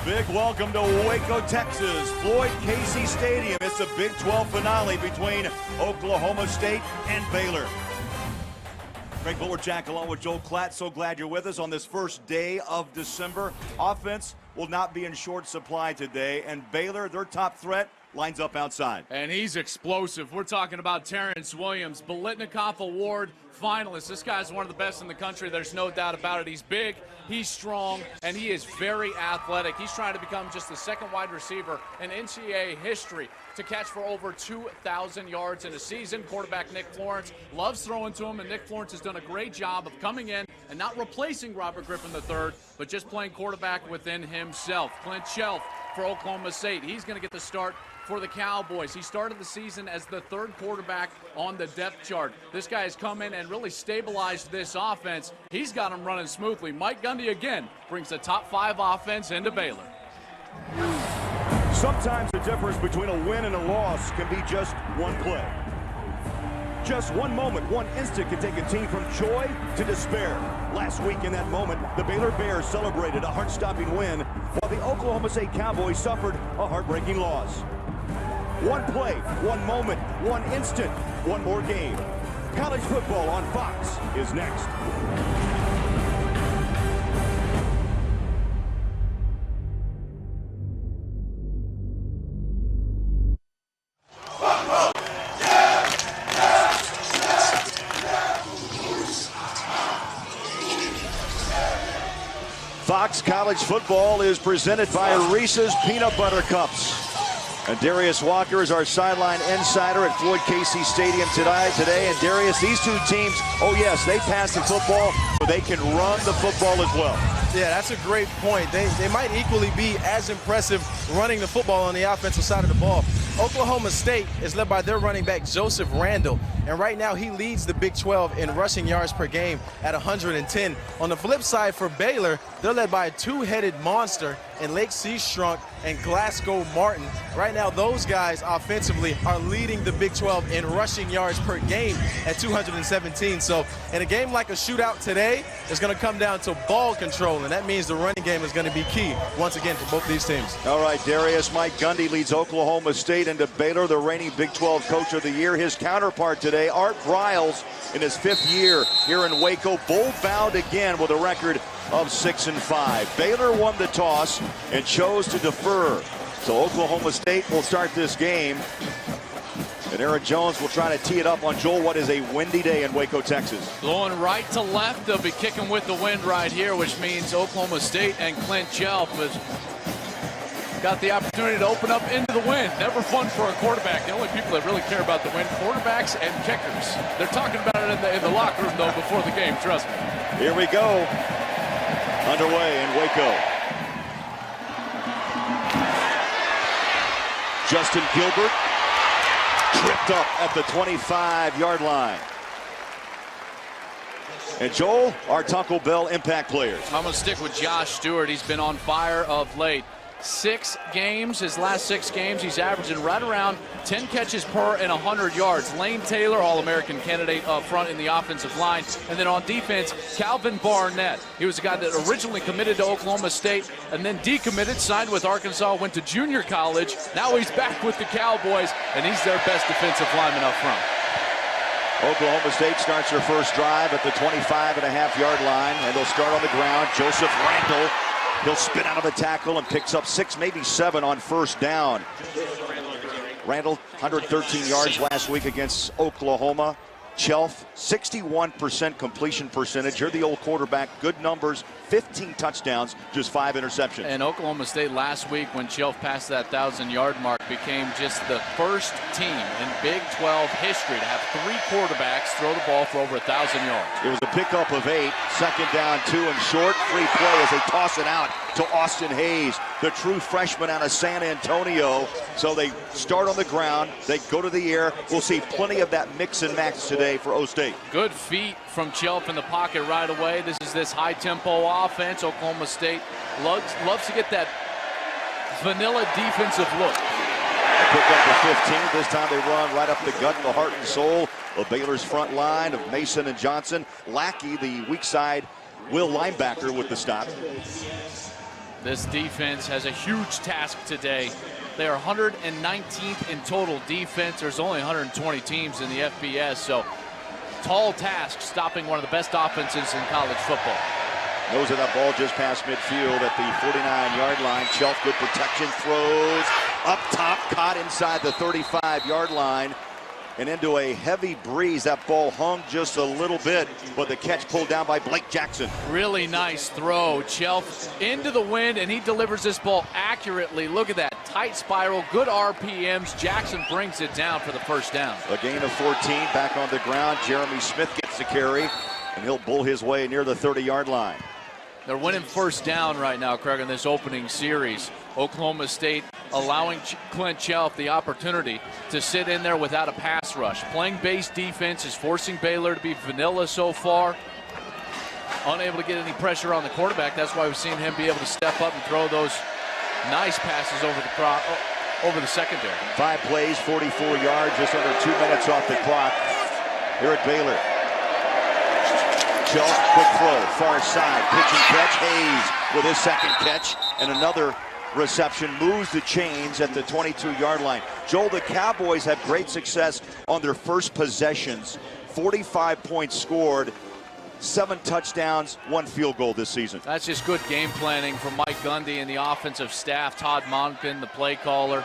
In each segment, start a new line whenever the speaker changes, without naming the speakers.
Big welcome to Waco, Texas, Floyd Casey Stadium. It's a Big 12 finale between Oklahoma State and Baylor. Greg Bullerjack along with Joel Klatt. So glad you're with us on this first day of December. Offense will not be in short supply today, and Baylor, their top threat, lines up outside.
And he's explosive. We're talking about Terrence Williams, Biletnikoff Award finalist. This guy's one of the best in the country. There's no doubt about it. He's big, he's strong, and he is very athletic. He's trying to become just the second wide receiver in NCAA history to catch for over 2,000 yards in a season. Quarterback Nick Florence loves throwing to him, and Nick Florence has done a great job of coming in and not replacing Robert Griffin III, but just playing quarterback within himself. Clint Chelf for Oklahoma State. He's going to get the start for the Cowboys. He started the season as the third quarterback on the depth chart. This guy has come in and really stabilized this offense. He's got them running smoothly. Mike Gundy again brings the top 5 offense into Baylor.
Sometimes the difference between a win and a loss can be just one play. Just one moment, one instant can take a team from joy to despair. Last week in that moment, the Baylor Bears celebrated a heart-stopping win, while the Oklahoma State Cowboys suffered a heartbreaking loss. One play, one moment, one instant, one more game. College football on Fox is next. Fox College Football is presented by Reese's Peanut Butter Cups. And Darius Walker is our sideline insider at Floyd Casey Stadium today. And Darius, these two teams, oh yes, they pass the football, but they can run the football as well.
Yeah, that's a great point. They might equally be as impressive running the football on the offensive side of the ball. Oklahoma State is led by their running back, Joseph Randall. And right now he leads the Big 12 in rushing yards per game at 110. On the flip side for Baylor, they're led by a two-headed monster in Lake Seastrunk and Glasgow Martin. Right now, those guys offensively are leading the Big 12 in rushing yards per game at 217. So in a game like a shootout today, it's going to come down to ball control, and that means the running game is going to be key once again for both these teams.
All right, Darius, Mike Gundy leads Oklahoma State into Baylor, the reigning Big 12 Coach of the Year. His counterpart today, Art Briles, in his 5th year here in Waco, bowl-bound again with a record of 6-5. Baylor won the toss and chose to defer. So Oklahoma State will start this game. And Aaron Jones will try to tee it up on Joel. What is a windy day in Waco, Texas?
Blowing right to left. They'll be kicking with the wind right here, which means Oklahoma State and Clint Chelf has got the opportunity to open up into the wind. Never fun for a quarterback. The only people that really care about the wind, quarterbacks and kickers. They're talking about it in the locker room, though, before the game. Trust me.
Here we go. Underway in Waco. Justin Gilbert tripped up at the 25-yard line. And Joel, our Taco Bell impact players.
I'm going to stick with Josh Stewart. He's been on fire of late. 6 games, his last 6 games, he's averaging right around 10 catches per and 100 yards. Lane Taylor, All-American candidate up front in the offensive line. And then on defense, Calvin Barnett. He was a guy that originally committed to Oklahoma State and then decommitted, signed with Arkansas, went to junior college. Now he's back with the Cowboys, and he's their best defensive lineman up front.
Oklahoma State starts their first drive at the 25.5-yard line, and they'll start on the ground. Joseph Randall, he'll spin out of a tackle and picks up 6, maybe 7 on first down. Randall, 113 yards last week against Oklahoma. Chelf, 61% completion percentage. You're the old quarterback. Good numbers, 15 touchdowns, just 5 interceptions.
And Oklahoma State last week, when Chelf passed that 1,000-yard mark, became just the first team in Big 12 history to have 3 quarterbacks throw the ball for over 1,000 yards.
It was a pickup of 8, second down, 2 and short. Free play as they toss it out to Austin Hayes, the true freshman out of San Antonio. So they start on the ground, they go to the air. We'll see plenty of that mix and match today for O State.
Good feet from Chelf in the pocket right away. This high-tempo offense. Oklahoma State loves to get that vanilla defensive look.
Pick up the 15. This time they run right up the gut and the heart and soul of Baylor's front line of Mason and Johnson. Lackey, the weak side will linebacker, with the stop.
This defense has a huge task today. They are 119th in total defense. There's only 120 teams in the FBS, so tall task stopping one of the best offenses in college football.
Nose of that ball just past midfield at the 49-yard line. Shelf, good protection, throws up top, caught inside the 35-yard line and into a heavy breeze. That ball hung just a little bit, but the catch pulled down by Blake Jackson.
Really nice throw. Shelf into the wind, and he delivers this ball accurately. Look at that tight spiral, good RPMs. Jackson brings it down for the first down.
A gain of 14, back on the ground. Jeremy Smith gets the carry, and he'll bull his way near the 30-yard line.
They're winning first down right now, Craig, in this opening series. Oklahoma State allowing Clint Shelf the opportunity to sit in there without a pass rush. Playing base defense is forcing Baylor to be vanilla so far. Unable to get any pressure on the quarterback. That's why we've seen him be able to step up and throw those nice passes over the secondary. 5
plays, 44 yards, just under 2 minutes off the clock here at Baylor. Shelf, quick throw, far side, pitch and catch. Hayes with his second catch, and another reception moves the chains at the 22-yard line. Joel, the Cowboys have great success on their first possessions. 45 points scored, 7 touchdowns, 1 field goal this season.
That's just good game planning from Mike Gundy and the offensive staff. Todd Monken, the play caller,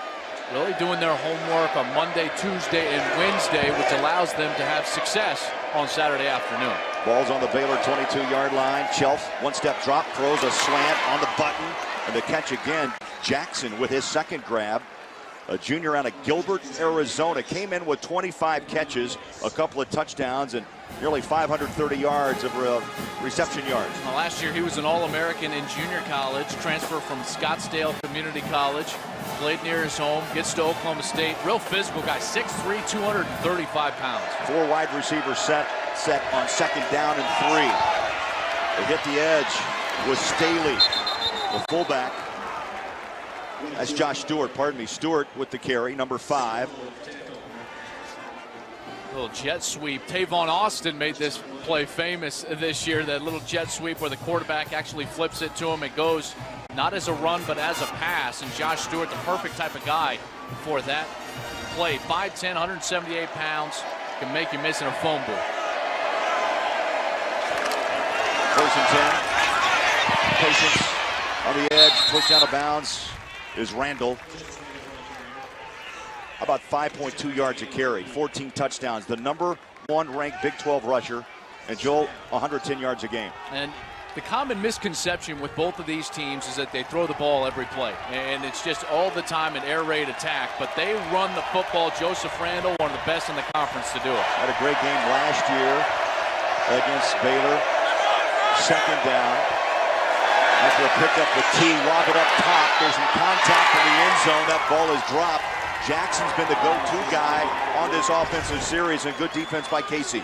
really doing their homework on Monday, Tuesday, and Wednesday, which allows them to have success on Saturday afternoon.
Ball's on the Baylor 22-yard line. Shelf, one-step drop, throws a slant on the button, and the catch again. Jackson with his second grab. A junior out of Gilbert, Arizona, came in with 25 catches, a couple of touchdowns, and nearly 530 yards of reception yards.
Well, last year he was an All-American in junior college, transfer from Scottsdale Community College, played near his home, gets to Oklahoma State. Real physical guy, 6'3", 235 pounds.
4 wide receivers set on second down and 3. They hit the edge with Staley, the fullback. That's Josh Stewart, pardon me. Stewart with the carry, number 5.
Little jet sweep. Tavon Austin made this play famous this year, that little jet sweep where the quarterback actually flips it to him. It goes not as a run, but as a pass. And Josh Stewart, the perfect type of guy for that play. 5'10", 178 pounds, can make you miss in a phone booth.
1st and 10. Patience on the edge, push down of bounds is Randall. About 5.2 yards a carry, 14 touchdowns. The number 1 ranked Big 12 rusher, and Joel, 110 yards a game.
And the common misconception with both of these teams is that they throw the ball every play, and it's just all the time an air raid attack, but they run the football. Joseph Randall, one of the best in the conference to do it.
Had a great game last year against Baylor. Second down. After a pickup with T, lob it up top. There's some contact in the end zone. That ball is dropped. Jackson's been the go-to guy on this offensive series, and good defense by Casey.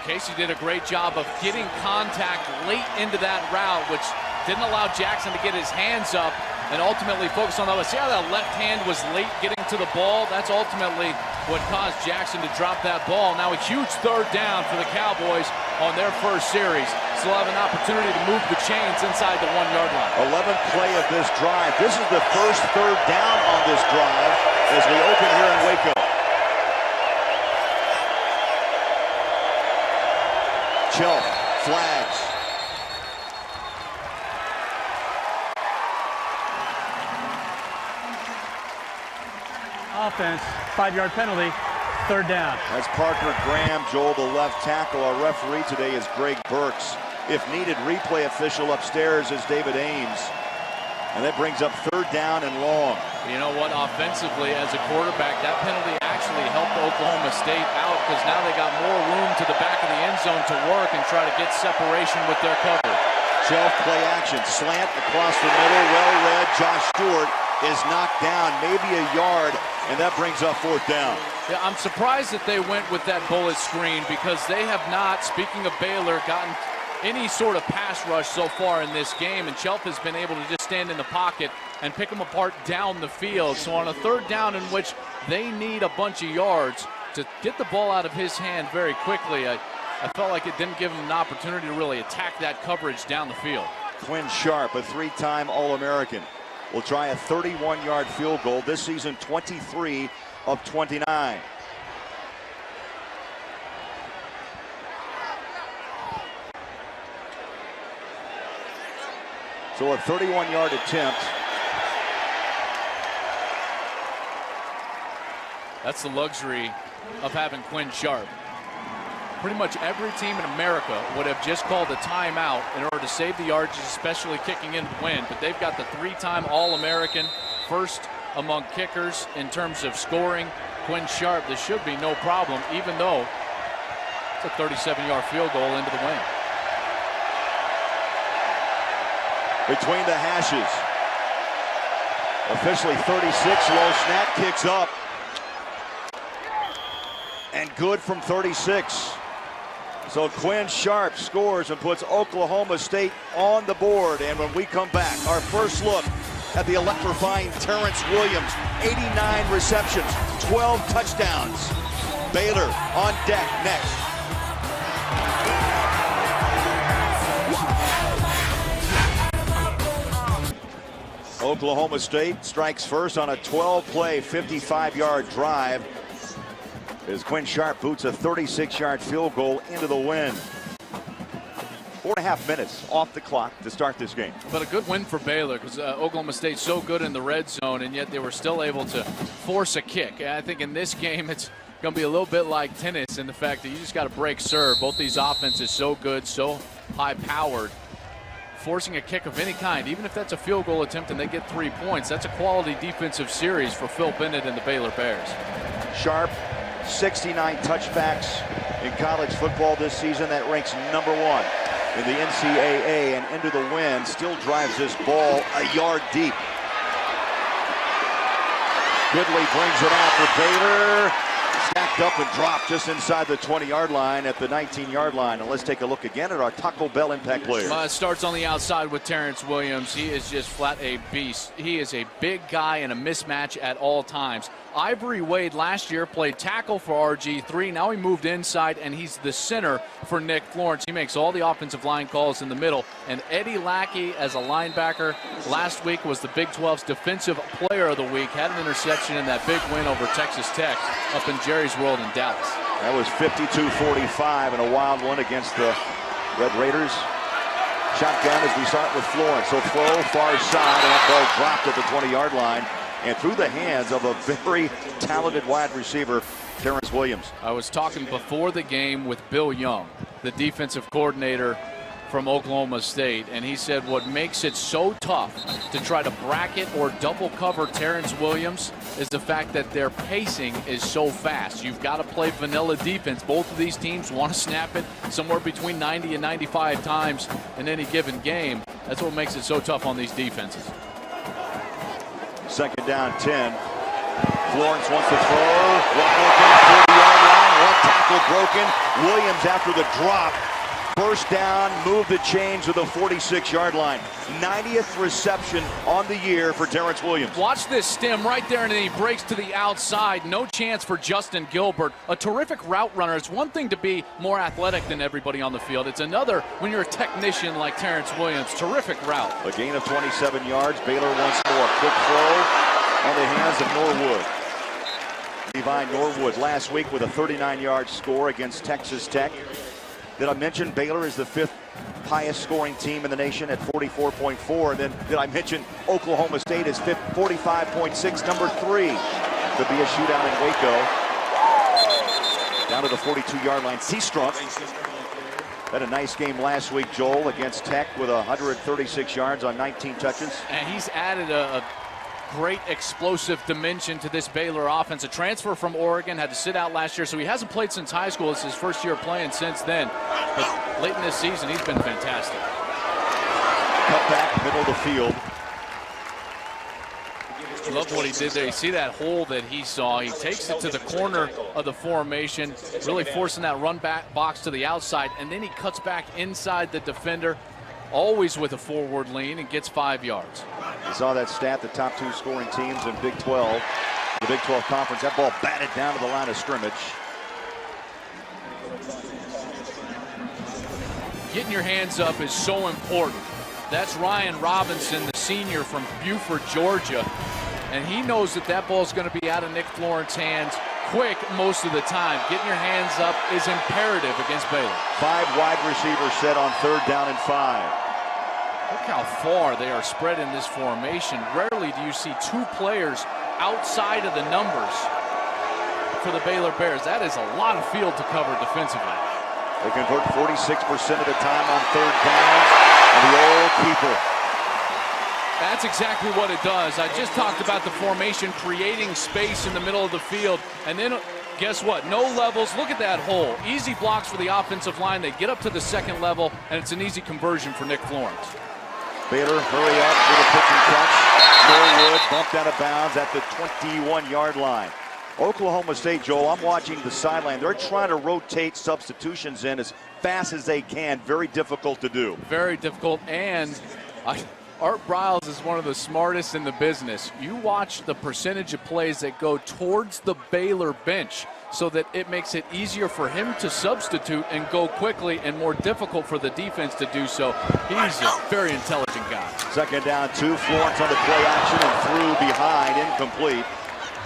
Casey did a great job of getting contact late into that route, which didn't allow Jackson to get his hands up and ultimately focus on that. See how that left hand was late getting to the ball? That's ultimately what caused Jackson to drop that ball. Now a huge 3rd down for the Cowboys on their first series. Still have an opportunity to move the chains inside the 1-yard line.
11th play of this drive. This is the first 3rd down on this drive as we open here in Waco. Shelf, flags.
Offense, 5-yard penalty, 3rd down.
That's Parker Graham, Joel, the left tackle. Our referee today is Greg Burks. If needed, replay official upstairs is David Ames. And that brings up 3rd down and long.
You know what? Offensively, as a quarterback, that penalty actually helped Oklahoma State out because now they got more room to the back of the end zone to work and try to get separation with their coverage.
Shelf play action, slant across the middle, well read. Josh Stewart is knocked down, maybe a yard, and that brings up 4th down.
Yeah, I'm surprised that they went with that bullet screen because they have not, speaking of Baylor, gotten any sort of pass rush so far in this game, and Shelf has been able to just stand in the pocket and pick them apart down the field. So on a 3rd down in which they need a bunch of yards to get the ball out of his hand very quickly, I felt like it didn't give him an opportunity to really attack that coverage down the field.
Quinn Sharp, a three-time All-American, will try a 31-yard field goal. This season, 23 of 29. So a 31-yard attempt.
That's the luxury of having Quinn Sharp. Pretty much every team in America would have just called a timeout in order to save the yardage, especially kicking in to win. But they've got the three-time All-American, first among kickers in terms of scoring. Quinn Sharp, this should be no problem, even though it's a 37-yard field goal into the win.
Between the hashes. Officially 36, low snap, kicks up. And good from 36. So Quinn Sharp scores and puts Oklahoma State on the board. And when we come back, our first look at the electrifying Terrence Williams. 89 receptions, 12 touchdowns. Baylor on deck next. Oklahoma State strikes first on a 12-play, 55-yard drive as Quinn Sharp boots a 36-yard field goal into the win. 4.5 minutes off the clock to start this game.
But a good win for Baylor because Oklahoma State's so good in the red zone, and yet they were still able to force a kick. And I think in this game it's going to be a little bit like tennis in the fact that you just got to break serve. Both these offenses so good, so high-powered. Forcing a kick of any kind, even if that's a field goal attempt and they get 3 points, that's a quality defensive series for Phil Bennett and the Baylor Bears.
Sharp, 69 touchbacks in college football this season. That ranks number 1 in the NCAA, and into the wind, still drives this ball a yard deep. Goodley brings it out for Baylor. Stacked up and dropped just inside the 20-yard line at the 19-yard line. And let's take a look again at our Taco Bell impact players.
It starts on the outside with Terrence Williams. He is just flat a beast. He is a big guy and a mismatch at all times. Ivory Wade last year played tackle for RG3. Now he moved inside, and he's the center for Nick Florence. He makes all the offensive line calls in the middle. And Eddie Lackey, as a linebacker, last week was the Big 12's Defensive Player of the Week. Had an interception in that big win over Texas Tech up in Jerry's World in Dallas.
That was 52-45 and a wild one against the Red Raiders. Shotgun as we saw it with Florence. So throw far side, and that ball dropped at the 20-yard line and through the hands of a very talented wide receiver, Terrence Williams.
I was talking before the game with Bill Young, the defensive coordinator from Oklahoma State, and he said what makes it so tough to try to bracket or double cover Terrence Williams is the fact that their pacing is so fast. You've got to play vanilla defense. Both of these teams want to snap it somewhere between 90 and 95 times in any given game. That's what makes it so tough on these defenses.
Second down, 10. Florence wants to throw. Wide open, 40-yard line. One tackle broken. Williams after the drop. First down, move the chains to the 46-yard line. 90th reception on the year for Terrence Williams.
Watch this stem right there, and then he breaks to the outside. No chance for Justin Gilbert. A terrific route runner. It's one thing to be more athletic than everybody on the field. It's another when you're a technician like Terrence Williams. Terrific route.
A gain of 27 yards. Baylor once more. Quick throw on the hands of Norwood. Levi Norwood last week with a 39-yard score against Texas Tech. Did I mention Baylor is the 5th highest scoring team in the nation at 44.4? And then did I mention Oklahoma State is 45.6, number 3? Could be a shootout in Waco. Down to the 42-yard line. Seastrunk had a nice game last week, Joel, against Tech with 136 yards on 19 touches.
And he's added a great explosive dimension to this Baylor offense. A transfer from Oregon, had to sit out last year, so he hasn't played since high school. It's his first year playing since then. But late in this season, he's been fantastic.
Cut back, middle of the field.
Love what he did there. You see that hole that he saw. He takes it to the corner of the formation, really forcing that run back box to the outside, and then he cuts back inside the defender, always with a forward lean, and gets 5 yards.
You saw that stat, the top 2 scoring teams in Big 12, the Big 12 Conference. That ball batted down to the line of scrimmage.
Getting your hands up is so important. That's Ryan Robinson, the senior from Buford, Georgia. And he knows that that ball's going to be out of Nick Florence's hands quick most of the time. Getting your hands up is imperative against Baylor.
5 wide receivers set on 3rd down and 5.
Look how far they are spread in this formation. Rarely do you see 2 players outside of the numbers for the Baylor Bears. That is a lot of field to cover defensively.
They convert 46% of the time on 3rd downs, and the old keeper.
That's exactly what it does. I just talked about the formation creating space in the middle of the field, and then guess what? No levels. Look at that hole. Easy blocks for the offensive line. They get up to the 2nd level, and it's an easy conversion for Nick Florence.
Baylor hurry up for the pitch and catch. Norwood bumped out of bounds at the 21-yard line. Oklahoma State, Joel, I'm watching the sideline. They're trying to rotate substitutions in as fast as they can. Very difficult to do.
Very difficult, and Art Briles is one of the smartest in the business. You watch the percentage of plays that go towards the Baylor bench so that it makes it easier for him to substitute and go quickly and more difficult for the defense to do so. He's a very intelligent guy.
2nd down, 2. Florence on the play action and threw behind, incomplete.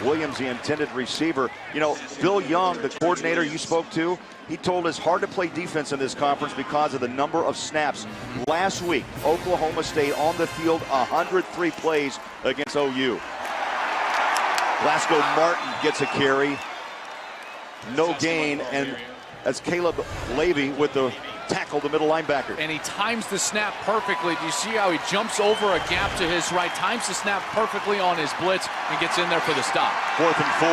Williams, the intended receiver. You know, Phil Young, the coordinator you spoke to, he told us hard to play defense in this conference because of the number of snaps. Last week, Oklahoma State on the field 103 plays against OU. Glasgow Martin gets a carry. No gain, and that's Caleb Levy with the tackle, the middle linebacker.
And he times the snap perfectly. Do you see how he jumps over a gap to his right, times the snap perfectly on his blitz, and gets in there for the stop.
4th and 4.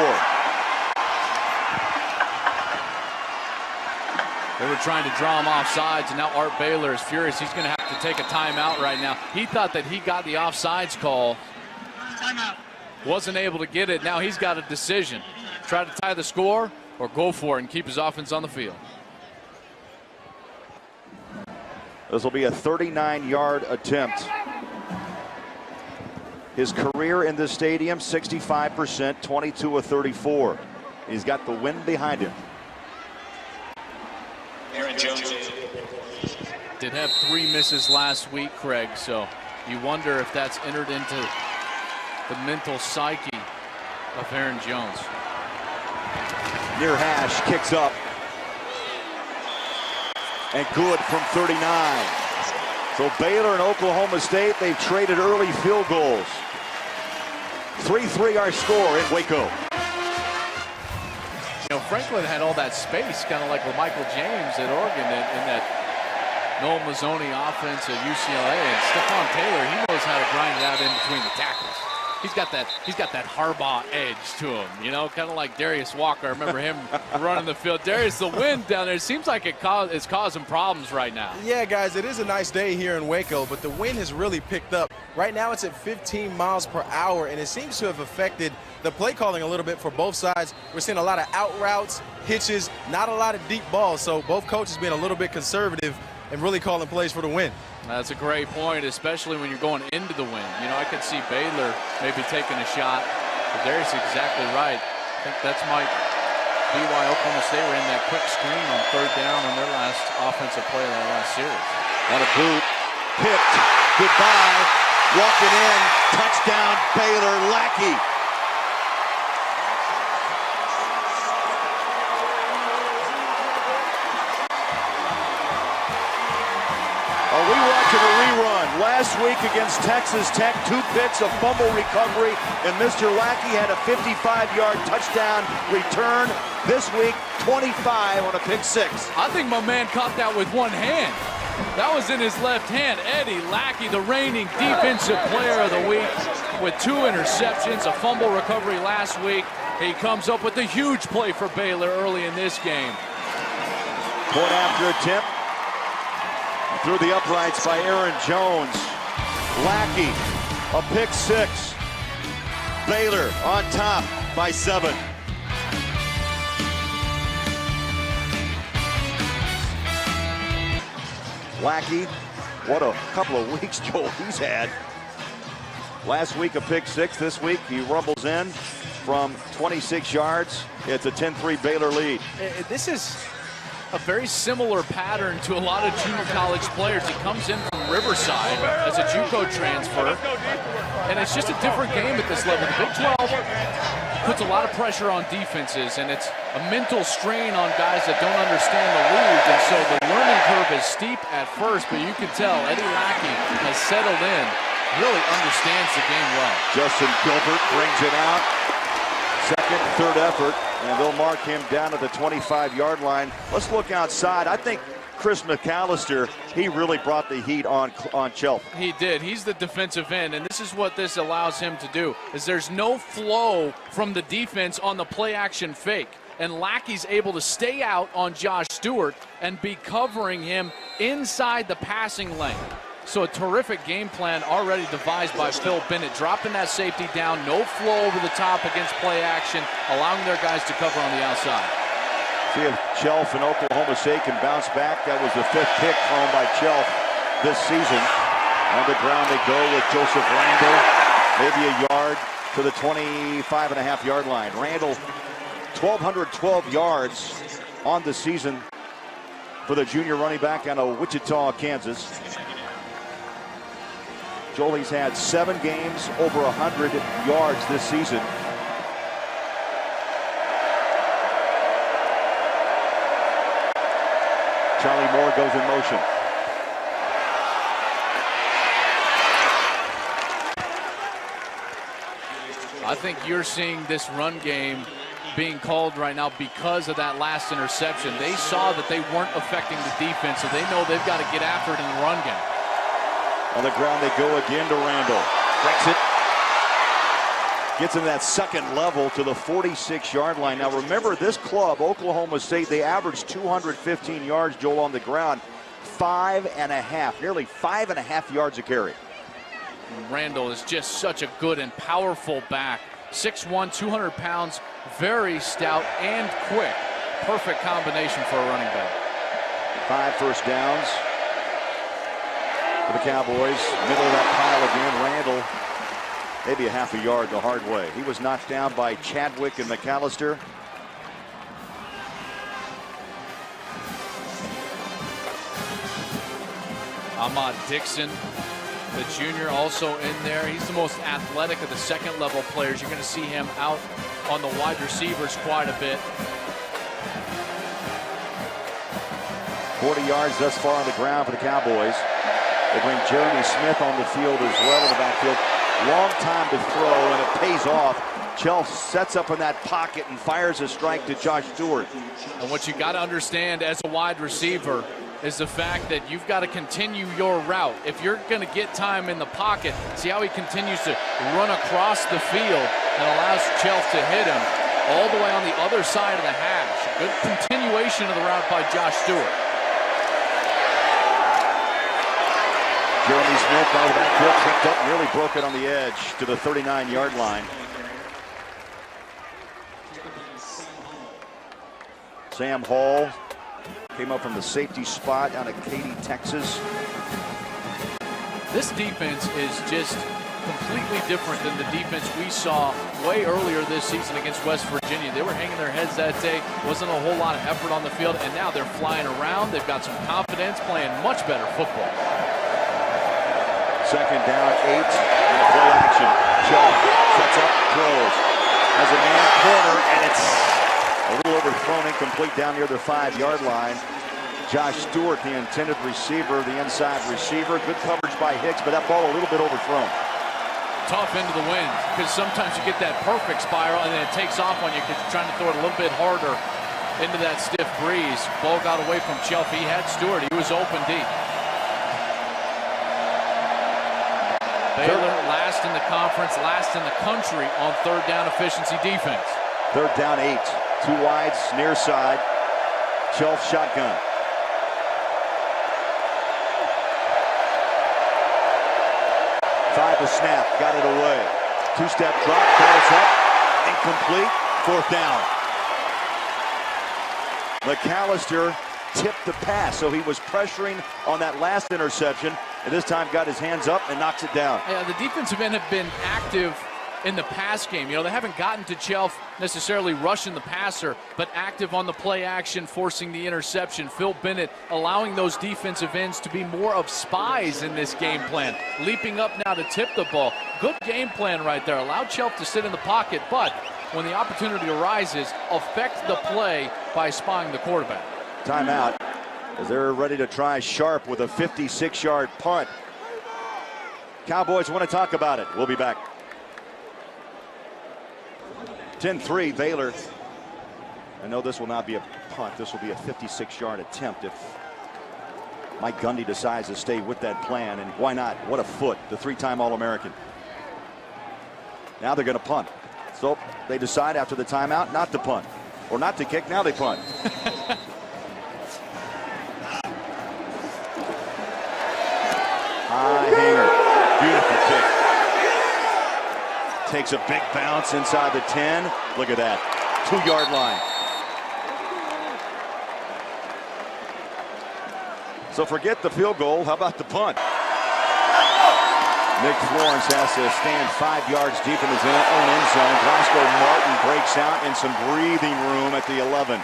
They were trying to draw him off sides, and now Art Baylor is furious. He's going to have to take a timeout right now. He thought that he got the offsides call.
Timeout.
Wasn't able to get it. Now he's got a decision. Try to tie the score or go for it and keep his offense on the field.
This will be a 39-yard attempt. His career in this stadium, 65%, 22 of 34. He's got the wind behind him.
Aaron Jones.
Did have 3 misses last week, Craig, so you wonder if that's entered into the mental psyche of Aaron Jones.
Near hash, kicks up. And good from 39. So Baylor and Oklahoma State, they've traded early field goals. 3-3 our score in Waco.
You know, Franklin had all that space, kind of like with Michael James at Oregon in that Noel Mazzoni offense at UCLA. And Stephon Taylor, he knows how to grind it out in between the tackles. He's got that Harbaugh edge to him, you know, kind of like Darius Walker. I remember him running the field. Darius, the wind down there, it seems like it's causing problems right now.
Yeah, guys, it is a nice day here in Waco, but the wind has really picked up. Right now it's at 15 miles per hour, and it seems to have affected the play calling a little bit for both sides. We're seeing a lot of out routes, hitches, not a lot of deep balls, so both coaches being a little bit conservative and really calling plays for the win.
That's a great point, especially when you're going into the wind. You know, I could see Baylor maybe taking a shot, but Darius is exactly right. I think that's might be why Oklahoma State were in that quick screen on 3rd down on their last offensive play of that last series.
On a boot, picked, goodbye, walking in, touchdown Baylor, Lackey. Are we watching a rerun? Last week against Texas Tech, 2 picks, a fumble recovery, and Mr. Lackey had a 55-yard touchdown return. This week, 25 on a pick 6.
I think my man caught that with one hand. That was in his left hand. Eddie Lackey, the reigning defensive player of the week, with 2 interceptions, a fumble recovery last week. He comes up with a huge play for Baylor early in this game.
Point after attempt. Through the uprights by Aaron Jones. Lackey, a pick 6. Baylor on top by 7. Lackey, what a couple of weeks, Joel, he's had. Last week a pick 6. This week he rumbles in from 26 yards. It's a 10-3 Baylor lead.
This is a very similar pattern to a lot of junior college players. He comes in from Riverside as a JUCO transfer, and it's just a different game at this level. The Big 12 puts a lot of pressure on defenses, and it's a mental strain on guys that don't understand the league, and so the learning curve is steep at first, but you can tell Eddie Lackey has settled in, really understands the game well.
Justin Gilbert brings it out. Second, third effort, and they'll mark him down at the 25-yard line. Let's look outside. I think Chris McAllister, he really brought the heat on Chelf.
He did. He's the defensive end, and this is what this allows him to do, is there's no flow from the defense on the play-action fake. And Lackey's able to stay out on Josh Stewart and be covering him inside the passing lane. So a terrific game plan already devised by Phil Bennett, dropping that safety down, no flow over the top against play action, allowing their guys to cover on the outside.
See if Chelf and Oklahoma State can bounce back. That was the 5th pick thrown by Chelf this season. On the ground they go with Joseph Randall, maybe a yard to the 25.5-yard line. Randall, 1,212 yards on the season for the junior running back out of Wichita, Kansas. Joel's had 7 games over 100 yards this season. Charlie Moore goes in motion.
I think you're seeing this run game being called right now because of that last interception. They saw that they weren't affecting the defense, so they know they've got to get after it in the run game.
On the ground they go again to Randall. Breaks it. Gets in that second level to the 46-yard line. Now remember, this club, Oklahoma State, they averaged 215 yards, Joel, on the ground. 5.5, nearly 5.5 yards a carry.
Randall is just such a good and powerful back. 6'1", 200 pounds, very stout and quick. Perfect combination for a running back.
5 first downs for the Cowboys. Middle of that pile again. Randall, maybe a half a yard the hard way. He was knocked down by Chadwick and McAllister.
Ahmad Dixon, the junior, also in there. He's the most athletic of the second-level players. You're going to see him out on the wide receivers quite a bit.
40 yards thus far on the ground for the Cowboys. They bring Jeremy Smith on the field as well in the backfield. Long time to throw, and it pays off. Chelf sets up in that pocket and fires a strike to Josh Stewart.
And what you got to understand as a wide receiver is the fact that you've got to continue your route. If you're going to get time in the pocket, see how he continues to run across the field and allows Chelf to hit him all the way on the other side of the hash. Good continuation of the route by Josh Stewart.
Jeremy Smith out of the backfield, tripped up, nearly broke it on the edge to the 39-yard line. Sam Hall came up from the safety spot out of Katy, Texas.
This defense is just completely different than the defense we saw way earlier this season against West Virginia. They were hanging their heads that day. Wasn't a whole lot of effort on the field, and now they're flying around. They've got some confidence, playing much better football.
Second down, 8, and play action. Chelf sets up, throws. Has a man corner, and it's a little overthrown, incomplete down near the 5-yard line. Josh Stewart, the intended receiver, the inside receiver. Good coverage by Hicks, but that ball a little bit overthrown.
Tough into the wind, because sometimes you get that perfect spiral, and then it takes off on you because you're trying to throw it a little bit harder into that stiff breeze. Ball got away from Chelf. He had Stewart. He was open deep. Baylor last in the conference, last in the country on third down efficiency defense.
Third down, 8. 2 wides, near side. Chelf shotgun. Five to snap, got it away. 2-step drop, calls up, incomplete, 4th down. McAllister tipped the pass, so he was pressuring on that last interception, and this time got his hands up and knocks it down.
Yeah, the defensive end have been active in the pass game. You know, they haven't gotten to Chelf necessarily rushing the passer, but active on the play action, forcing the interception. Phil Bennett allowing those defensive ends to be more of spies in this game plan. Leaping up now to tip the ball. Good game plan right there. Allow Chelf to sit in the pocket, but when the opportunity arises, affect the play by spying the quarterback.
Timeout as they're ready to try Sharp with a 56-yard punt. Cowboys want to talk about it. We'll be back. 10-3 Baylor. I know this will not be a punt. This will be a 56-yard attempt if Mike Gundy decides to stay with that plan. And why not? What a foot. The three-time All-American. Now they're going to punt. So they decide after the timeout not to punt. Or not to kick. Now they punt. High hanger. Beautiful kick. Takes a big bounce inside the 10. Look at that. 2-yard line. So forget the field goal. How about the punt? Nick Florence has to stand 5 yards deep in his own end zone. Glasgow Martin breaks out in some breathing room at the 11.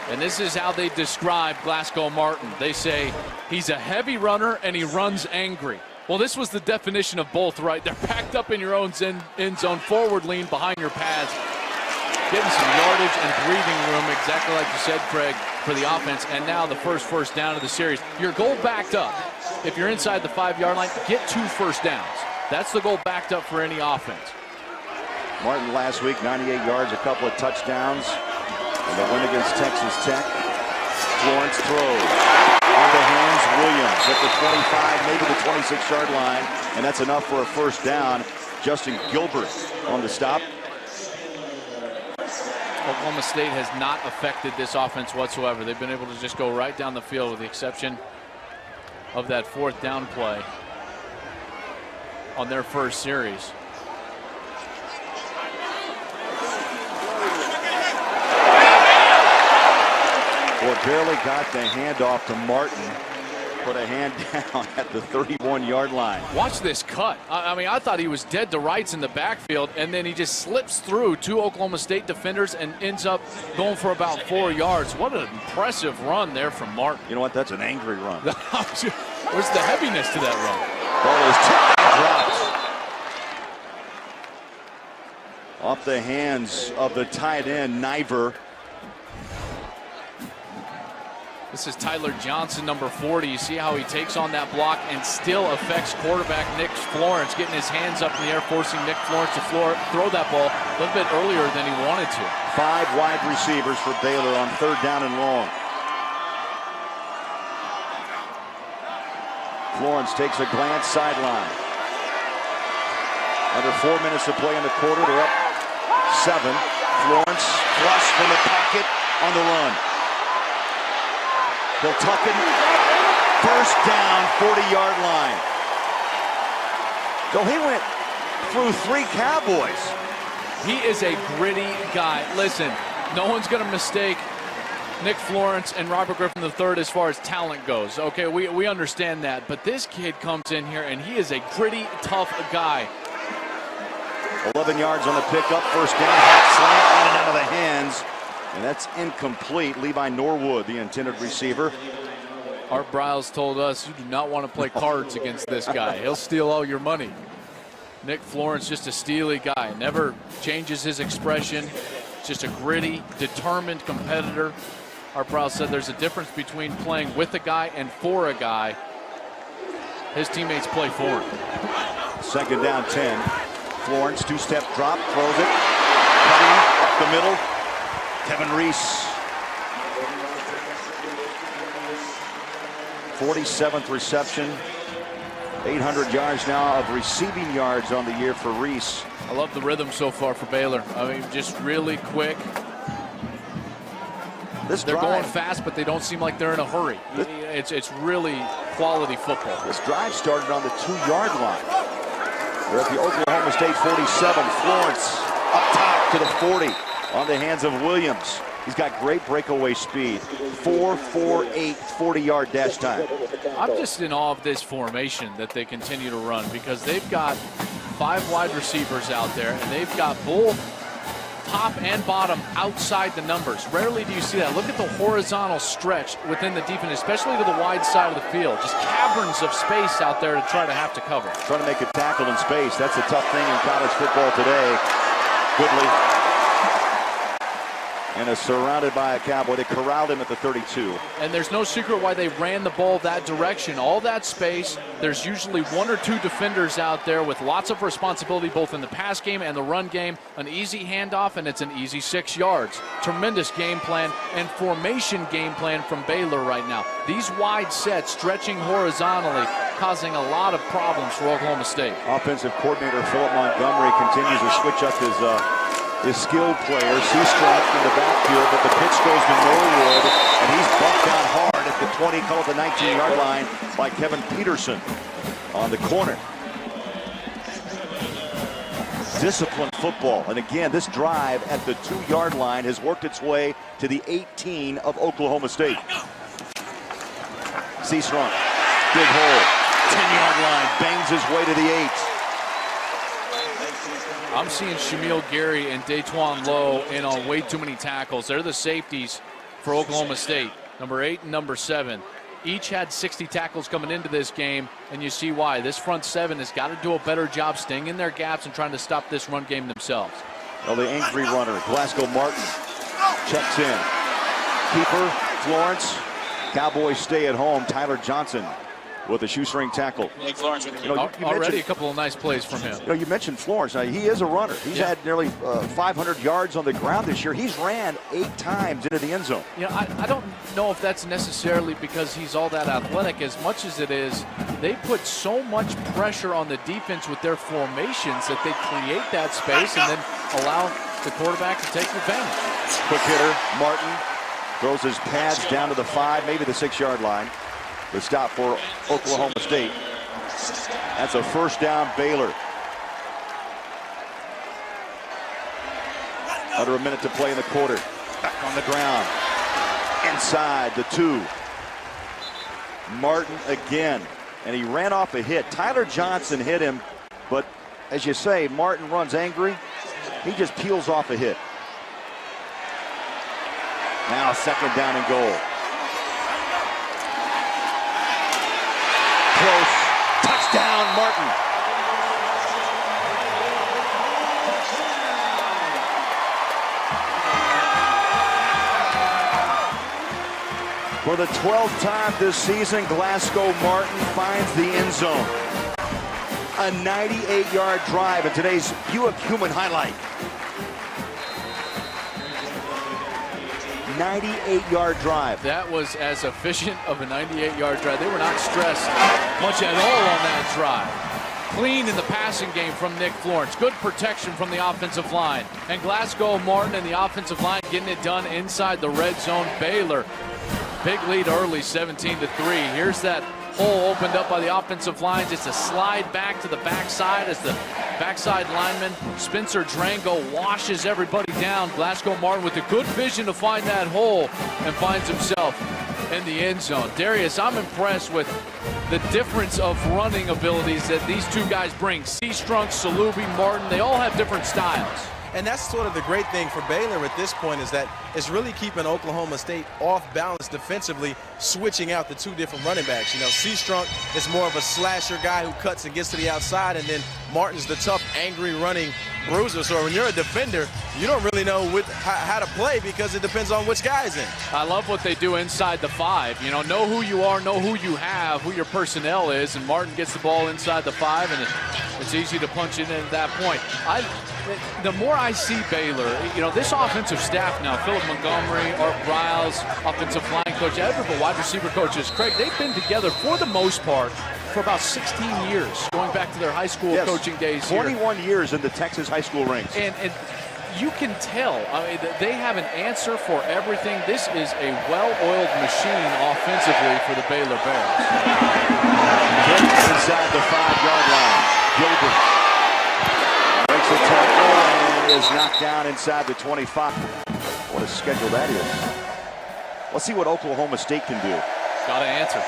And this is how they describe Glasgow Martin. They say he's a heavy runner and he runs angry. Well, this was the definition of both right there. Packed up in your own end zone, forward lean behind your pads. Getting some yardage and breathing room, exactly like you said, Craig, for the offense. And now the first down of the series. Your goal backed up. If you're inside the 5-yard line, get 2 first downs. That's the goal backed up for any offense.
Martin last week, 98 yards, a couple of touchdowns. And the win against Texas Tech. Florence throws. On the hands, Williams at the 25, maybe the 26-yard line. And that's enough for a first down. Justin Gilbert on the stop.
Oklahoma State has not affected this offense whatsoever. They've been able to just go right down the field with the exception of that 4th down play on their first series.
Well, barely got the handoff to Martin. Put a hand down at the 31-yard line.
Watch this cut. I mean, I thought he was dead to rights in the backfield, and then he just slips through 2 Oklahoma State defenders and ends up going for about 4 yards. What an impressive run there from Martin.
You know what? That's an angry run.
Where's the heaviness to that
Ball is tipped and dropped. Off the hands of the tight end, Niver.
This is Tyler Johnson, number 40. You see how he takes on that block and still affects quarterback Nick Florence, getting his hands up in the air, forcing Nick Florence to throw that ball a little bit earlier than he wanted to.
5 wide receivers for Baylor on 3rd down and long. Florence takes a glance sideline. Under 4 minutes to play in the quarter. They're up 7. Florence flush from the pocket on the run. He'll tuck it. First down, 40-yard line. So he went through 3 Cowboys.
He is a gritty guy. Listen, no one's going to mistake Nick Florence and Robert Griffin III as far as talent goes. Okay, we understand that. But this kid comes in here, and he is a gritty, tough guy.
11 yards on the pickup. First down, hot slant in and out of the hands. And that's incomplete. Levi Norwood, the intended receiver.
Art Briles told us you do not want to play cards against this guy. He'll steal all your money. Nick Florence, just a steely guy. Never changes his expression. Just a gritty, determined competitor. Art Briles said there's a difference between playing with a guy and for a guy. His teammates play for him.
2nd down, 10. Florence, 2-step drop, throws it. Cutting up the middle. Kevin Reese. 47th reception. 800 yards now of receiving yards on the year for Reese.
I love the rhythm so far for Baylor. I mean, just really quick. They're going fast, but they don't seem like they're in a hurry. It's really quality football.
This drive started on the 2-yard line. They're at the Oklahoma State 47. Florence up top to the 40 on the hands of Williams. He's got great breakaway speed. 4.48 40-yard dash time.
I'm just in awe of this formation that they continue to run because they've got 5 wide receivers out there, and they've got both top and bottom outside the numbers. Rarely do you see that. Look at the horizontal stretch within the defense, especially to the wide side of the field. Just caverns of space out there to try to have to cover.
Trying to make a tackle in space. That's a tough thing in college football today. Goodley. And is surrounded by a Cowboy. They corralled him at the 32.
And there's no secret why they ran the ball that direction. All that space, there's usually 1 or 2 defenders out there with lots of responsibility both in the pass game and the run game. An easy handoff, and it's an easy 6 yards. Tremendous game plan and formation game plan from Baylor right now. These wide sets stretching horizontally, causing a lot of problems for Oklahoma State.
Offensive coordinator Philip Montgomery continues to switch up his skilled players. He's struck in the backfield, but the pitch goes to Norwood, and he's bumped out hard at the 20, called the 19-yard line by Kevin Peterson on the corner. Disciplined football, and again, this drive at the 2-yard line has worked its way to the 18 of Oklahoma State. Seastrunk, big hole, 10-yard line, bangs his way to the 8.
I'm seeing Shamil Gary and Daytwan Lowe in on way too many tackles. They're the safeties for Oklahoma State, number 8 and number 7. Each had 60 tackles coming into this game, and you see why. This front 7 has got to do a better job staying in their gaps and trying to stop this run game themselves.
Well, the angry runner, Glasgow Martin, checks in. Keeper, Florence. Cowboys stay at home. Tyler Johnson with a shoestring tackle.
Florence,
You know, you
Already a couple of nice plays from him.
You know, you mentioned Florence. Now, he is a runner. He's had nearly 500 yards on the ground this year. He's ran 8 times into the end zone.
You know, I don't know if that's necessarily because he's all that athletic as much as it is they put so much pressure on the defense with their formations that they create that space and then allow the quarterback to take advantage.
Quick hitter, Martin throws his pads down to the 5, maybe the 6-yard line. The stop for Oklahoma State. That's a first down, Baylor. Under a minute to play in the quarter. Back on the ground. Inside the 2. Martin again. And he ran off a hit. Tyler Johnson hit him, but as you say, Martin runs angry. He just peels off a hit. Now second down and goal. Close. Touchdown, Martin. For the 12th time this season, Glasgow Martin finds the end zone. A 98-yard drive in today's Buick Human highlight. 98-yard drive.
That was as efficient of a 98-yard drive. They were not stressed much at all on that drive. Clean in the passing game from Nick Florence. Good protection from the offensive line. And Glasgow Martin and the offensive line getting it done inside the red zone. Baylor, big lead early, 17-3. Here's that hole opened up by the offensive lines. It's a slide back to the backside as the backside lineman Spencer Drango washes everybody down. Glasgow Martin with a good vision to find that hole and finds himself in the end zone. Darius, I'm impressed with the difference of running abilities that these two guys bring. Seastrunk, Salubi, Martin, they all have different styles.
And that's sort of the great thing for Baylor at this point is that it's really keeping Oklahoma State off balance defensively, switching out the 2 different running backs. You know, Seastrunk is more of a slasher guy who cuts and gets to the outside, and then Martin's the tough, angry running bruiser. So when you're a defender, you don't really know how to play because it depends on which guy's in.
I love what they do inside the 5. You know who you are, know who you have, who your personnel is, and Martin gets the ball inside the 5, and it's easy to punch it in at that point. The more I see Baylor, you know, this offensive staff now, Philip Montgomery, Art Briles, offensive line coach, every wide receiver coaches, Craig, they've been together for the most part for about 16 years, going back to their high school coaching days
21 years in the Texas high school ranks.
And you can tell, I mean, they have an answer for everything. This is a well-oiled machine offensively for the Baylor Bears.
Inside the 5-yard line. Gilbert breaks a tackle and is knocked down inside the 25. What a schedule that is. Let's see what Oklahoma State can do.
Got to answer.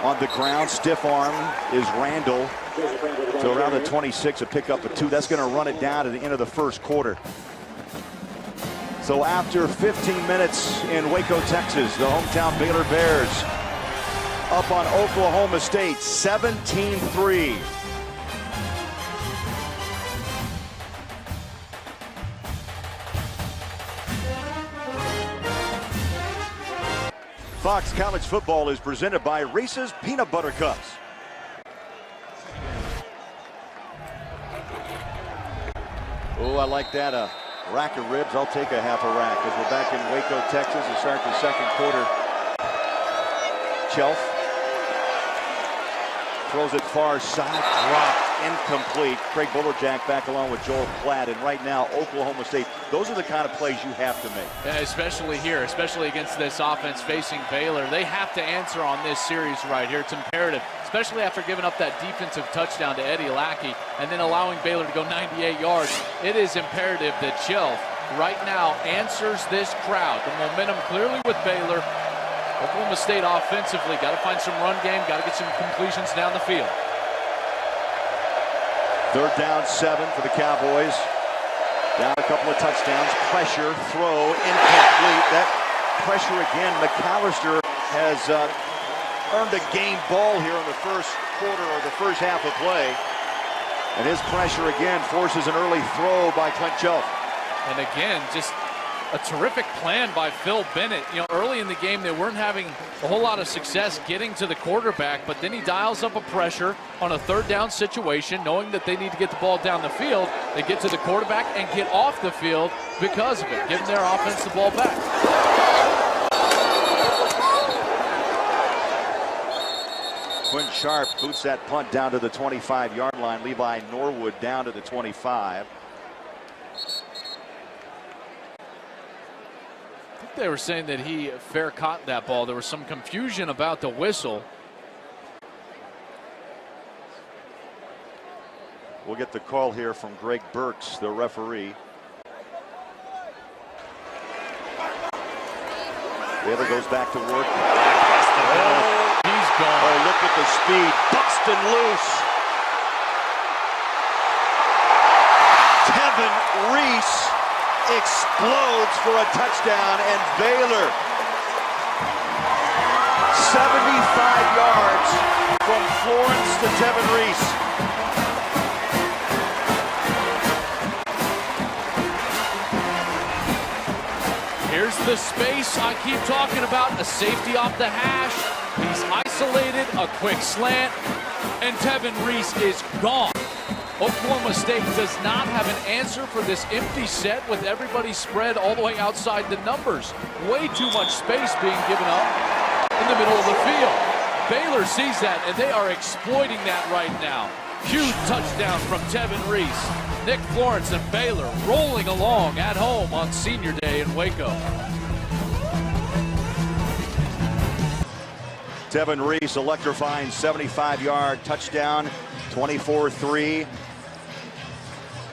on the ground. Stiff arm is Randall. So around the 26, a pickup of 2. That's going to run it down to the end of the first quarter. So after 15 minutes in Waco, Texas, the hometown Baylor Bears up on Oklahoma State, 17-3. Fox College Football is presented by Reese's Peanut Butter Cups. Oh, I like that. A rack of ribs. I'll take a half a rack as we're back in Waco, Texas to start the second quarter. Chelf throws it far side, dropped, incomplete. Craig Bullerjack back along with Joel Platt, and right now Oklahoma State, those are the kind of plays you have to make.
Yeah, especially here, especially against this offense facing Baylor. They have to answer on this series right here. It's imperative, especially after giving up that defensive touchdown to Eddie Lackey and then allowing Baylor to go 98 yards. It is imperative that Chelf right now answers this crowd. The momentum clearly with Baylor. Oklahoma State offensively got to find some run game, got to get some completions down the field.
3rd down 7 for the Cowboys. Down a couple of touchdowns. Pressure, throw, incomplete. That pressure again. McAllister has earned a game ball here in the first quarter or the first half of play. And his pressure again forces an early throw by Clint Chelf.
And again, just a terrific plan by Phil Bennett. You know, early in the game, they weren't having a whole lot of success getting to the quarterback, but then he dials up a pressure on a 3rd down situation, knowing that they need to get the ball down the field. They get to the quarterback and get off the field because of it, giving their offense the ball back.
Quinn Sharp boots that punt down to the 25-yard line. Levi Norwood down to the 25.
They were saying that he fair caught that ball. There was some confusion about the whistle.
We'll get the call here from Greg Burks, the referee. Baylor goes back to work.
He's gone.
Oh, look at the speed. Busting loose. Tevin Reese explodes for a touchdown, and Baylor 75 yards from Florence to Tevin Reese.
Here's the space I keep talking about, a safety off the hash. He's isolated, a quick slant, and Tevin Reese is gone. Oklahoma State does not have an answer for this empty set with everybody spread all the way outside the numbers. Way too much space being given up in the middle of the field. Baylor sees that, and they are exploiting that right now. Huge touchdown from Tevin Reese. Nick Florence and Baylor rolling along at home on Senior Day in Waco.
Tevin Reese electrifying 75-yard touchdown, 24-3.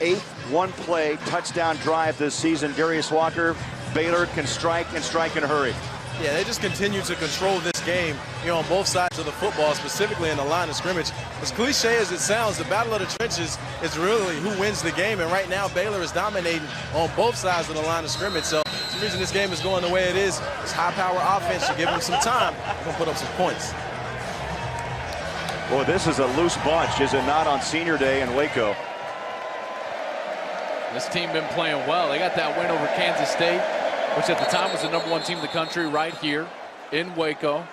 8th one-play touchdown drive this season. Darius Walker, Baylor can strike and strike in a hurry.
Yeah, they just continue to control this game, you know, on both sides of the football, specifically in the line of scrimmage. As cliche as it sounds, the battle of the trenches is really who wins the game, and right now Baylor is dominating on both sides of the line of scrimmage. So the reason this game is going the way it is high-power offense. You give them some time, they're going to put up some points.
Boy, this is a loose bunch, is it not, on Senior Day in Waco?
This team been playing well. They got that win over Kansas State, which at the time was the #1 team in the country, right here in Waco.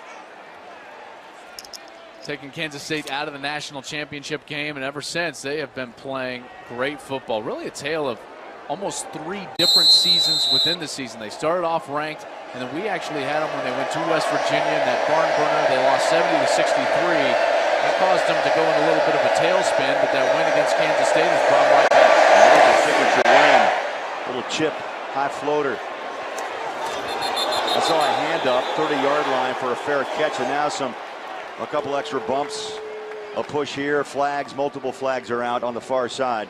Taking Kansas State out of the national championship game, and ever since they have been playing great football. Really a tale of almost 3 different seasons within the season. They started off ranked, and then we actually had them when they went to West Virginia in that barn burner. They lost 70-63. That caused them to go in a little bit of a tailspin, but that win against Kansas State has brought right back.
Signature win. Little chip, high floater. I saw a hand up, 30-yard line for a fair catch, and now a couple extra bumps, a push here, flags, multiple flags are out on the far side.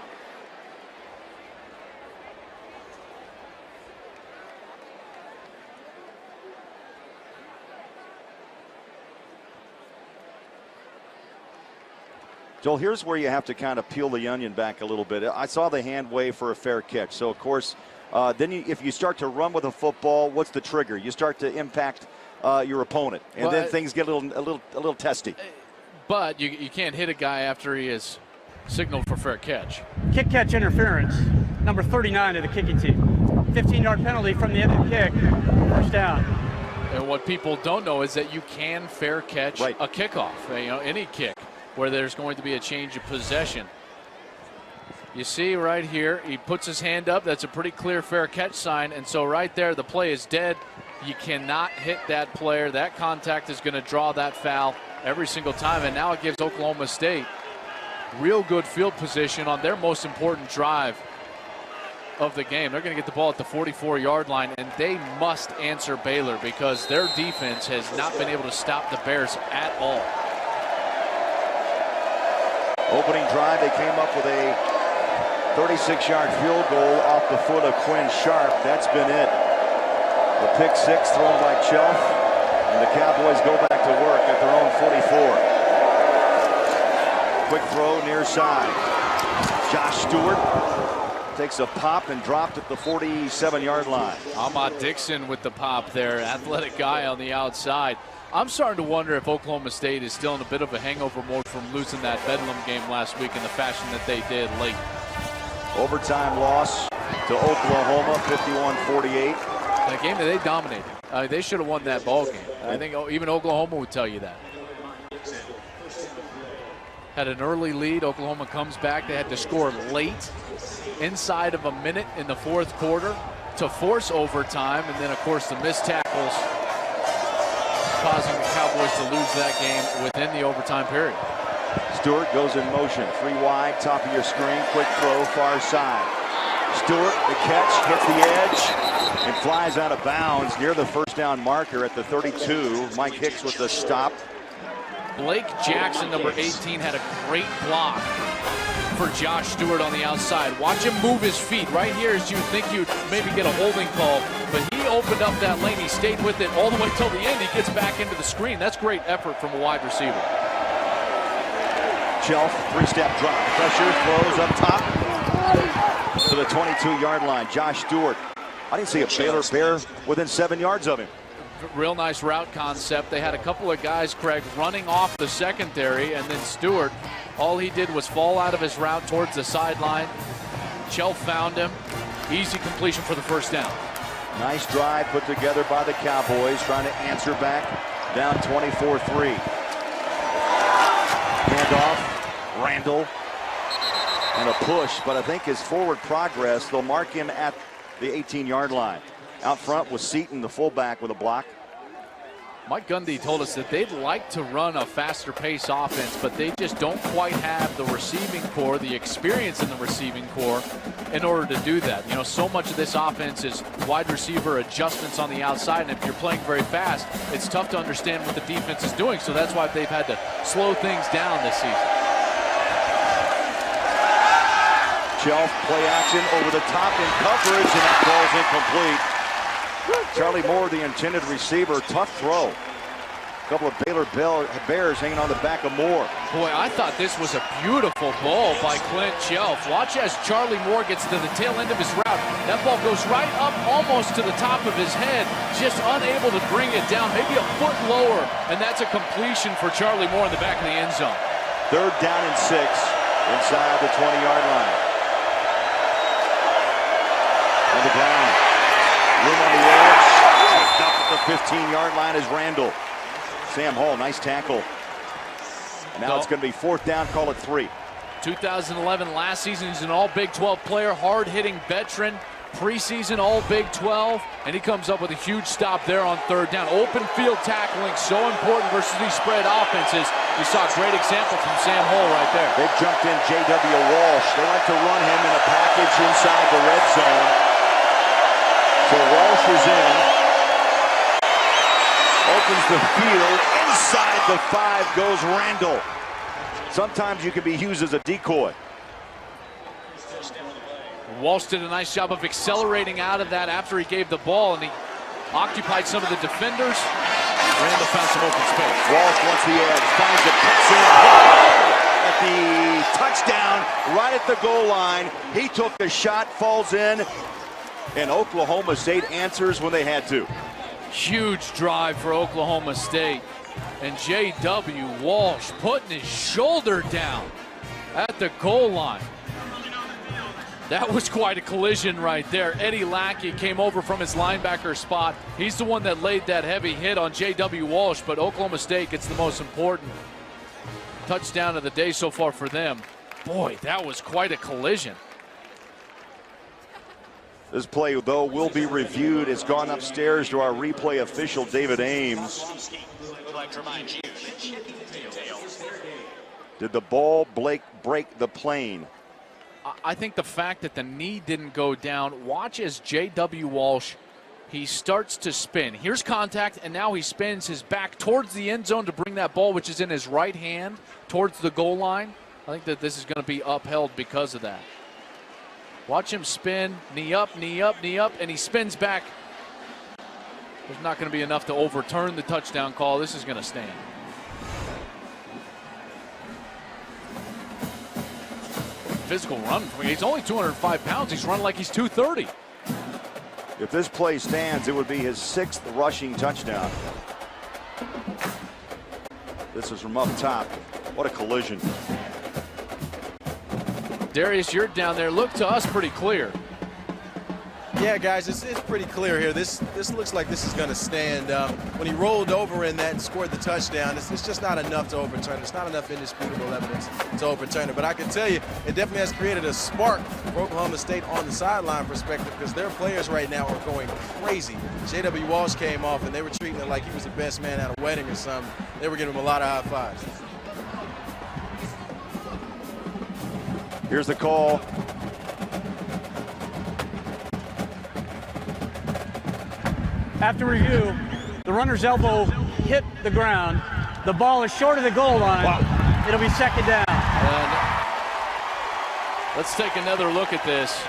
Joel, here's where you have to kind of peel the onion back a little bit. I saw the hand wave for a fair catch. So, of course, then if you start to run with a football, what's the trigger? You start to impact your opponent, and then things get a little testy.
But you can't hit a guy after he is signaled for fair catch.
Kick catch interference, number 39 of the kicking team. 15-yard penalty from the end of the kick, first down.
And what people don't know is that you can fair catch a kickoff, any kick where there's going to be a change of possession. You see right here, he puts his hand up. That's a pretty clear fair catch sign. And so right there, the play is dead. You cannot hit that player. That contact is going to draw that foul every single time. And now it gives Oklahoma State real good field position on their most important drive of the game. They're going to get the ball at the 44-yard line, and they must answer Baylor because their defense has not been able to stop the Bears at all.
Opening drive, they came up with a 36-yard field goal off the foot of Quinn Sharp. That's been it. The pick six thrown by Chelf, and the Cowboys go back to work at their own 44. Quick throw near side. Josh Stewart takes a pop and dropped at the 47-yard line.
Ahmad Dixon with the pop there. Athletic guy on the outside. I'm starting to wonder if Oklahoma State is still in a bit of a hangover mode from losing that Bedlam game last week in the fashion that they did late.
Overtime loss to Oklahoma, 51-48.
A game that they dominated. They should have won that ball game. I think even Oklahoma would tell you that. Had an early lead. Oklahoma comes back. They had to score late, inside of a minute in the fourth quarter to force overtime. And then, of course, the missed tackles causing the Cowboys to lose that game within the overtime period.
Stewart goes in motion. 3 wide, top of your screen. Quick throw, far side. Stewart, the catch, hits the edge, and flies out of bounds near the first down marker at the 32. Mike Hicks with the stop.
Blake Jackson, number 18, had a great block for Josh Stewart on the outside. Watch him move his feet. Right here as you think you'd maybe get a holding call, but he opened up that lane. He stayed with it all the way till the end. He gets back into the screen. That's great effort from a wide receiver.
Chelf, 3-step drop. Pressure, throws up top to the 22-yard line. Josh Stewart. I didn't see a Baylor Bear within 7 yards of him.
Real nice route concept. They had a couple of guys, Craig, running off the secondary, and then Stewart, all he did was fall out of his route towards the sideline. Chelf found him. Easy completion for the first down.
Nice drive put together by the Cowboys, trying to answer back, down 24-3. Handoff, Randall, and a push, but I think his forward progress, they'll mark him at the 18-yard line. Out front was Seaton, the fullback, with a block.
Mike Gundy told us that they'd like to run a faster pace offense, but they just don't quite have the receiving core, the experience in the receiving core in order to do that. You know, so much of this offense is wide receiver adjustments on the outside, and if you're playing very fast, it's tough to understand what the defense is doing, so that's why they've had to slow things down this season.
Shelf, play action over the top in coverage, and that ball's incomplete. Charlie Moore, the intended receiver, tough throw. A couple of Baylor Bears hanging on the back of Moore.
Boy, I thought this was a beautiful ball by Clint Shelf. Watch as Charlie Moore gets to the tail end of his route. That ball goes right up almost to the top of his head, just unable to bring it down, maybe a foot lower, and that's a completion for Charlie Moore in the back of the end zone.
3rd down and 6 inside the 20-yard line. On the ground. Room on the edge. Picked up at the 15-yard line is Randall. Sam Hall, nice tackle. And now it's going to be 4th down, call it 3.
2011 last season, he's an all Big 12 player, hard-hitting veteran, preseason all Big 12, and he comes up with a huge stop there on 3rd down. Open field tackling, so important versus these spread offenses. You saw a great example from Sam Hall right there.
They've jumped in J.W. Walsh. They like to run him in a package inside the red zone. So Walsh is in, opens the field, inside the 5 goes Randall. Sometimes you can be used as a decoy.
Walsh did a nice job of accelerating out of that after he gave the ball, and he occupied some of the defenders. Randall found some open space.
Walsh wants the edge, finds it, cuts in at the touchdown right at the goal line. He took the shot, falls in, and Oklahoma State answers when they had to.
Huge drive for Oklahoma State. And J.W. Walsh putting his shoulder down at the goal line. That was quite a collision right there. Eddie Lackey came over from his linebacker spot. He's the one that laid that heavy hit on J.W. Walsh, but Oklahoma State gets the most important touchdown of the day so far for them. Boy, that was quite a collision.
This play, though, will be reviewed. It's gone upstairs to our replay official, David Ames. Did the ball break the plane?
I think the fact that the knee didn't go down, watch as J.W. Walsh, he starts to spin. Here's contact, and now he spins his back towards the end zone to bring that ball, which is in his right hand, towards the goal line. I think that this is going to be upheld because of that. Watch him spin, knee up, knee up, knee up, and he spins back. There's not going to be enough to overturn the touchdown call. This is going to stand. Physical run. He's only 205 pounds. He's running like he's 230.
If this play stands, it would be his 6th rushing touchdown. This is from up top. What a collision.
Darius, you're down there. Look to us pretty clear.
Yeah, guys, it's pretty clear here. This looks like this is going to stand. When he rolled over in that and scored the touchdown, it's just not enough to overturn it. It's not enough indisputable evidence to overturn it. But I can tell you, it definitely has created a spark for Oklahoma State on the sideline perspective because their players right now are going crazy. J.W. Walsh came off, and they were treating it like he was the best man at a wedding or something. They were giving him a lot of high fives.
Here's the call.
After review, the runner's elbow hit the ground. The ball is short of the goal line.
Wow.
It'll be second down.
And let's take another look at this.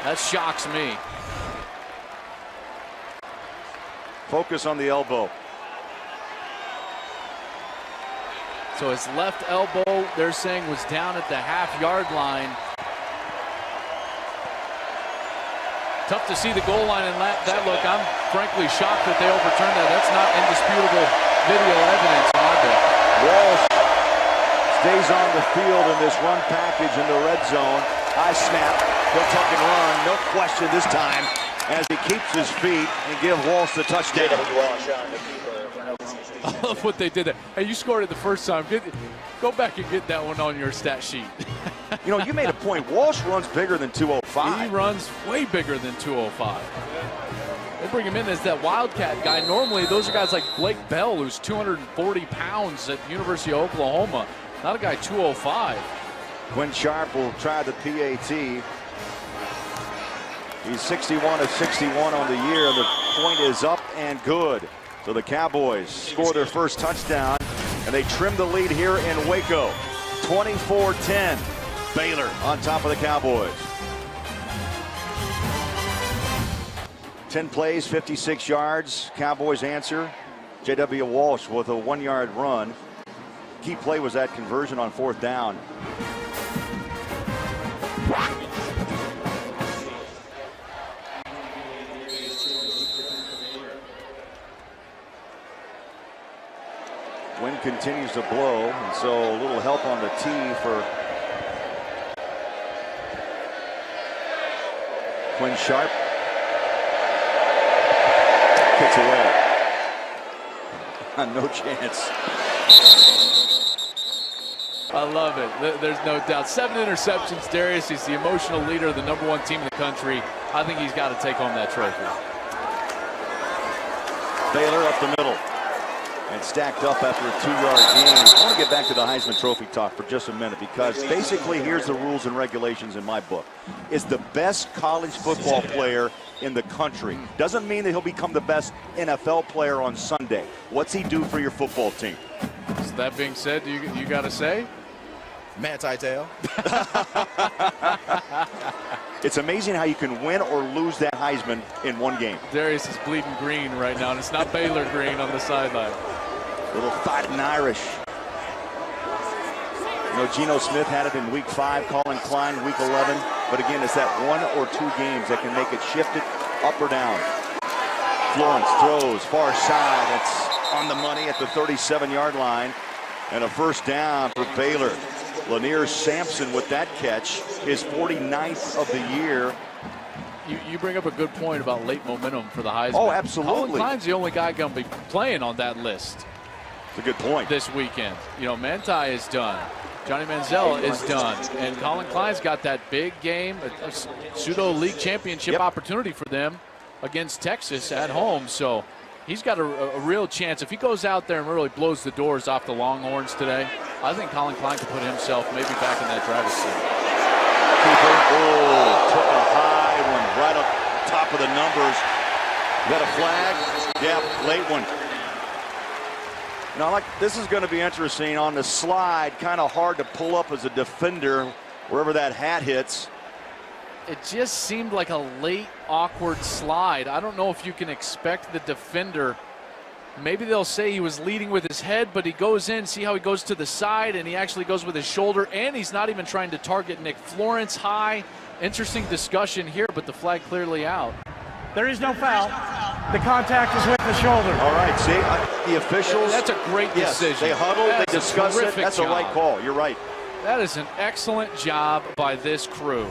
That shocks me.
Focus on the elbow.
So his left elbow, they're saying, was down at the half-yard line. Tough to see the goal line in that look. I'm frankly shocked that they overturned that. That's not indisputable video evidence in my book.
Walsh stays on the field in this run package in the red zone. High snap. He'll tuck and run. No question this time as he keeps his feet and give Walsh the touchdown.
I love what they did there. Hey, you scored it the first time. Go back and get that one on your stat sheet.
You know, you made a point. Walsh runs bigger than 205.
He runs way bigger than 205. They bring him in as that Wildcat guy. Normally, those are guys like Blake Bell, who's 240 pounds at the University of Oklahoma. Not a guy 205.
Quinn Sharp will try the PAT. He's 61 of 61 on the year. The point is up and good. So the Cowboys score their first touchdown, and they trim the lead here in Waco. 24-10. Baylor on top of the Cowboys. 10 plays, 56 yards. Cowboys answer. J.W. Walsh with a 1-yard run. Key play was that conversion on 4th down. Wind continues to blow, and so a little help on the tee for Quinn Sharp. Kicks away. No chance.
I love it. There's no doubt. 7 interceptions. Darius, he's the emotional leader of the #1 team in the country. I think he's got to take home that trophy.
Baylor up the middle and stacked up after a 2-yard gain. I want to get back to the Heisman Trophy talk for just a minute because basically here's the rules and regulations in my book. Is the best college football player in the country. Doesn't mean that he'll become the best NFL player on Sunday. What's he do for your football team?
So that being said, you got to say?
Matt Tytel.
It's amazing how you can win or lose that Heisman in one game.
Darius is bleeding green right now, and it's not Baylor green on the sideline.
Little fighting Irish. Geno Smith had it in week 5, Colin Klein week 11. But again, it's that 1 or 2 games that can make it shift it up or down. Florence throws far side. That's on the money at the 37-yard line. And a first down for Baylor. Lanier Sampson with that catch, his 49th of the year.
You bring up a good point about late momentum for the Heisman.
Oh, absolutely.
Colin Klein's the only guy going to be playing on that list.
It's a good point.
This weekend. Manti is done. Johnny Manziel is done. And Colin Klein's got that big game, a pseudo league championship opportunity for them against Texas at home. So he's got a real chance. If he goes out there and really blows the doors off the Longhorns today, I think Colin Klein can put himself maybe back in that driver's seat.
Took a high one right up top of the numbers. Is that a flag? Yep, late one. Now, this is going to be interesting on the slide. Kind of hard to pull up as a defender wherever that hat hits.
It just seemed like a late, awkward slide. I don't know if you can expect the defender. Maybe they'll say he was leading with his head, but he goes in, see how he goes to the side, and he actually goes with his shoulder, and he's not even trying to target Nick Florence high. Interesting discussion here, but the flag clearly out.
There is no foul. The contact is with the shoulder.
All right, see, the officials.
That's a great decision.
They huddled, they discussed it. That's
job.
a right call. You're right.
That is an excellent job by this crew.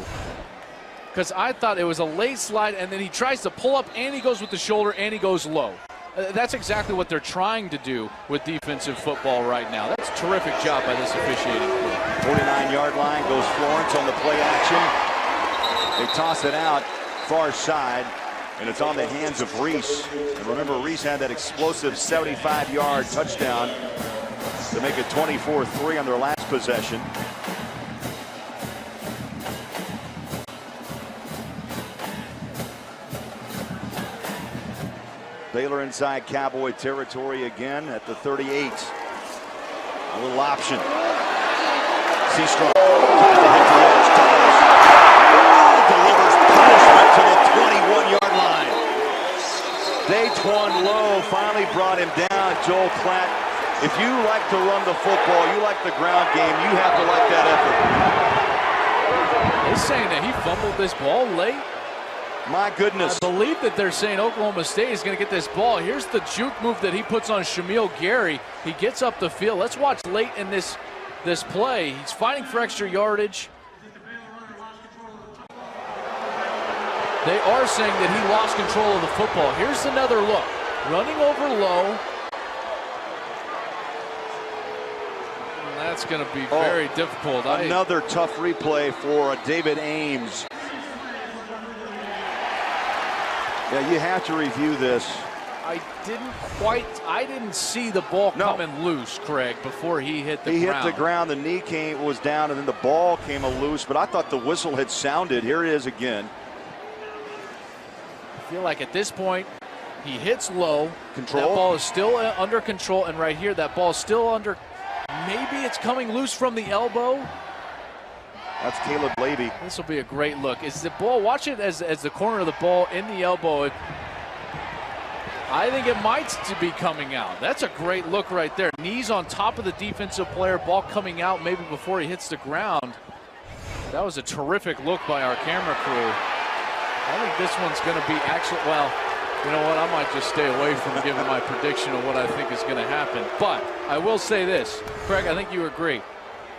Because I thought it was a late slide, and then he tries to pull up, and he goes with the shoulder, and he goes low. That's exactly what they're trying to do with defensive football right now. That's a terrific job by this officiating crew.
49-yard line goes Florence on the play action. They toss it out far side, and it's on the hands of Reese. And remember, Reese had that explosive 75-yard touchdown to make it 24-3 on their last possession. Baylor inside Cowboy territory again at the 38. A little option. Seastrong tries to hit the edge. Delivers punishment to the 21-yard line. Daquan Lowe finally brought him down. Joel Klatt, if you like to run the football, you like the ground game, you have to like that effort.
They're saying that he fumbled this ball late.
My goodness.
I believe that they're saying Oklahoma State is going to get this ball. Here's the juke move that he puts on Shamil Gary. He gets up the field. Let's watch late in this play. He's fighting for extra yardage. They are saying that he lost control of the football. Here's another look. Running over Lowe. And that's going to be very difficult.
Another tough replay for David Ames. Yeah, you have to review this.
I didn't see the ball coming loose, Craig, before he hit the ground.
He hit the ground, the knee was down, and then the ball came loose, but I thought the whistle had sounded. Here it is again.
I feel like at this point, he hits low.
Control.
That ball is still under control, and right here, that ball is still under. Maybe it's coming loose from the elbow.
That's Caleb Levy.
This will be a great look. Is the ball, watch it as the corner of the ball in the elbow. I think it might be coming out. That's a great look right there. Knees on top of the defensive player, ball coming out maybe before he hits the ground. That was a terrific look by our camera crew. I think this one's going to be actually, well, you know what? I might just stay away from giving my prediction of what I think is going to happen. But I will say this, Craig, I think you agree.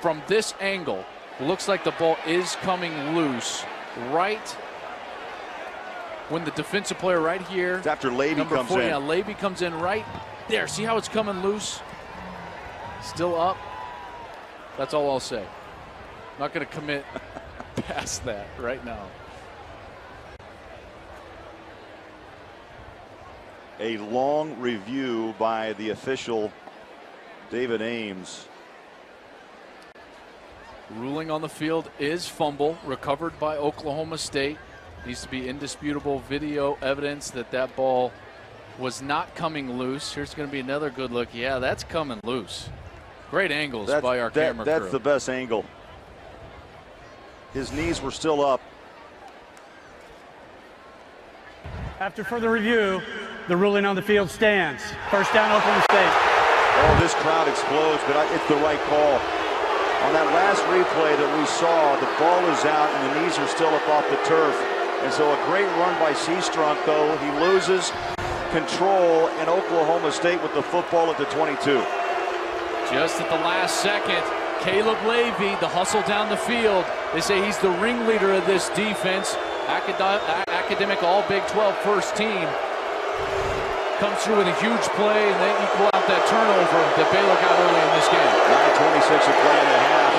From this angle, looks like the ball is coming loose right when the defensive player right here.
It's after Levy
number
comes
40,
in.
Yeah, Levy comes in right there. See how it's coming loose? Still up. That's all I'll say. Not going to commit past that right now.
A long review by the official, David Ames.
Ruling on the field is fumble, recovered by Oklahoma State. Needs to be indisputable video evidence that that ball was not coming loose. Here's going to be another good look. Yeah, that's coming loose. Great angles by our camera crew.
That's the best angle. His knees were still up.
After further review, the ruling on the field stands. First down, Oklahoma State.
Oh, this crowd explodes, but it's the right call. On that last replay that we saw, the ball is out and the knees are still up off the turf. And so a great run by Seastrunk, though. He loses control in Oklahoma State with the football at the 22.
Just at the last second, Caleb Levy, the hustle down the field. They say he's the ringleader of this defense. Academic All Big 12 first team. Comes through with a huge play, and they equal out that turnover that Baylor got early in this game.
9:26 to play in the half.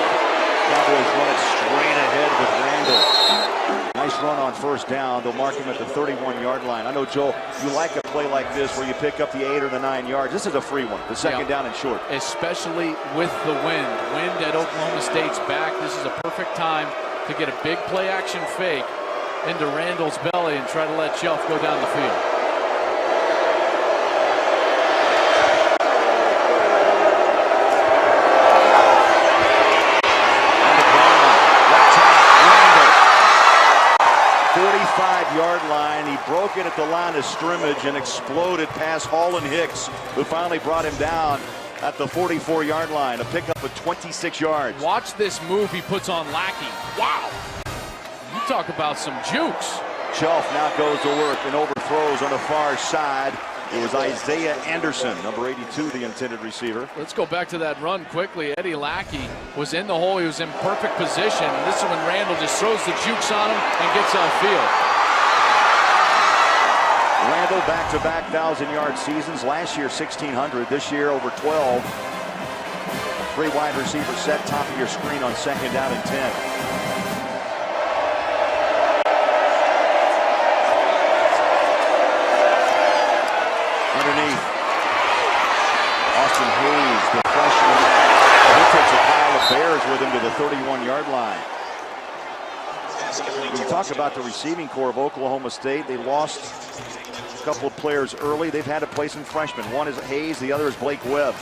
Cowboys run it straight ahead with Randall. Nice run on first down. They'll mark him at the 31-yard line. I know, Joel, you like a play like this where you pick up the 8 or the 9 yards. This is a free one, the second down and short.
Especially with the wind. Wind at Oklahoma State's back. This is a perfect time to get a big play-action fake into Randall's belly and try to let Shelf go down the field.
Yard line. He broke it at the line of scrimmage and exploded past Hall and Hicks, who finally brought him down at the 44-yard line. A pickup of 26 yards.
Watch this move he puts on Lackey. Wow. You talk about some jukes.
Shelf now goes to work and overthrows on the far side. It was Isaiah Anderson, number 82, the intended receiver.
Let's go back to that run quickly. Eddie Lackey was in the hole. He was in perfect position. This is when Randall just throws the jukes on him and gets outfield.
Randall back-to-back 1,000-yard seasons. Last year, 1,600. This year, over 12. Three wide receiver set, top of your screen on second down and 10. Underneath. Austin Hayes, the freshman. He takes a pile of bears with him to the 31-yard line. We talk about the receiving core of Oklahoma State. They lost a couple of players early. They've had to play some freshmen. One is Hayes, the other is Blake Webb.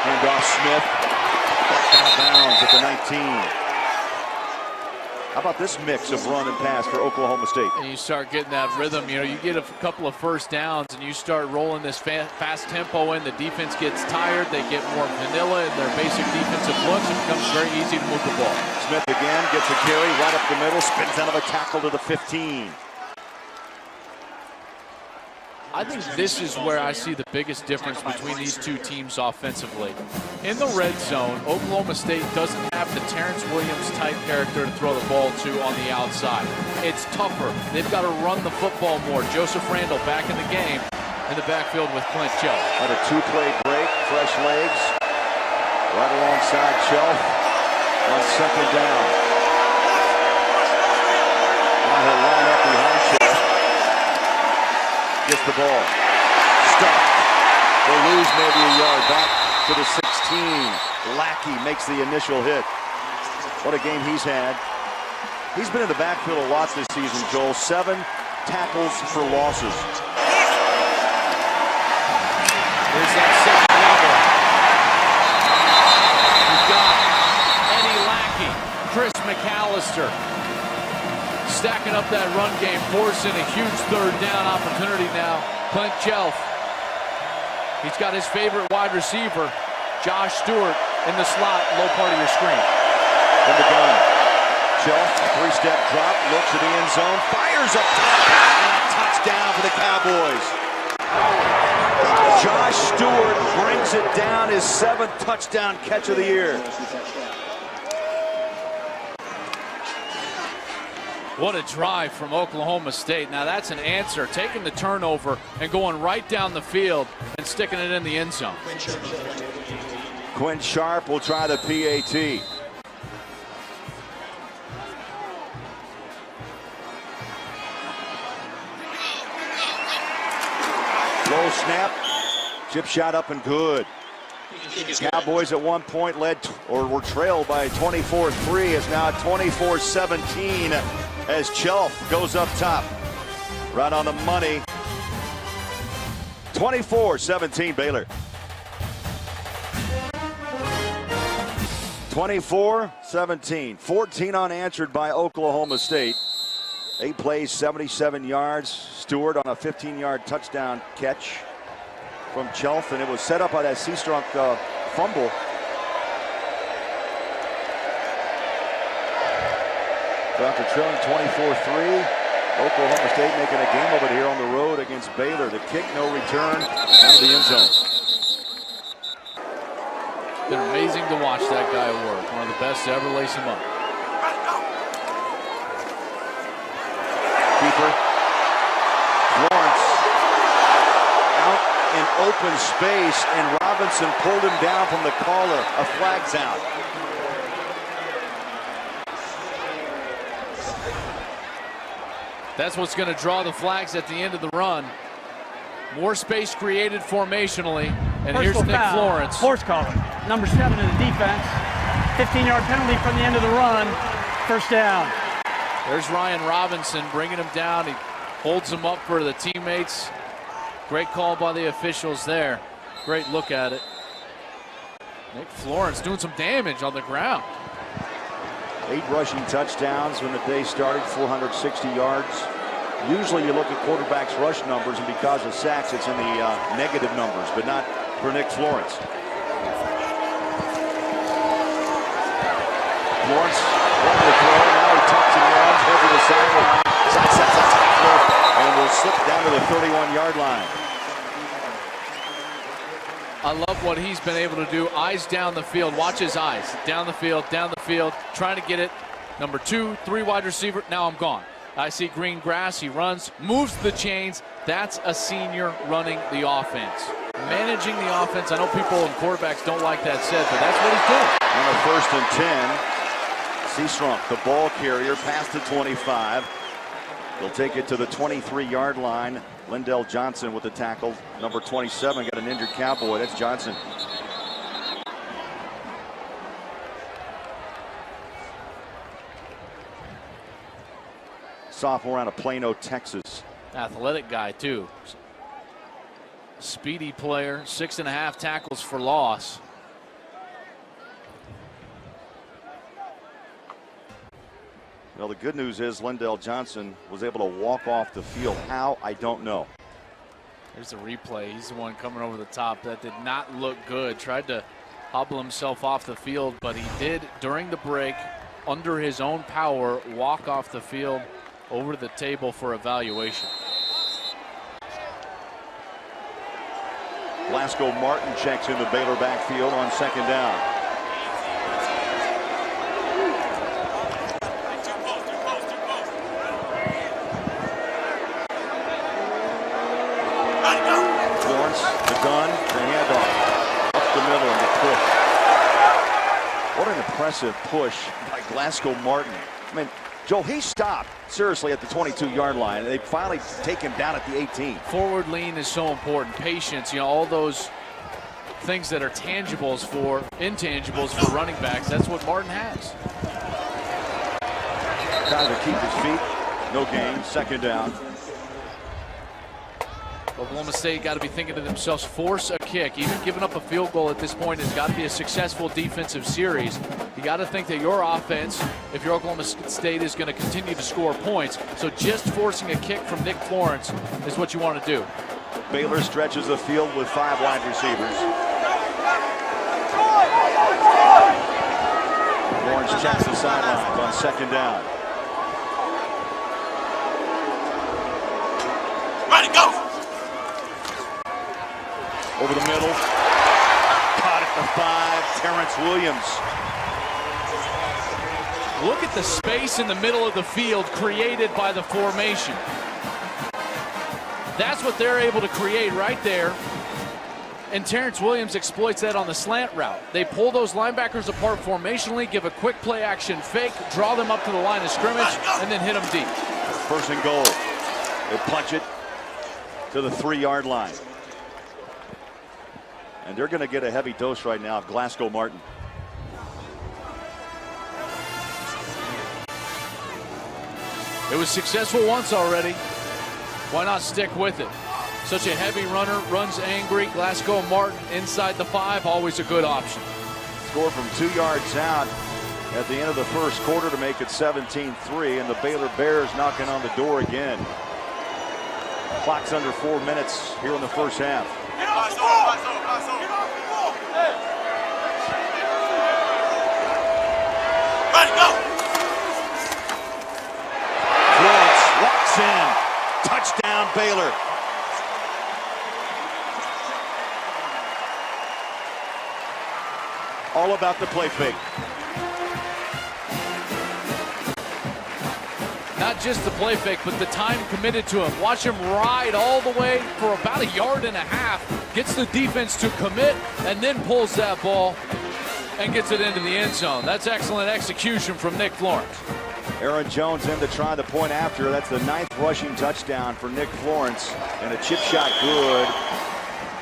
Handoff Smith. Out of bounds at the 19. How about this mix of run and pass for Oklahoma State?
And you start getting that rhythm. You know, you get a couple of first downs and you start rolling this fast tempo in. The defense gets tired. They get more vanilla in their basic defensive looks. It becomes very easy to move the ball.
Smith again gets a carry right up the middle, spins out of a tackle to the 15.
I think this is where I see the biggest difference between these two teams offensively. In the red zone, Oklahoma State doesn't have the Terrence Williams type character to throw the ball to on the outside. It's tougher. They've got to run the football more. Joseph Randall back in the game in the backfield with Clint Shelf.
Had a two-play break, fresh legs, right alongside Shelf on second down. Now he'll line up behind Shelf. Gets the ball. Stuffed. They lose maybe a yard. Back to the 16. Lackey makes the initial hit. What a game he's had. He's been in the backfield a lot this season, Joel. 7 tackles for losses.
There's that second level. You've got Eddie Lackey, Chris McAllister, stacking up that run game, forcing a huge third down opportunity now. Clint Shelf. He's got his favorite wide receiver, Josh Stewart, in the slot, low part of your screen.
In the gun. Shelf, three-step drop, looks at the end zone, fires up top, and a touchdown for the Cowboys. Josh Stewart brings it down, his 7th touchdown catch of the year.
What a drive from Oklahoma State. Now that's an answer, taking the turnover and going right down the field and sticking it in the end zone.
Quinn Sharp will try the PAT. Low snap, chip shot up and good. Cowboys at one point led or were trailed by 24-3. It's now 24-17 as Shelf goes up top. Right on the money. 24-17 Baylor. 24-17. 14 unanswered by Oklahoma State. 8 plays, 77 yards. Stewart on a 15-yard touchdown catch. from Chelf, and it was set up by that Seastrunk fumble. So after trailing 24-3, Oklahoma State making a game of it here on the road against Baylor. The kick, no return, out of the end zone.
It's been amazing to watch that guy work. One of the best to ever lace him up.
Keeper. Florence out in open space, and Robinson pulled him down from the collar. A flag's out.
That's what's going to draw the flags at the end of the run. More space created formationally. And here's Nick Florence.
Force calling. Number 7 in the defense. 15-yard penalty from the end of the run. First down.
There's Ryan Robinson bringing him down. He holds him up for the teammates. Great call by the officials there. Great look at it. Nick Florence doing some damage on the ground.
8 rushing touchdowns when the day started, 460 yards. Usually you look at quarterbacks' rush numbers, and because of sacks, it's in the negative numbers, but not for Nick Florence. Florence wanted to throw, now he tucks and runs, heads to the sideline, sidesteps the tackle, and will slip down to the 31-yard line.
I love what he's been able to do. Eyes down the field. Watch his eyes. Down the field, trying to get it. Number 2, 3 wide receiver. Now I'm gone. I see green grass. He runs, moves the chains. That's a senior running the offense. Managing the offense. I know people and quarterbacks don't like that said, but that's what he's doing.
On a 1st and 10, Seastrunk, the ball carrier, past the 25. They'll take it to the 23-yard line. Lindell Johnson with the tackle. Number 27 got an injured Cowboy. That's Johnson. Sophomore out of Plano, Texas.
Athletic guy, too. Speedy player. 6.5 tackles for loss.
Well, the good news is Lindell Johnson was able to walk off the field. How? I don't know.
There's the replay. He's the one coming over the top. That did not look good. Tried to hobble himself off the field, but he did, during the break, under his own power, walk off the field over the table for evaluation.
Glasgow Martin checks in the Baylor backfield on 2nd down. Florence, the gun, the handoff, up the middle and the push. What an impressive push by Glasgow Martin. I mean, Joe, he stopped seriously at the 22-yard line. They finally take him down at the 18.
Forward lean is so important. Patience, all those things that are intangibles for running backs. That's what Martin has.
Trying to keep his feet. No gain. 2nd down.
Oklahoma State got to be thinking to themselves, force a kick. Even giving up a field goal at this point has got to be a successful defensive series. You got to think that your offense, if you're Oklahoma State, is going to continue to score points. So just forcing a kick from Nick Florence is what you want to do.
Baylor stretches the field with 5 wide receivers. Florence checks the sidelines on 2nd down.
Ready, go!
Over the middle. Caught at the 5. Terrence Williams.
Look at the space in the middle of the field created by the formation. That's what they're able to create right there. And Terrence Williams exploits that on the slant route. They pull those linebackers apart formationally, give a quick play action fake, draw them up to the line of scrimmage, and then hit them deep.
1st and goal. They punch it to the 3-yard line. And they're going to get a heavy dose right now of Glasgow Martin.
It was successful once already. Why not stick with it? Such a heavy runner, runs angry. Glasgow Martin inside the 5, always a good option.
Scored from 2 yards out at the end of the 1st quarter to make it 17-3, and the Baylor Bears knocking on the door again. Clock's under 4 minutes here in the 1st half. Florence walks in. Touchdown, Baylor. All about the play fake.
Not just the play fake, but the time committed to him. Watch him ride all the way for about 1.5 yards, gets the defense to commit, and then pulls that ball and gets it into the end zone. That's excellent execution from Nick Florence.
Aaron Jones in to try the point after. That's the 9th rushing touchdown for Nick Florence, and a chip shot good.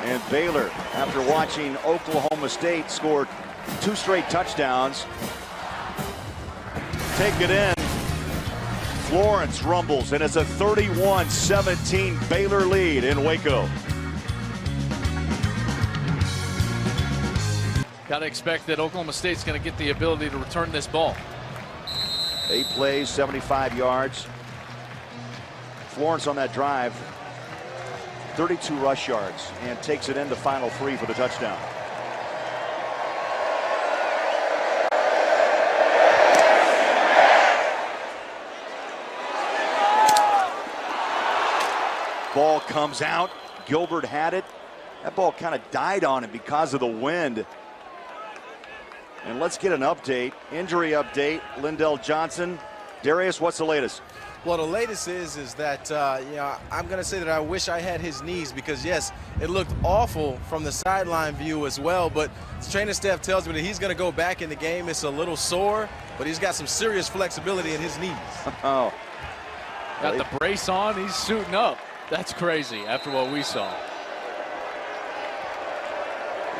And Baylor, after watching Oklahoma State score 2 straight touchdowns, take it in. Florence rumbles, and it's a 31-17 Baylor lead in Waco.
Got to expect that Oklahoma State's going to get the ability to return this ball.
8 plays, 75 yards. Florence on that drive, 32 rush yards, and takes it in the final 3 for the touchdown. Ball comes out. Gilbert had it. That ball kind of died on him because of the wind. And let's get an update, injury update. Lindell Johnson. Darius, what's the latest?
Well, the latest is that, I'm going to say that I wish I had his knees because, yes, it looked awful from the sideline view as well. But the training staff tells me that he's going to go back in the game. It's a little sore, but he's got some serious flexibility in his knees.
Oh.
Got the brace on. He's suiting up. That's crazy after what we saw.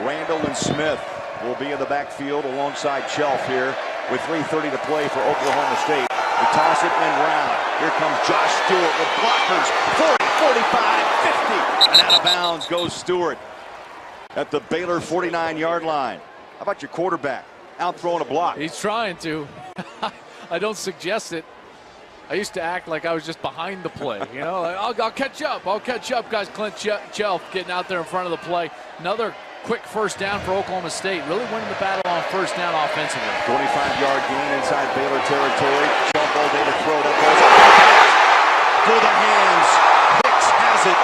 Randall and Smith will be in the backfield alongside Shelf here with 3:30 to play for Oklahoma State. They toss it in round. Here comes Josh Stewart with blockers. 40, 45, 50. And out of bounds goes Stewart at the Baylor 49-yard line. How about your quarterback out throwing a block?
He's trying to. I don't suggest it. I used to act like I was just behind the play. You know, like, I'll catch up. I'll catch up, guys. Clint Shelf getting out there in front of the play. Another quick first down for Oklahoma State. Really winning the battle on first down offensively.
25-yard gain inside Baylor territory. Shelf all day to throw. That goes through the hands. Hicks has it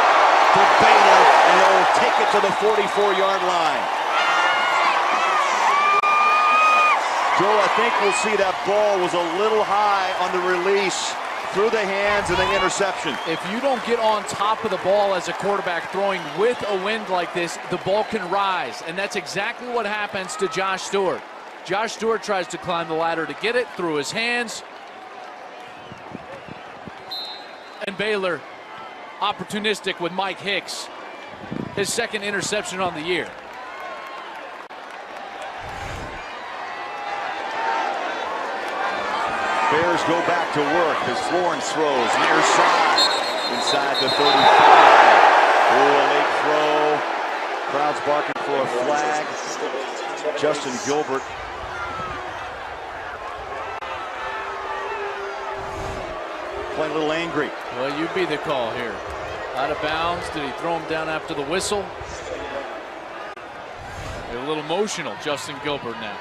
for Baylor, and they'll take it to the 44-yard line. Joe, I think we'll see that ball was a little high on the release, through the hands, and the interception.
If you don't get on top of the ball as a quarterback throwing with a wind like this, the ball can rise, and that's exactly what happens to Josh Stewart. Josh Stewart tries to climb the ladder to get it through his hands. And Baylor opportunistic with Mike Hicks, his 2nd interception on the year.
Bears go back to work as Florence throws near side inside the 35. Oh, a late throw. Crowd's barking for a flag. Justin Gilbert. Playing a little angry.
Well, you be the call here. Out of bounds. Did he throw him down after the whistle? A little emotional, Justin Gilbert now.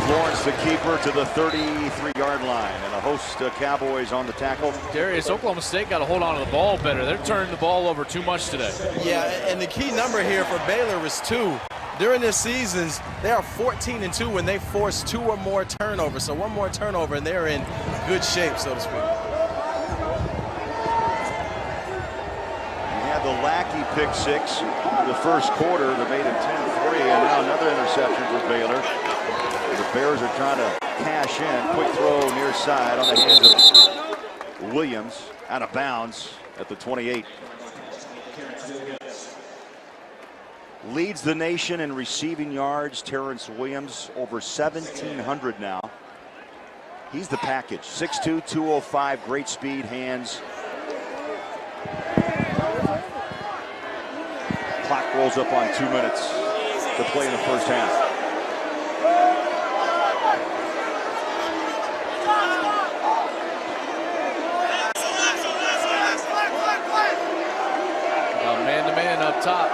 Florence, the keeper, to the 33-yard line, and a host of Cowboys on the tackle.
Darius, Oklahoma State got to hold on to the ball better. They're turning the ball over too much today.
Yeah, and the key number here for Baylor is 2. During this season, they are 14-2 when they force 2 or more turnovers. So 1 more turnover, and they're in good shape, so to speak.
You had the Lackey pick 6 in the first quarter that made it 10-3, and now another interception for Baylor. The Bears are trying to cash in. Quick throw near side on the hands of Williams, out of bounds at the 28. Leads the nation in receiving yards. Terrence Williams over 1,700 now. He's the package. 6'2", 205, great speed, hands. Clock rolls up on 2 minutes to play in the first half.
man-to-man up top.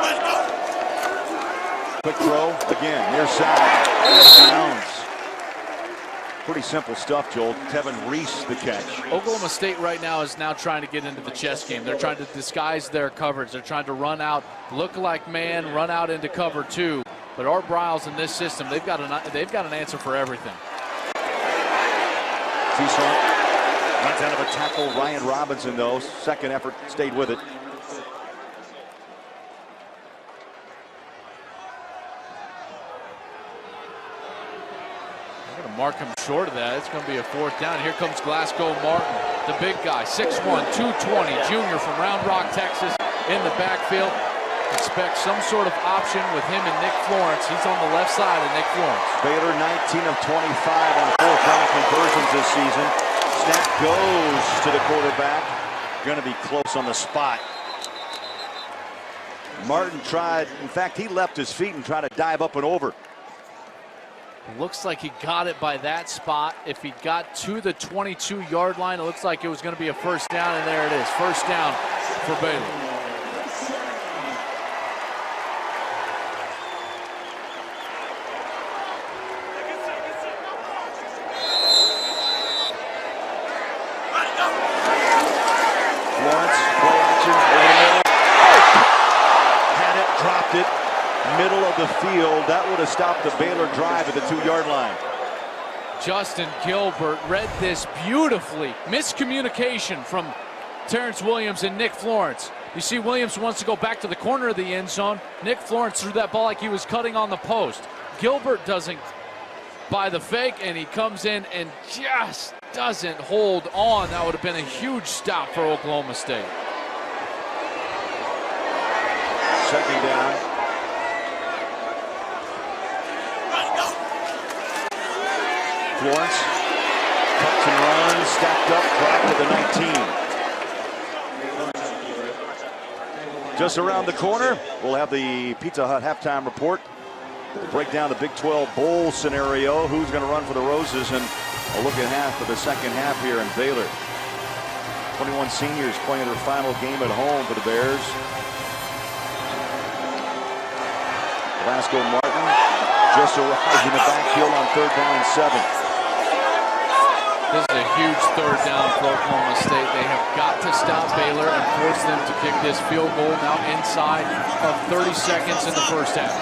Quick throw, again, near side. Out of bounds. Pretty simple stuff, Joel. Tevin Reese the catch.
Oklahoma State right now is now trying to get into the chess game. They're trying to disguise their coverage. They're trying to run out, look like man, run out into cover two. But Art Briles in this system, they've got an answer for everything.
Seesaw runs out of a tackle. Ryan Robinson, though, second effort, stayed with it.
Mark him short of that. It's going to be a fourth down. Here comes Glasgow Martin, the big guy, 6'1", 220, junior from Round Rock, Texas, in the backfield. Expect some sort of option with him and Nick Florence. He's on the left side of Nick Florence.
Baylor 19 of 25 on fourth down conversions this season. Snap goes to the quarterback. Going to be close on the spot. Martin tried, in fact, he left his feet and tried to dive up and over.
Looks like he got it by that spot. If he got to the 22-yard line, it looks like it was going to be a first down, and there it is. First down for Baylor.
Florence, play action, over the middle. Had it, dropped it. Middle of the field. That would have stopped the Baylor drive at the 2-yard line.
Justin Gilbert read this beautifully. Miscommunication from Terrence Williams and Nick Florence. You see Williams wants to go back to the corner of the end zone. Nick Florence threw that ball like he was cutting on the post. Gilbert doesn't buy the fake, and he comes in and just doesn't hold on. That would have been a huge stop for Oklahoma State.
Second down. Florence cuts and runs, stacked up, back to the 19. Just around the corner, we'll have the Pizza Hut halftime report. We'll break down the Big 12 bowl scenario, who's going to run for the Roses, and a look at half of the second half here in Baylor. 21 seniors playing their final game at home for the Bears. Glasgow Martin just arrived in the backfield on 3rd down and 7.
This is a huge third down for Oklahoma State. They have got to stop Baylor and force them to kick this field goal now inside of 30 seconds in the first half.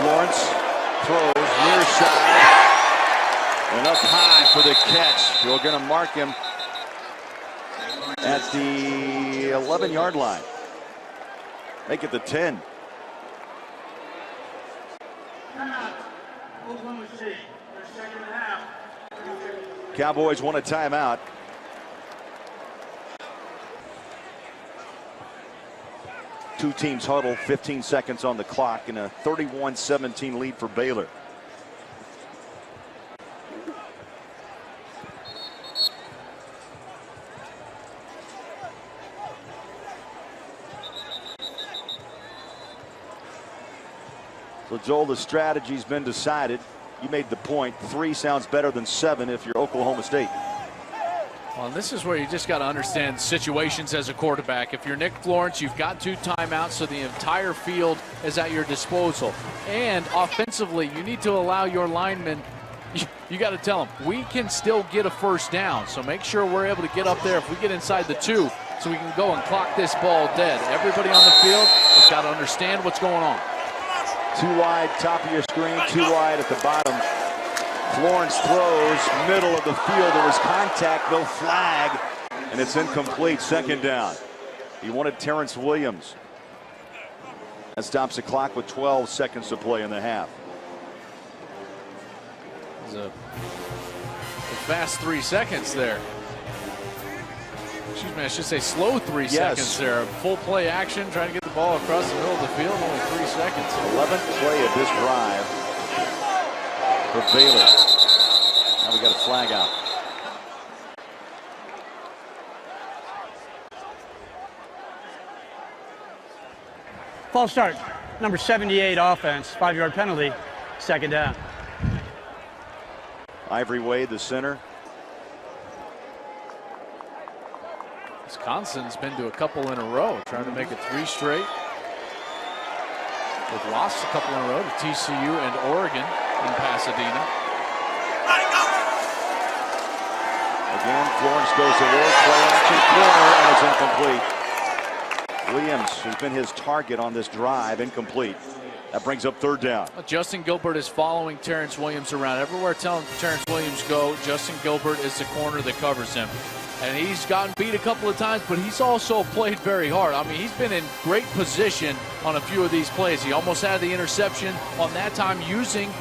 Florence throws near side and up high for the catch. We're going to mark him at the 11-yard line. Make it the 10. Cowboys want a timeout. Two teams huddle, 15 seconds on the clock, and a 31-17 lead for Baylor. So, Joel, the strategy's been decided. You made the point. 3 sounds better than 7 if you're Oklahoma State. Well, this is where you just got to understand situations as a quarterback. If you're Nick Florence, you've got 2 timeouts, so the entire field is at your disposal. And offensively, you need to allow your linemen, you got to tell them, we can still get a first down. So make sure we're able to get up there if we get inside the 2 so we can go and clock this ball dead. Everybody on the field has got to understand what's going on.
2 wide, top of your screen, 2 wide at the bottom. Florence throws, middle of the field. There was contact, no flag, and it's incomplete. Second down. He wanted Terrence Williams. That stops the clock with 12 seconds to play in the half.
It was a fast 3 seconds there. Excuse me, I should say slow 3 seconds there. Full play action, trying to get the ball across the middle of the field, only 3 seconds.
11th play of this drive for Baylor. Now we got a flag out.
False start, number 78 offense, 5-yard penalty, second down.
Ivory Wade, the center.
Wisconsin's been to a couple in a row, trying to make it 3 straight. They've lost a couple in a row to TCU and Oregon in Pasadena.
Again, Florence goes to work, play action corner, and it's incomplete. Williams, who's been his target on this drive, incomplete. That brings up 3rd down.
Justin Gilbert is following Terrence Williams around. Everywhere telling Terrence Williams go, Justin Gilbert is the corner that covers him. And he's gotten beat a couple of times, but he's also played very hard. I mean, he's been in great position on a few of these plays. He almost had the interception on that time, using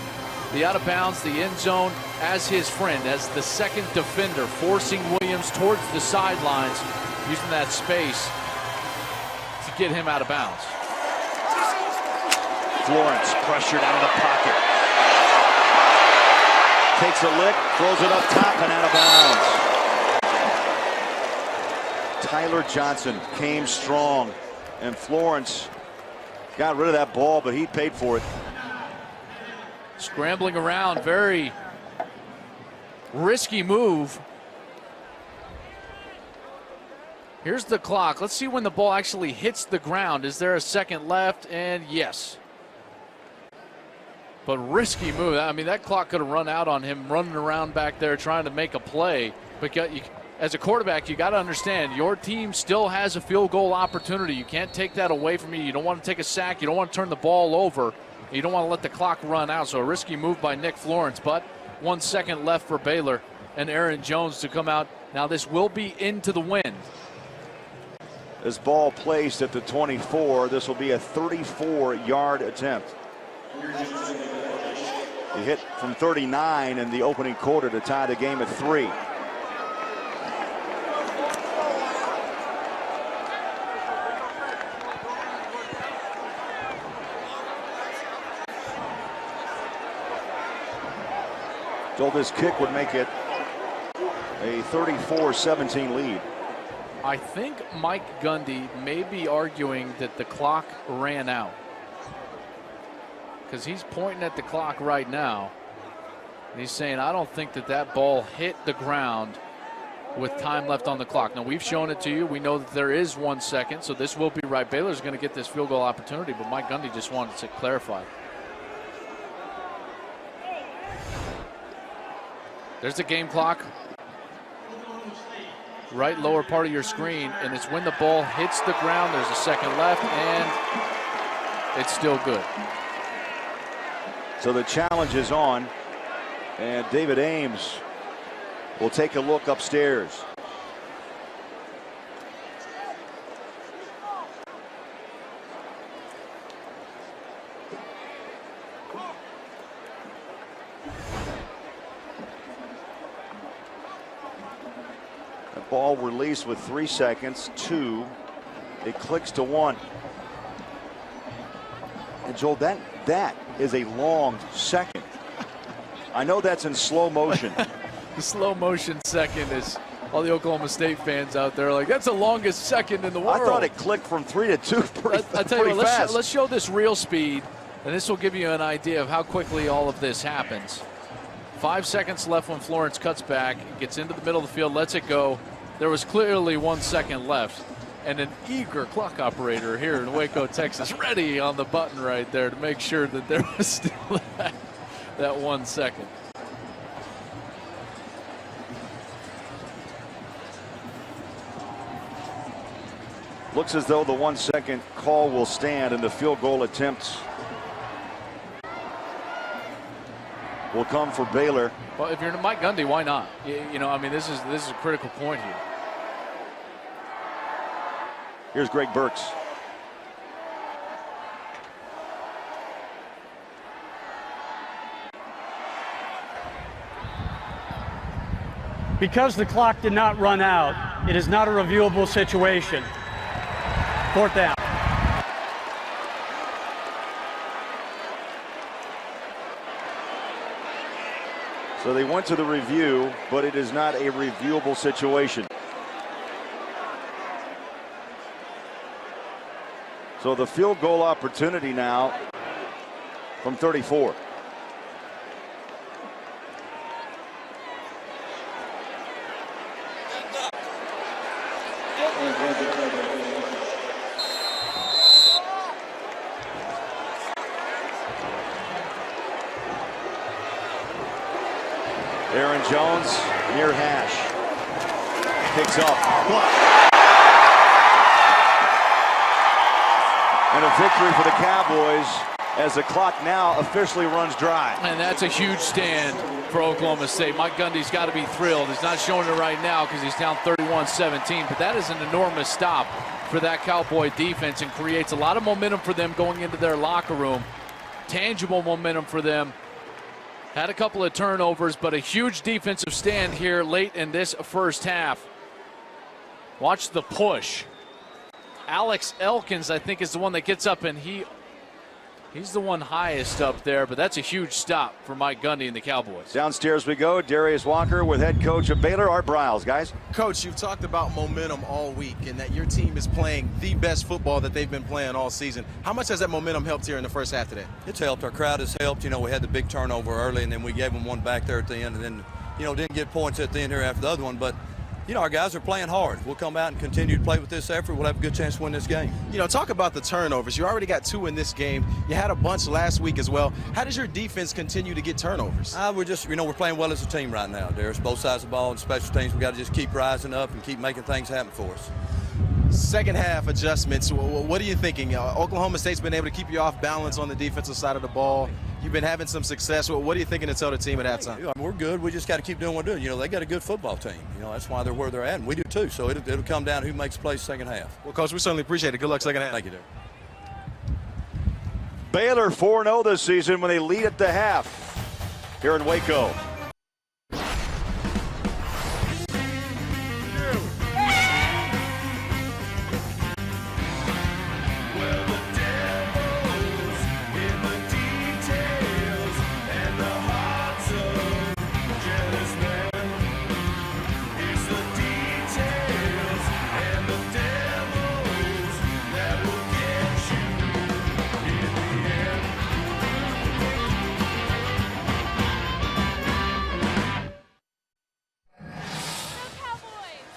the out of bounds, the end zone as his friend, as the second defender, forcing Williams towards the sidelines, using that space to get him out of bounds.
Florence pressured out of the pocket. Takes a lick, throws it up top and out of bounds. Tyler Johnson came strong, and Florence got rid of that ball, but he paid for it.
Scrambling around, very risky move. Here's the clock. Let's see when the ball actually hits the ground. Is there a second left? And yes. But risky move. I mean, that clock could have run out on him running around back there trying to make a play. But as a quarterback, you got to understand your team still has a field goal opportunity. You can't take that away from you. You don't want to take a sack. You don't want to turn the ball over. You don't want to let the clock run out. So a risky move by Nick Florence, but 1 second left for Baylor and Aaron Jones to come out. Now this will be into the wind.
This ball placed at the 24. This will be a 34-yard attempt. He hit from 39 in the opening quarter to tie the game at 3. So this kick would make it a 34-17 lead.
I think Mike Gundy may be arguing that the clock ran out, because he's pointing at the clock right now. And he's saying, I don't think that ball hit the ground with time left on the clock. Now, we've shown it to you. We know that there is 1 second, so this will be right. Baylor's going to get this field goal opportunity, but Mike Gundy just wanted to clarify. There's the game clock. Right lower part of your screen, and it's when the ball hits the ground. There's a second left, and it's still good.
So the challenge is on, and David Ames will take a look upstairs. Ball released with 3 seconds. 2. It clicks to 1. And Joel, that is a long second. I know that's in slow motion.
The slow motion second is all the Oklahoma State fans out there like, that's the longest second in the world.
I thought it clicked from 3 to 2
I tell you what,
fast.
let's show this real speed, and this will give you an idea of how quickly all of this happens. 5 seconds left when Florence cuts back, gets into the middle of the field, lets it go. There was clearly 1 second left, and an eager clock operator here in Waco, Texas, ready on the button right there to make sure that there was still that 1 second.
Looks as though the 1 second call will stand, and the field goal attempts will come for Baylor.
Well, if you're Mike Gundy, why not? You know, I mean, this is a critical point here.
Here's Greg Burks.
Because the clock did not run out, it is not a reviewable situation. 4th down.
So they went to the review, but it is not a reviewable situation. So the field goal opportunity now from 34. Aaron Jones near hash. Picks up. And a victory for the Cowboys as the clock now officially runs dry.
And that's a huge stand for Oklahoma State. Mike Gundy's got to be thrilled. He's not showing it right now because he's down 31-17, but that is an enormous stop for that Cowboy defense and creates a lot of momentum for them going into their locker room. Tangible momentum for them. Had a couple of turnovers, but a huge defensive stand here late in this first half. Watch the push. Alex Elkins, I think, is the one that gets up, and he's the one highest up there, but that's a huge stop for Mike Gundy and the Cowboys.
Downstairs we go. Darius Walker with head coach of Baylor, Art Briles. Guys.
Coach, you've talked about momentum all week and that your team is playing the best football that they've been playing all season. How much has that momentum helped here in the first half today?
It's helped. Our crowd has helped. You know, we had the big turnover early, and then we gave them one back there at the end, and then, you know, didn't get points at the end here after the other one. But, you know, our guys are playing hard. We'll come out and continue to play with this effort. We'll have a good chance to win this game.
You know, talk about the turnovers. You already got 2 in this game. You had a bunch last week as well. How does your defense continue to get turnovers?
We're just, you know, we're playing well as a team right now, Darius. Both sides of the ball and special teams. We got to just keep rising up and keep making things happen for us.
Second half adjustments. What are you thinking? Oklahoma State's been able to keep you off balance on the defensive side of the ball. You've been having some success. What are you thinking to tell the team at halftime?
We're good. We just got to keep doing what we're doing. You know, they got a good football team. You know, that's why they're where they're at, and we do too. So it'll come down to who makes plays second half.
Well, Coach, we certainly appreciate it. Good luck second half.
Thank you, Derek.
Baylor 4-0 this season when they lead at the half here in Waco.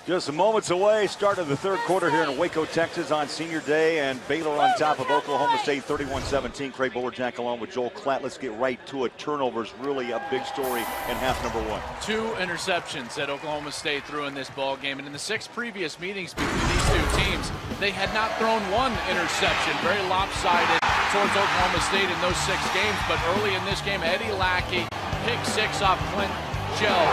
Just moments away, start of the third quarter here in Waco, Texas on Senior Day, and Baylor on top of Oklahoma State 31-17. Craig Bolerjack along with Joel Klatt. Let's get right to it. Turnovers, really a big story in half number 1.
2 interceptions that Oklahoma State threw in this ball game, and in the 6 previous meetings between these 2 teams, they had not thrown 1 interception. Very lopsided towards Oklahoma State in those 6 games, but early in this game, Eddie Lackey, pick 6 off Clint Shelf.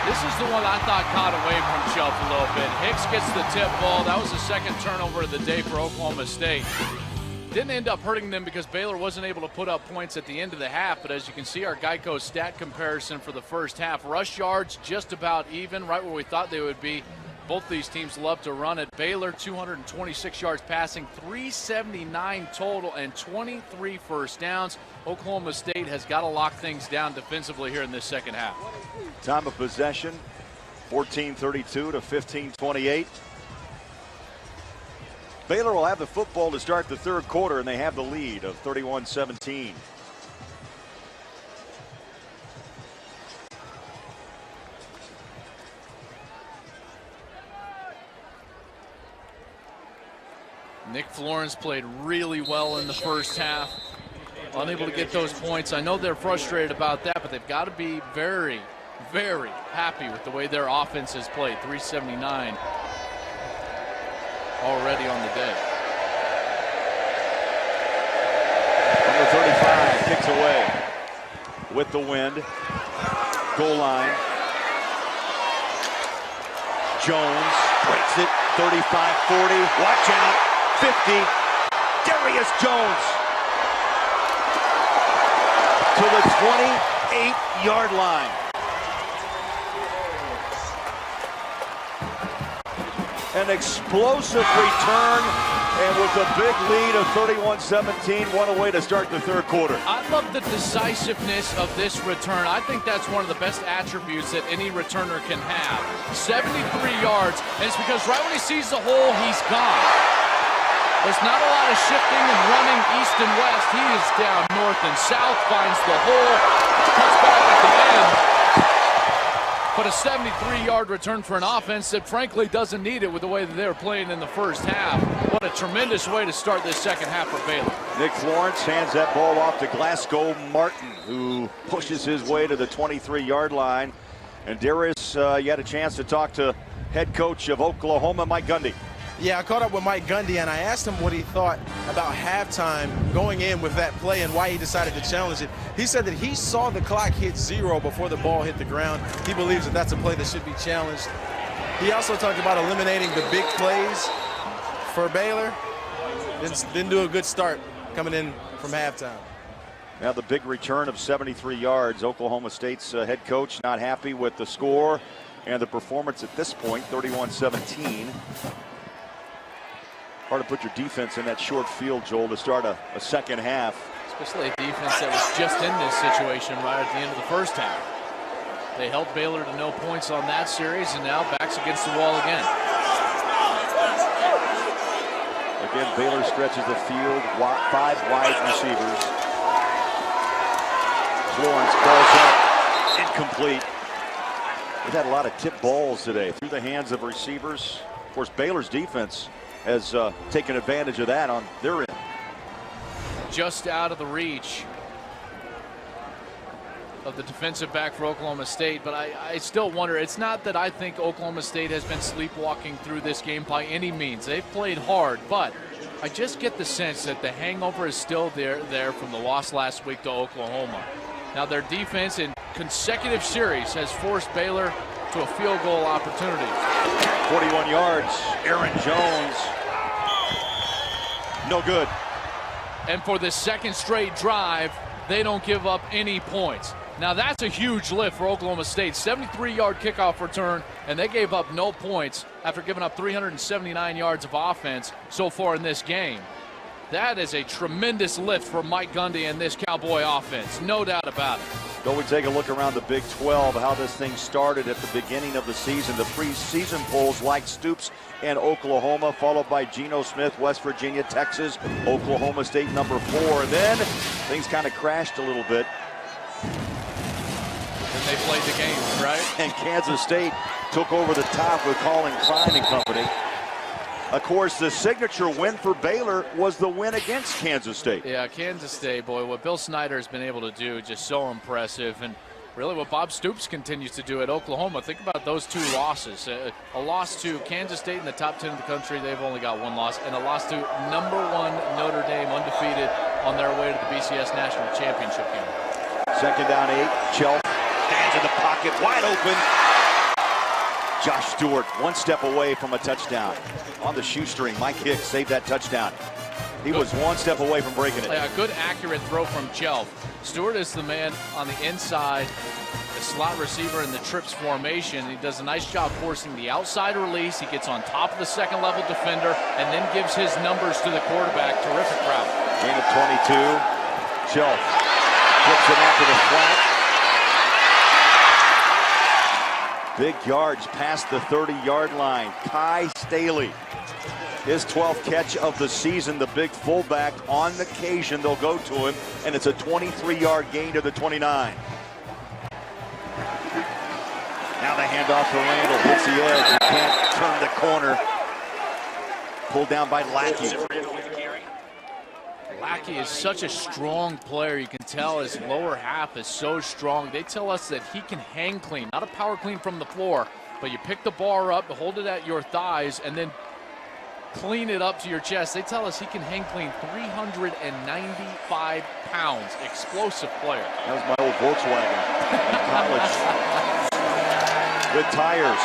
This is the one I thought caught away from Shelf a little bit. Hicks gets the tip ball. That was the second turnover of the day for Oklahoma State. Didn't end up hurting them because Baylor wasn't able to put up points at the end of the half, but as you can see, our Geico stat comparison for the first half, rush yards just about even, right where we thought they would be. Both these teams love to run it. Baylor, 226 yards passing, 379 total, and 23 first downs. Oklahoma State has got to lock things down defensively here in this second half.
Time of possession, 14:32 to 15:28. Baylor will have the football to start the third quarter, and they have the lead of 31-17.
Nick Florence played really well in the first half. Unable to get those points. I know they're frustrated about that, but they've got to be very, very happy with the way their offense has played. 379 already on the day.
Number 35 kicks away with the wind. Goal line. Jones breaks it. 35-40. Watch out. 50. Darius Jones to the 28-yard line. An explosive return, and with a big lead of 31-17, one away to start the third quarter.
I love the decisiveness of this return. I think that's one of the best attributes that any returner can have. 73 yards, and it's because right when he sees the hole, he's gone. There's not a lot of shifting and running east and west. He is down north and south, finds the hole, cuts back at the end. but a 73-yard return for an offense that frankly doesn't need it with the way that they were playing in the first half. What a tremendous way to start this second half for Baylor.
Nick Florence hands that ball off to Glasgow Martin, who pushes his way to the 23-yard line. And Darius, you had a chance to talk to head coach of Oklahoma, Mike Gundy.
Yeah, I caught up with Mike Gundy, and I asked him what he thought about halftime going in with that play and why he decided to challenge it. He said that he saw the clock hit 0 before the ball hit the ground. He believes that that's a play that should be challenged. He also talked about eliminating the big plays for Baylor. Didn't do a good start coming in from halftime.
Now the big return of 73 yards. Oklahoma State's head coach not happy with the score and the performance at this point, 31-17. Hard to put your defense in that short field, Joel, to start a second half.
Especially a defense that was just in this situation right at the end of the first half. They held Baylor to no points on that series, and now backs against the wall again.
Again, Baylor stretches the field, 5 wide receivers. Florence balls up, incomplete. We've had a lot of tip balls today through the hands of receivers. Of course, Baylor's defense has taken advantage of that on their end.
Just out of the reach of the defensive back for Oklahoma State, but I still wonder. It's not that I think Oklahoma State has been sleepwalking through this game by any means. They've played hard, but I just get the sense that the hangover is still there from the loss last week to Oklahoma. Now their defense in consecutive series has forced Baylor to a field goal opportunity.
41 yards, Aaron Jones. No good.
And for the second straight drive, they don't give up any points. Now that's a huge lift for Oklahoma State. 73-yard kickoff return, and they gave up no points after giving up 379 yards of offense so far in this game. That is a tremendous lift for Mike Gundy and this Cowboy offense, no doubt about it.
Go we take a look around the Big 12, how this thing started at the beginning of the season. The preseason polls like Stoops and Oklahoma, followed by Geno Smith, West Virginia, Texas, Oklahoma State number 4. And then things kind of crashed a little bit.
And they played the game, right?
And Kansas State took over the top with Colin Klein and company. Of course, the signature win for Baylor was the win against Kansas State.
Yeah, Kansas State, boy, what Bill Snyder has been able to do, just so impressive. And really what Bob Stoops continues to do at Oklahoma. Think about those 2 losses. A loss to Kansas State in the top 10 of the country. They've only got 1 loss. And a loss to number 1 Notre Dame, undefeated on their way to the BCS National Championship game.
Second down 8. Chelf stands in the pocket, wide open. Josh Stewart 1 step away from a touchdown. On the shoestring, Mike Hicks saved that touchdown. He was 1 step away from breaking it.
A good accurate throw from Chelf. Stewart is the man on the inside, the slot receiver in the trips formation. He does a nice job forcing the outside release. He gets on top of the second level defender and then gives his numbers to the quarterback. Terrific route.
Gain of 22. Chelf flips it after the flat. Big yards past the 30-yard line. Kai Staley, his 12th catch of the season, the big fullback. On occasion, they'll go to him, and it's a 23-yard gain to the 29. Now the handoff for Randall. Hits the edge. He can't turn the corner. Pulled down by Lackey.
Lackey is such a strong player. You can tell his lower half is so strong. They tell us that he can hang clean, not a power clean from the floor, but you pick the bar up, hold it at your thighs, and then clean it up to your chest. They tell us he can hang clean. 395 pounds. Explosive player.
That was my old Volkswagen in college. Good tires.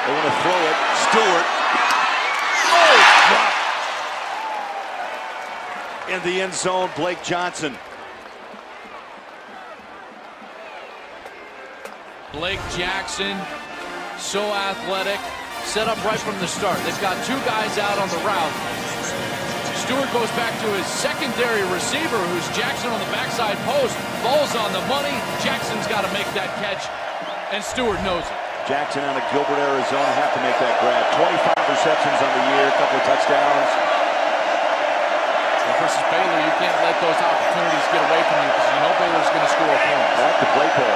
They want to throw it. Stewart. Oh, drop. In the end zone, Blake Johnson.
Blake Jackson, so athletic, set up right from the start. They've got 2 guys out on the route. Stewart goes back to his secondary receiver, who's Jackson on the backside post. Ball's on the money. Jackson's got to make that catch, and Stewart knows it.
Jackson out of Gilbert, Arizona, have to make that grab. 25 receptions on the year, a couple of touchdowns.
Versus Baylor, you can't let those opportunities get away from you because you know Baylor's going to score points.
I like the play call.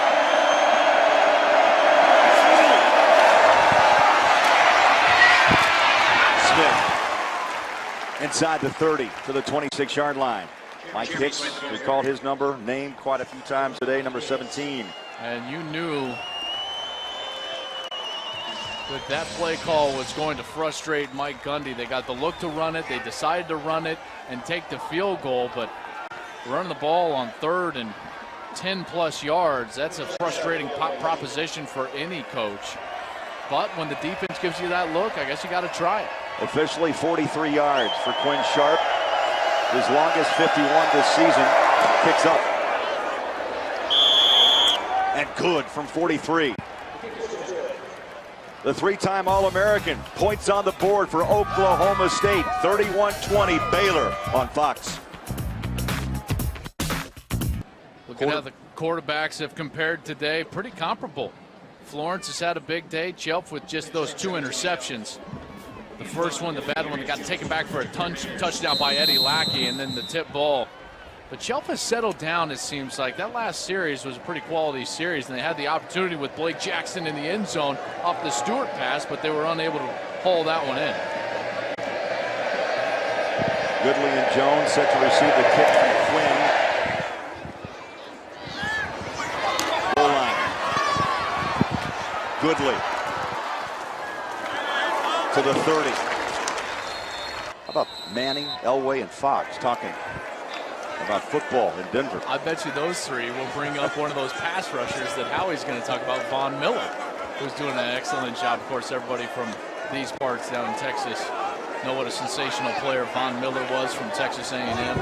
inside the 30 to the 26-yard line. Mike Hicks, we called his number, named quite a few times today, number 17.
And you knew that play call was going to frustrate Mike Gundy. They got the look to run it. They decided to run it and take the field goal, but running the ball on 3rd and 10+ yards, that's a frustrating proposition for any coach. But when the defense gives you that look, I guess you got to try it.
Officially 43 yards for Quinn Sharp. His longest 51 this season. Kicks up. And good from 43. The 3-time All-American. Points on the board for Oklahoma State. 31-20 Baylor on Fox.
Looking at the quarterbacks have compared today, pretty comparable. Florence has had a big day. Chelf with just those 2 interceptions. The first one, the bad one, that got taken back for a touchdown by Eddie Lackey, and then the tip ball. But Chelf has settled down, it seems like. That last series was a pretty quality series, and they had the opportunity with Blake Jackson in the end zone off the Stewart pass, but they were unable to haul that one in.
Goodley and Jones set to receive the kick from Quinn. Goal line. Goodley to the 30. How about Manning, Elway, and Fox talking about football in Denver?
I bet you those 3 will bring up one of those pass rushers that Howie's going to talk about, Von Miller, who's doing an excellent job. Of course, everybody from these parts down in Texas know what a sensational player Von Miller was from Texas A&M.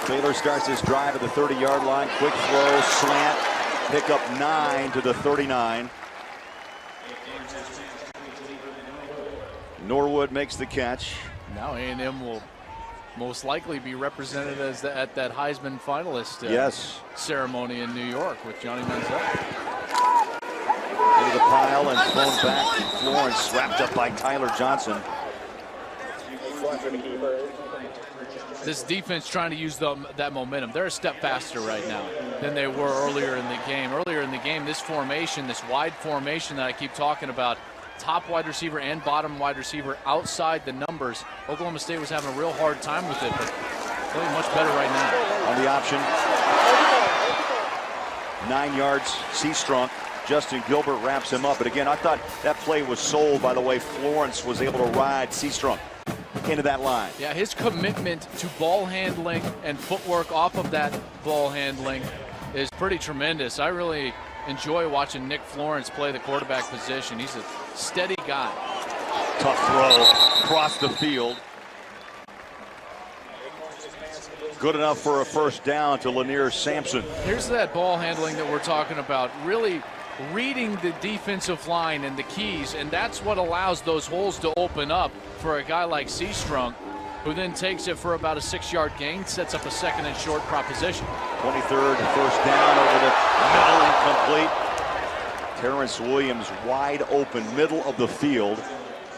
Baylor starts his drive at the 30-yard line. Quick throw, slant, pick up 9 to the 39. Norwood makes the catch.
Now A&M will most likely be represented as at that Heisman finalist ceremony in New York with Johnny Manziel.
Into the pile and thrown back. Florence wrapped up by Tyler Johnson.
This defense trying to use that momentum. They're a step faster right now than they were earlier in the game. Earlier in the game, this formation, this wide formation that I keep talking about, top wide receiver and bottom wide receiver outside the numbers. Oklahoma State was having a real hard time with it, but playing much better right now.
On the option, 9 yards, Seastrunk. Justin Gilbert wraps him up. But again, I thought that play was sold by the way Florence was able to ride Seastrunk into that line.
Yeah, his commitment to ball handling and footwork off of that ball handling is pretty tremendous. I really enjoy watching Nick Florence play the quarterback position. He's a steady guy.
Tough throw across the field. Good enough for a first down to Lanier Sampson.
Here's that ball handling that we're talking about. Really reading the defensive line and the keys, and that's what allows those holes to open up for a guy like Seastrunk, who then takes it for about a 6-yard gain, sets up a 2nd and short proposition.
23rd first down over the middle, incomplete. Terrence Williams wide open, middle of the field.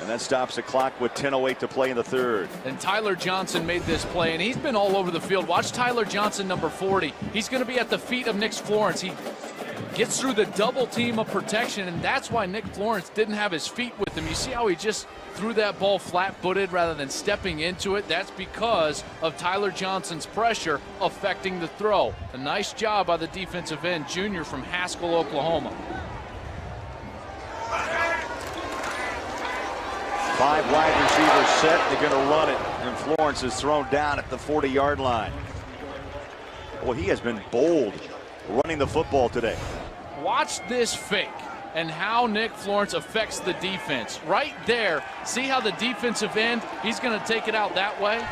And that stops the clock with 10:08 to play in the 3rd.
And Tyler Johnson made this play, and he's been all over the field. Watch Tyler Johnson, number 40. He's going to be at the feet of Nick Florence. He gets through the double team of protection, and that's why Nick Florence didn't have his feet with him. You see how he just threw that ball flat-footed rather than stepping into it? That's because of Tyler Johnson's pressure affecting the throw. A nice job by the defensive end, junior from Haskell, Oklahoma.
5 wide receivers set. They're going to run it, and Florence is thrown down at the 40-yard line. Well, he has been bold running the football today.
Watch this fake and how Nick Florence affects the defense. Right there, see how the defensive end, he's going to take it out that way?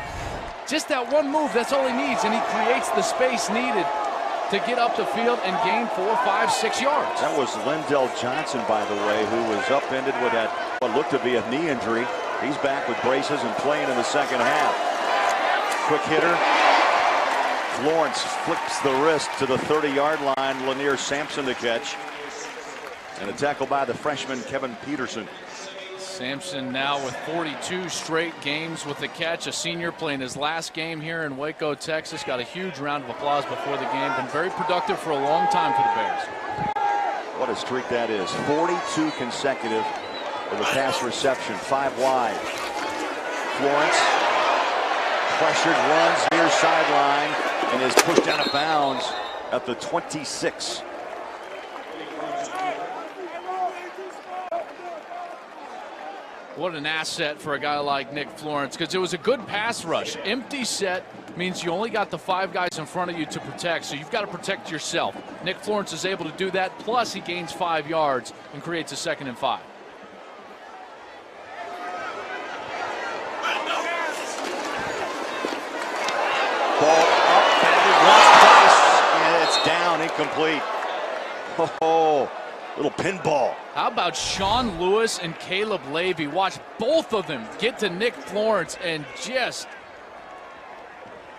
Just that one move, that's all he needs, and he creates the space needed to get up the field and gain 4, 5, 6 yards.
That was Lindell Johnson, by the way, who was upended with that what looked to be a knee injury. He's back with braces and playing in the second half. Quick hitter. Florence flips the wrist to the 30-yard line. Lanier Sampson the catch. And a tackle by the freshman Kevin Peterson.
Sampson now with 42 straight games with the catch. A senior playing his last game here in Waco, Texas. Got a huge round of applause before the game. Been very productive for a long time for the Bears.
What a streak that is. 42 consecutive with a pass reception, 5 wide. Florence, pressured, runs near sideline, and is pushed out of bounds at the 26.
What an asset for a guy like Nick Florence, because it was a good pass rush. Empty set means you only got the 5 guys in front of you to protect, so you've got to protect yourself. Nick Florence is able to do that, plus he gains 5 yards and creates a 2nd and 5.
Ball up, batted once, twice, and it's down, incomplete. Oh, little pinball.
How about Sean Lewis and Caleb Levy? Watch both of them get to Nick Florence and just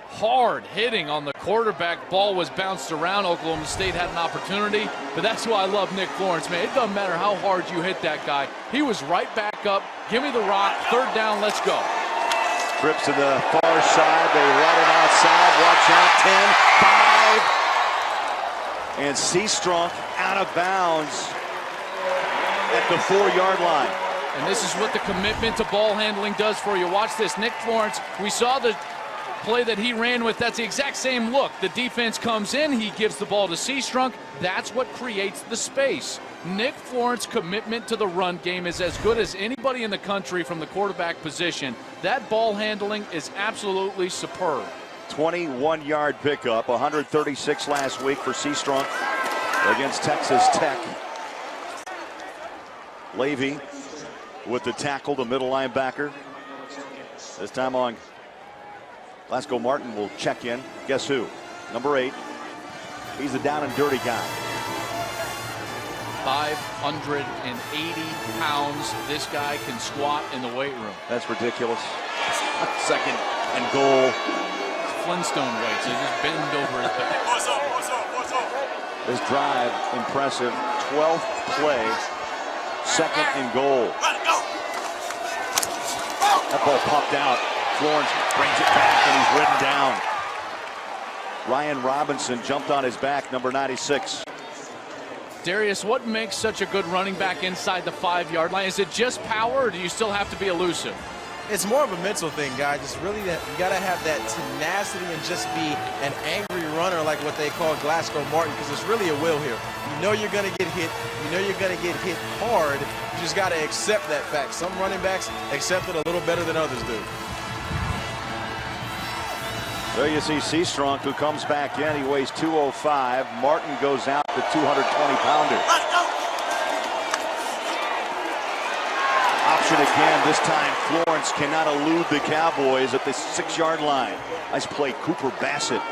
hard hitting on the quarterback. Ball was bounced around. Oklahoma State had an opportunity, but that's why I love Nick Florence, man. It doesn't matter how hard you hit that guy. He was right back up. Give me the rock. 3rd down. Let's go.
Trips to the far side. They run it outside. Watch out. 10, 5. And Seastrunk out of bounds at the 4-yard line.
And this is what the commitment to ball handling does for you. Watch this. Nick Florence, we saw the play that he ran with. That's the exact same look. The defense comes in. He gives the ball to Seastrunk. That's what creates the space. Nick Florence's commitment to the run game is as good as anybody in the country from the quarterback position. That ball handling is absolutely superb.
21-yard pickup, 136 last week for Seastrunk against Texas Tech. Levy with the tackle, the middle linebacker. This time on Glasgow Martin will check in. Guess who? Number 8. He's the down and dirty guy.
580 pounds. This guy can squat in the weight room.
That's ridiculous. 2nd and goal.
Flintstone weights. They just bend over his back.
This drive, impressive. 12th play. 2nd and goal. That ball popped out. Florence brings it back and he's ridden down. Ryan Robinson jumped on his back, number 96.
Darius, what makes such a good running back inside the 5-yard line? Is it just power, or do you still have to be elusive?
It's more of a mental thing, guys. It's really that you got to have that tenacity and just be an angry runner like what they call Glasgow Martin, because it's really a will here. You know you're going to get hit. You know you're going to get hit hard. You just got to accept that fact. Some running backs accept it a little better than others do.
There you see Seastrunk, who comes back in. He weighs 205. Martin goes out, the 220-pounder. Option again. This time Florence cannot elude the Cowboys at the 6-yard line. Nice play. Cooper Bassett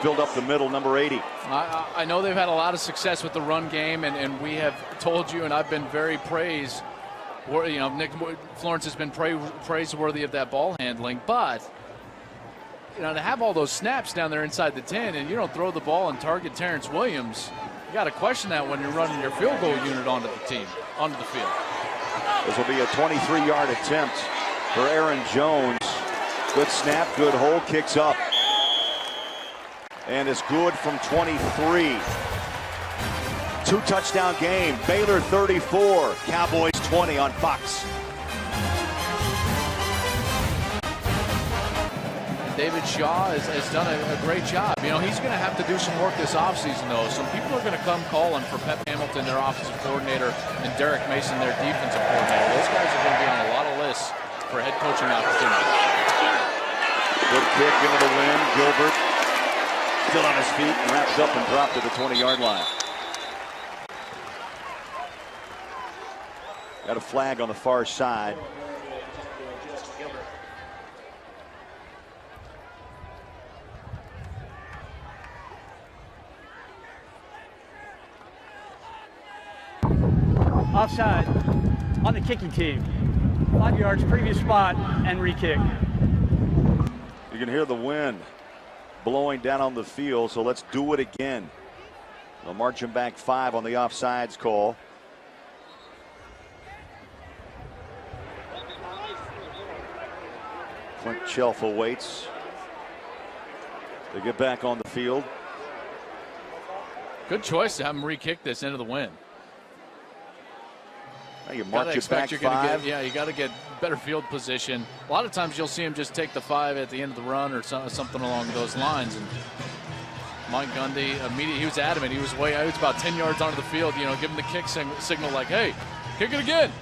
filled up the middle, number 80.
I know they've had a lot of success with the run game, and we have told you, and I've been very praised. You know, Nick Florence has been praiseworthy of that ball handling, but you know, to have all those snaps down there inside the 10 and you don't throw the ball and target Terrence Williams, you got to question that when you're running your field goal unit onto the field.
This will be a 23-yard attempt for Aaron Jones. Good snap, good hold, kicks up. And it's good from 23. 2-touchdown game. Baylor 34, Cowboys 20 on Fox.
David Shaw has done a great job. You know, he's going to have to do some work this offseason, though. Some people are going to come calling for Pep Hamilton, their offensive coordinator, and Derek Mason, their defensive coordinator. Those guys are going to be on a lot of lists for head coaching opportunities.
Good kick into the wind. Gilbert still on his feet, wrapped up and dropped to the 20-yard line. Got a flag on the far side.
Offside on the kicking team. 5 yards, previous spot, and re-kick.
You can hear the wind blowing down on the field, so let's do it again. They'll march him back 5 on the offsides call. Clint Chelfa waits to get back on the field.
Good choice to have him re-kick this into the wind.
Now you march it back
you're
5.
You got to get better field position. A lot of times you'll see him just take the 5 at the end of the run or something along those lines. And Mike Gundy immediately, he was adamant. He was about 10 yards onto the field, giving the kick signal like, hey, kick it again.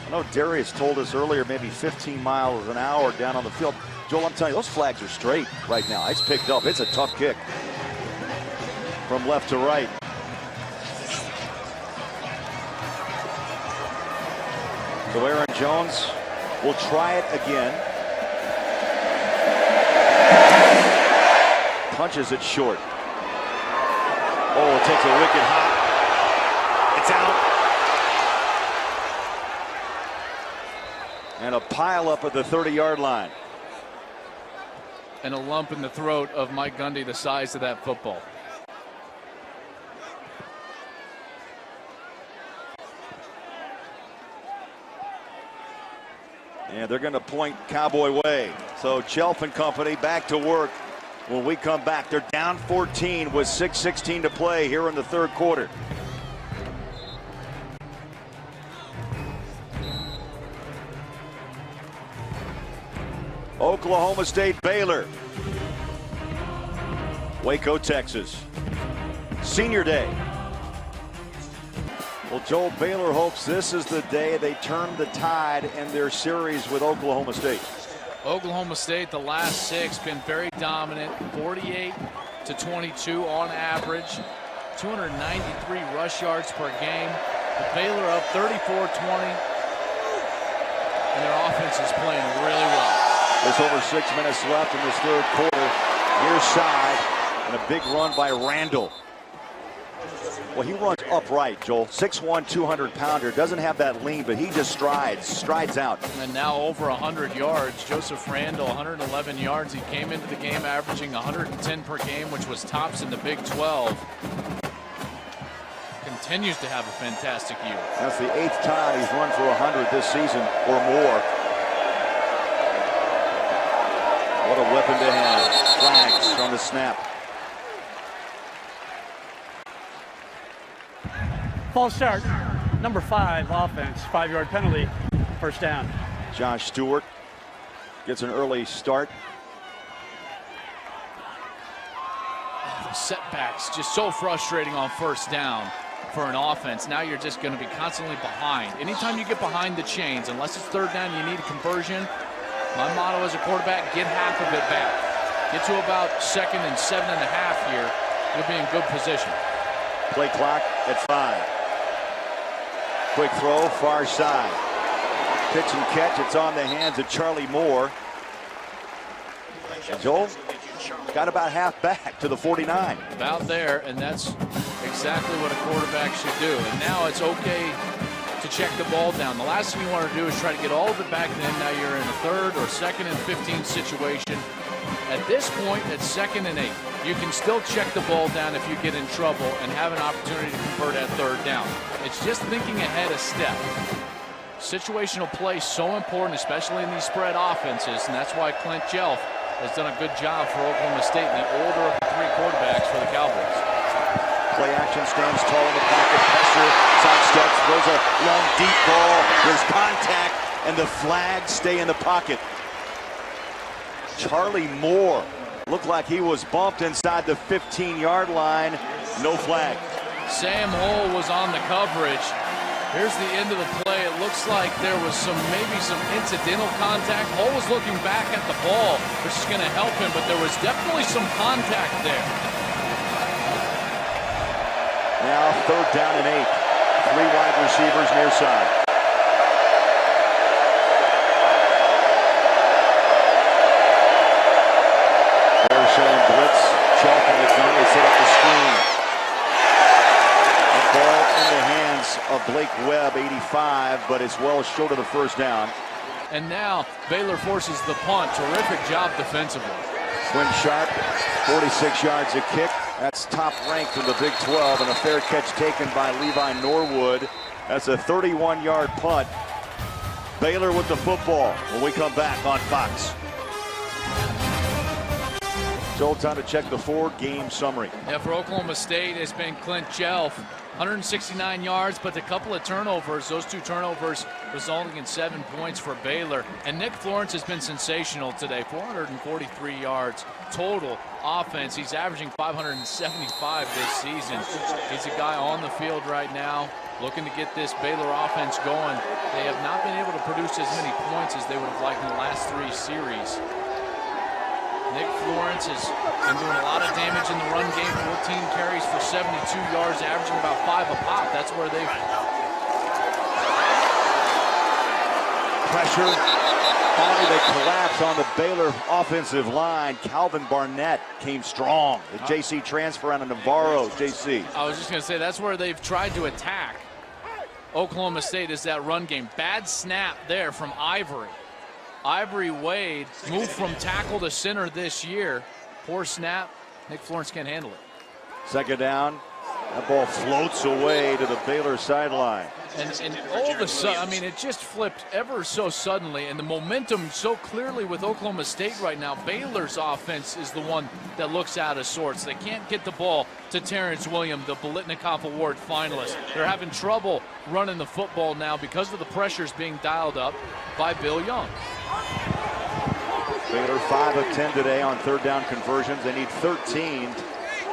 I know Darius told us earlier maybe 15 miles an hour down on the field. Joel, I'm telling you, those flags are straight right now. It's picked up. It's a tough kick from left to right. So Aaron Jones will try it again. Punches it short. Oh, it takes a wicked hop. It's out. And a pile up at the 30-yard line.
And a lump in the throat of Mike Gundy, the size of that football.
And they're going to point Cowboy way. So Chelf and company back to work when we come back. They're down 14 with 6:16 to play here in the third quarter. Oklahoma State, Baylor. Waco, Texas. Senior Day. Well, Joel, Baylor hopes this is the day they turn the tide in their series with Oklahoma State.
Oklahoma State, the last 6, been very dominant, 48 to 22 on average, 293 rush yards per game. But Baylor up 34-20, and their offense is playing really well.
There's over 6 minutes left in this third quarter. Near side, and a big run by Randall. Well, he runs upright, Joel. 6'1", 200-pounder. Doesn't have that lean, but he just strides out.
And now over 100 yards. Joseph Randall, 111 yards. He came into the game averaging 110 per game, which was tops in the Big 12. Continues to have a fantastic year.
That's the 8th time he's run for 100 this season or more. What a weapon to have. Flags on the snap.
False start, number 5 offense, 5-yard penalty, first down.
Josh Stewart gets an early start.
The setbacks just so frustrating on first down for an offense. Now you're just going to be constantly behind. Anytime you get behind the chains, unless it's third down, you need a conversion. My motto as a quarterback, get half of it back. Get to about 2nd and 7.5 here, you'll be in good position.
Play clock at 5. Quick throw, far side. Pitch and catch, it's on the hands of Charlie Moore. And Joel got about half back to the 49.
About there, and that's exactly what a quarterback should do. And now it's okay to check the ball down. The last thing you want to do is try to get all of it back then. Now you're in a 3rd or 2nd and 15 situation. At this point, at 2nd and 8, you can still check the ball down if you get in trouble and have an opportunity to convert at 3rd down. It's just thinking ahead a step. Situational play so important, especially in these spread offenses, and that's why Clint Jelf has done a good job for Oklahoma State, the older of the 3 quarterbacks for the Cowboys.
Play action, stands tall in the pocket, pressure, side steps, throws a long deep ball. There's contact, and the flags stay in the pocket. Charlie Moore looked like he was bumped inside the 15-yard line. No flag.
Sam Hull was on the coverage. Here's the end of the play. It looks like there was maybe some incidental contact. Hull was looking back at the ball, which is going to help him, but there was definitely some contact there.
Now 3rd down and 8. 3 wide receivers near side. They're showing blitz. Chalk on the gun. They set up the screen. The ball in the hands of Blake Webb, 85, but it's well short of the first down.
And now Baylor forces the punt. Terrific job defensively.
Quinn Sharp, 46 yards a kick. That's top ranked in the Big 12, and a fair catch taken by Levi Norwood. That's a 31-yard punt. Baylor with the football when we come back on Fox. Joel, time to check the 4-game summary.
Yeah, for Oklahoma State, it's been Clint Jelf, 169 yards, but a couple of turnovers. Those 2 turnovers resulting in 7 points for Baylor. And Nick Florence has been sensational today. 443 yards total offense. He's averaging 575 this season. He's a guy on the field right now looking to get this Baylor offense going. They have not been able to produce as many points as they would have liked in the last 3 series. Nick Florence has been doing a lot of damage in the run game. 14 carries for 72 yards, averaging about 5 a pop. That's where they've...
Pressure. Finally, they collapse on the Baylor offensive line. Calvin Barnett came strong. The JC transfer out of Navarro, JC.
I was just going to say, that's where they've tried to attack Oklahoma State, is that run game. Bad snap there from Ivory. Ivory Wade moved from tackle to center this year. Poor snap. Nick Florence can't handle it.
Second down. That ball floats away to the Baylor sideline.
And all of a sudden, I mean, it just flipped ever so suddenly, and the momentum so clearly with Oklahoma State right now. Baylor's offense is the one that looks out of sorts. They can't get the ball to Terrence Williams, the Biletnikoff Award finalist. They're having trouble running the football now because of the pressures being dialed up by Bill Young.
Baylor 5 of 10 today on third down conversions. They need 13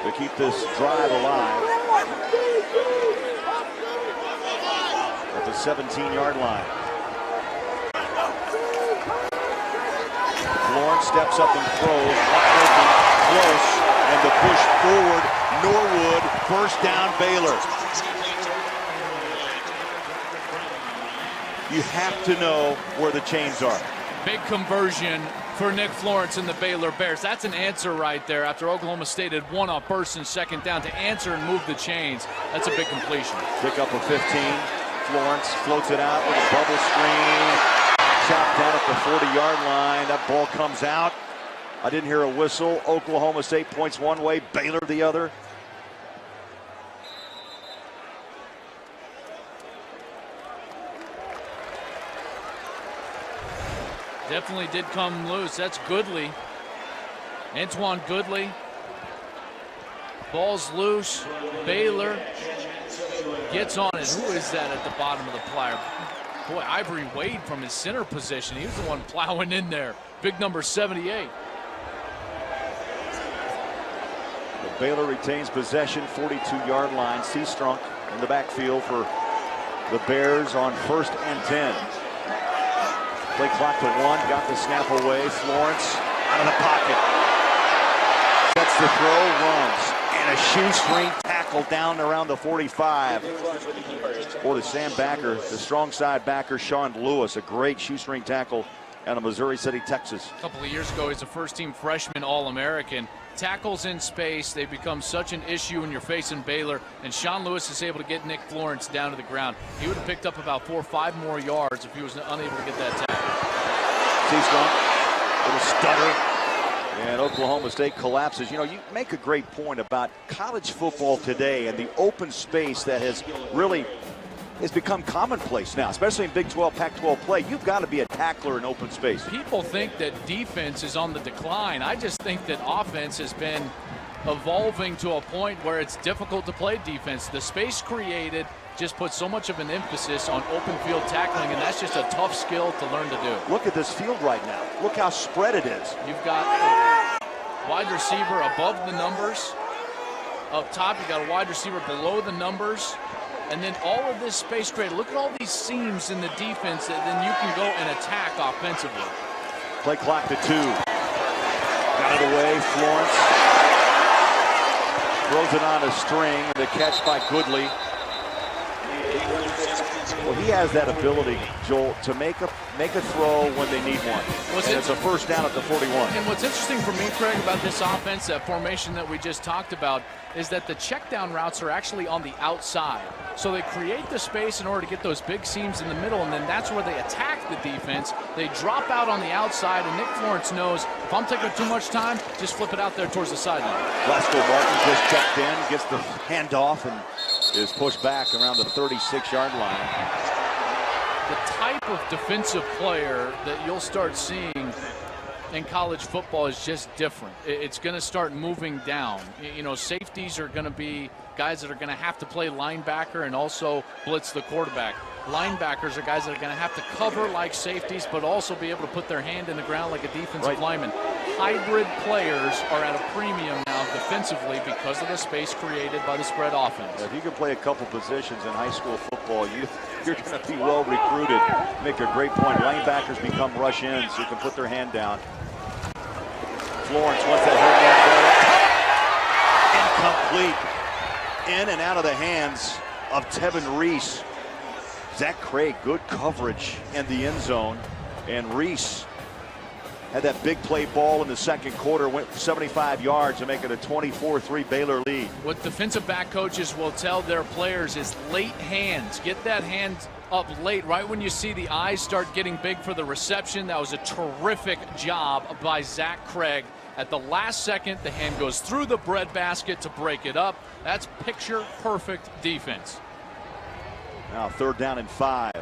to keep this drive alive. At the 17-yard line. Florence steps up and throws. Looking close. And the push forward. Norwood. First down, Baylor. You have to know where the chains are.
Big conversion for Nick Florence and the Baylor Bears. That's an answer right there after Oklahoma State had won on first and second down to answer and move the chains. That's a big completion.
Pick up a 15. Florence floats it out with a bubble screen. Chopped down at the 40-yard line. That ball comes out. I didn't hear a whistle. Oklahoma State points one way, Baylor the other.
Definitely did come loose. That's Goodley. Antoine Goodley. Ball's loose. Baylor gets on it. Who is that at the bottom of the plyer? Boy, Ivory Wade from his center position. He was the one plowing in there. Big number 78.
The Baylor retains possession, 42-yard line. Seastrunk in the backfield for the Bears on 1st and 10. Play clock to 1, got the snap away. Florence out of the pocket. Sets the throw, runs. And a shoestring tackle down around the 45. For the Sam backer, the strong side backer, Sean Lewis. A great shoestring tackle out of Missouri City, Texas.
A couple of years ago, he's a first-team freshman All-American. Tackles in space, they become such an issue when you're facing Baylor, and Sean Lewis is able to get Nick Florence down to the ground. He would have picked up about 4 or 5 more yards if he was unable to get that tackle.
Seastrunk, little stutter, and Oklahoma State collapses. You know, you make a great point about college football today and the open space that has really it's become commonplace now, especially in Big 12, Pac-12 play. You've got to be a tackler in open space.
People think that defense is on the decline. I just think that offense has been evolving to a point where it's difficult to play defense. The space created just puts so much of an emphasis on open field tackling, and that's just a tough skill to learn to do.
Look at this field right now. Look how spread it is.
You've got a wide receiver above the numbers. Up top, you got a wide receiver below the numbers. And then all of this space created. Look at all these seams in the defense that then you can go and attack offensively.
Play clock to 2. Got it away, Florence. Throws it on a string. The catch by Goodley. Well, he has that ability, Joel, to make a throw when they need one. And it's a first down at the 41.
And what's interesting for me, Craig, about this offense, that formation that we just talked about, is that the check down routes are actually on the outside. So they create the space in order to get those big seams in the middle, and then that's where they attack the defense. They drop out on the outside, and Nick Florence knows, if I'm taking too much time, just flip it out there towards the sideline.
Glasgow Martin just checked in, gets the handoff, and is pushed back around the 36-yard line.
The type of defensive player that you'll start seeing in college football is just different. It's going to start moving down. You know, safeties are going to be guys that are going to have to play linebacker and also blitz the quarterback. Linebackers are guys that are going to have to cover like safeties, but also be able to put their hand in the ground like a defensive lineman. Hybrid players are at a premium now defensively because of the space created by the spread offense.
If you can play a couple positions in high school football, you're going to be well recruited. Make a great point. Linebackers become rush ends who can put their hand down. Florence wants that hurt man. Incomplete. In and out of the hands of Tevin Reese. Zach Craig, good coverage in the end zone. And Reese had that big play ball in the second quarter, went 75 yards to make it a 24-3 Baylor lead.
What defensive back coaches will tell their players is late hands. Get that hand up late, right when you see the eyes start getting big for the reception. That was a terrific job by Zach Craig. At the last second, the hand goes through the breadbasket to break it up. That's picture-perfect defense.
Now 3rd down and 5.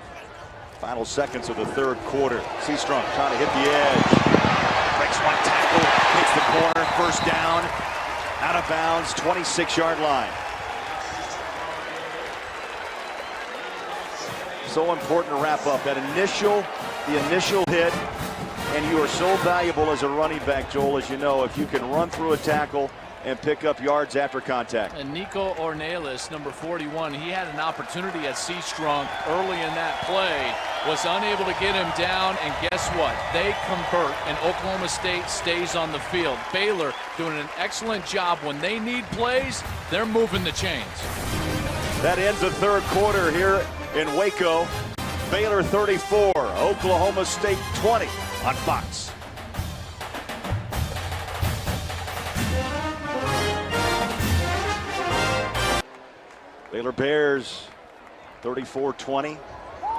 Final seconds of the third quarter. Seastrunk trying to hit the edge. Breaks one tackle, hits the corner, first down. Out of bounds, 26-yard line. So important to wrap up that the initial hit. And you are so valuable as a running back, Joel, as you know, if you can run through a tackle and pick up yards after contact.
And Nico Ornelas, number 41, he had an opportunity at Seastrunk early in that play, was unable to get him down, and guess what? They convert, and Oklahoma State stays on the field. Baylor doing an excellent job. When they need plays, they're moving the chains.
That ends the third quarter here in Waco. Baylor 34, Oklahoma State 20 on Fox. Baylor Bears 34-20.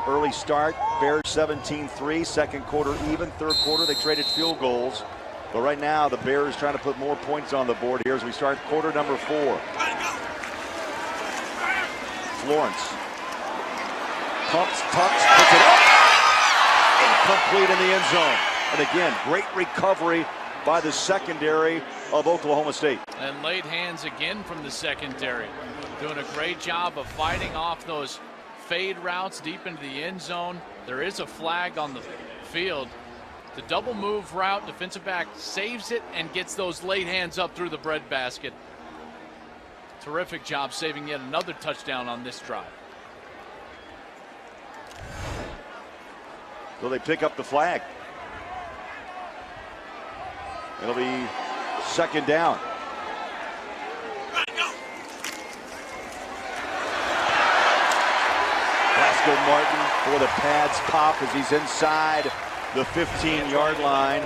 Early start, Bears 17-3. Second quarter even. Third quarter they traded field goals. But right now the Bears trying to put more points on the board here as we start quarter number 4. Florence pumps, tucks, puts it up. Incomplete in the end zone. And again, great recovery by the secondary of Oklahoma State.
And late hands again from the secondary. Doing a great job of fighting off those fade routes deep into the end zone. There is a flag on the field. The double move route, defensive back saves it and gets those late hands up through the breadbasket. Terrific job saving yet another touchdown on this drive.
So they pick up the flag. It'll be second down. Glasgow Martin for the pads pop as he's inside the 15-yard line.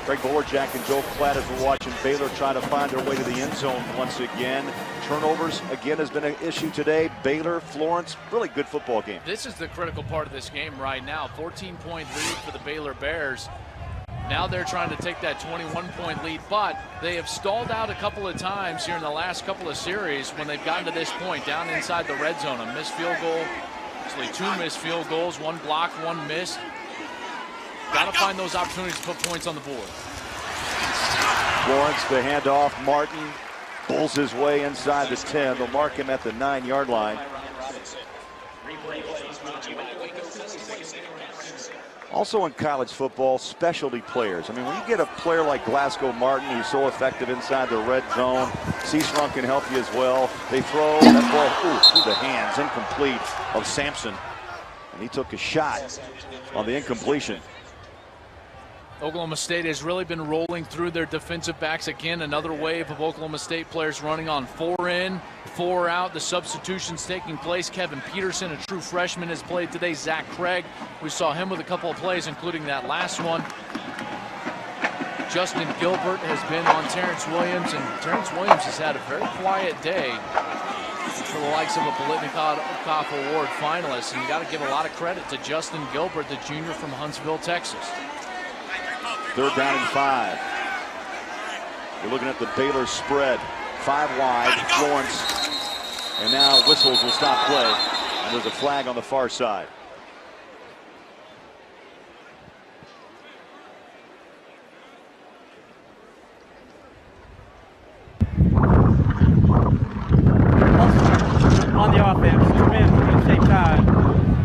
Greg Bolerjack and Joe Cladis were watching Baylor trying to find their way to the end zone once again. Turnovers, again, has been an issue today. Baylor, Florence, really good football game.
This is the critical part of this game right now. 14-point lead for the Baylor Bears. Now they're trying to take that 21-point lead, but they have stalled out a couple of times here in the last couple of series when they've gotten to this point, down inside the red zone. A missed field goal, actually 2 missed field goals, 1 blocked, 1 missed. Got to find those opportunities to put points on the board.
Florence, the handoff. Martin pulls his way inside the 10. They'll mark him at the 9-yard line. Also in college football, specialty players. I mean, when you get a player like Glasgow Martin, who's so effective inside the red zone, Seastrunk can help you as well. They throw that ball through the hands, incomplete, of Sampson. And he took a shot on the incompletion.
Oklahoma State has really been rolling through their defensive backs. Again, another wave of Oklahoma State players running on 4 in, 4 out. The substitutions taking place. Kevin Peterson, a true freshman, has played today. Zach Craig, we saw him with a couple of plays, including that last one. Justin Gilbert has been on Terrence Williams, and Terrence Williams has had a very quiet day for the likes of a Biletnikoff Award finalist. And you got to give a lot of credit to Justin Gilbert, the junior from Huntsville, Texas.
3rd down and 5. You're looking at the Baylor spread. 5 wide, Florence. And now whistles will stop play. And there's a flag on the far side.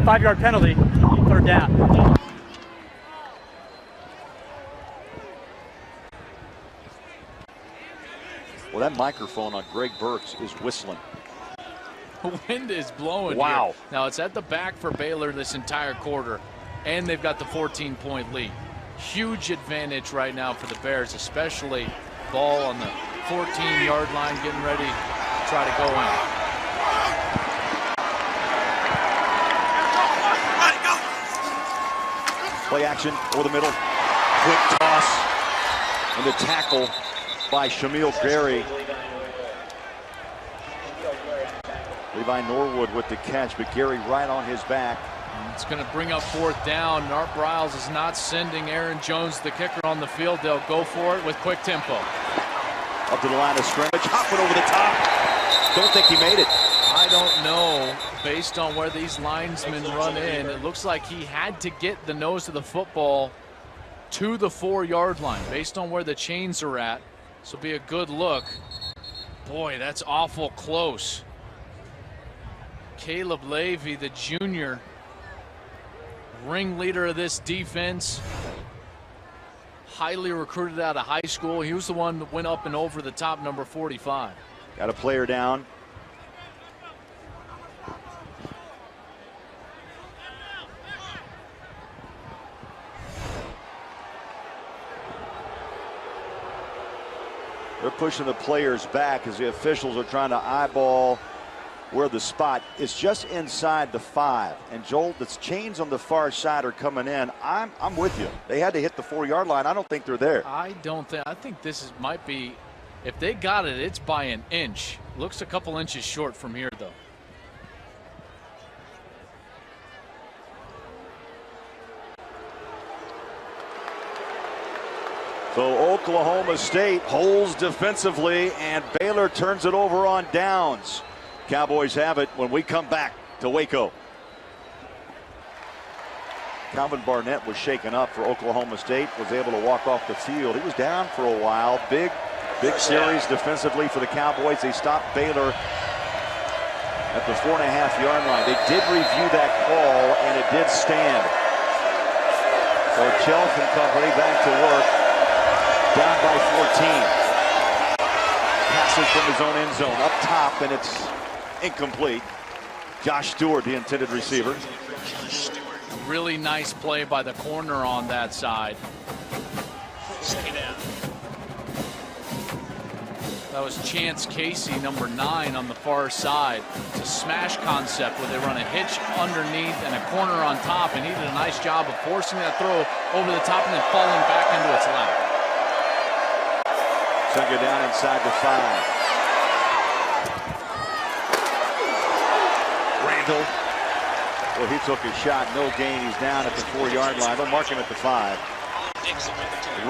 5-yard penalty, 3rd down.
Well, that microphone on Greg Burks is whistling.
The wind is blowing.
Wow.
Here. Now it's at the back for Baylor this entire quarter, and they've got the 14-point lead. Huge advantage right now for the Bears, especially ball on the 14-yard line, getting ready to try to go in.
Play action over the middle. Quick toss. And the tackle by Shamil Gary. Levi Norwood with the catch, but Gary right on his back.
It's going to bring up 4th down. Art Briles is not sending Aaron Jones, the kicker, on the field. They'll go for it with quick tempo.
Up to the line of scrimmage. Hopping over the top. Don't think he made it.
I don't know, based on where these linesmen run in, it looks like he had to get the nose of the football to the 4-yard line, based on where the chains are at. This will be a good look. Boy, that's awful close. Caleb Levy, the junior, ringleader of this defense, highly recruited out of high school. He was the one that went up and over the top, number 45.
Got a player down. They're pushing the players back as the officials are trying to eyeball where the spot is. Just inside the 5. And Joel, the chains on the far side are coming in. I'm with you. They had to hit the 4-yard line. I don't think they're there.
I think this might be, if they got it, it's by an inch. Looks a couple inches short from here, though.
So Oklahoma State holds defensively, and Baylor turns it over on downs. Cowboys have it when we come back to Waco. Calvin Barnett was shaken up for Oklahoma State, was able to walk off the field. He was down for a while. Big series defensively for the Cowboys. They stopped Baylor at the 4.5-yard line. They did review that call, and it did stand. So Chelf and company back to work. Down by 14. Passes from his own end zone up top, and it's incomplete. Josh Stewart, the intended receiver.
Really nice play by the corner on that side. That was Chance Casey, number 9, on the far side. It's a smash concept where they run a hitch underneath and a corner on top, and he did a nice job of forcing that throw over the top and then falling back into its lap.
Second down inside the 5. Randall. Well, he took a shot. No gain. He's down at the 4-yard line. They'll mark him at the 5.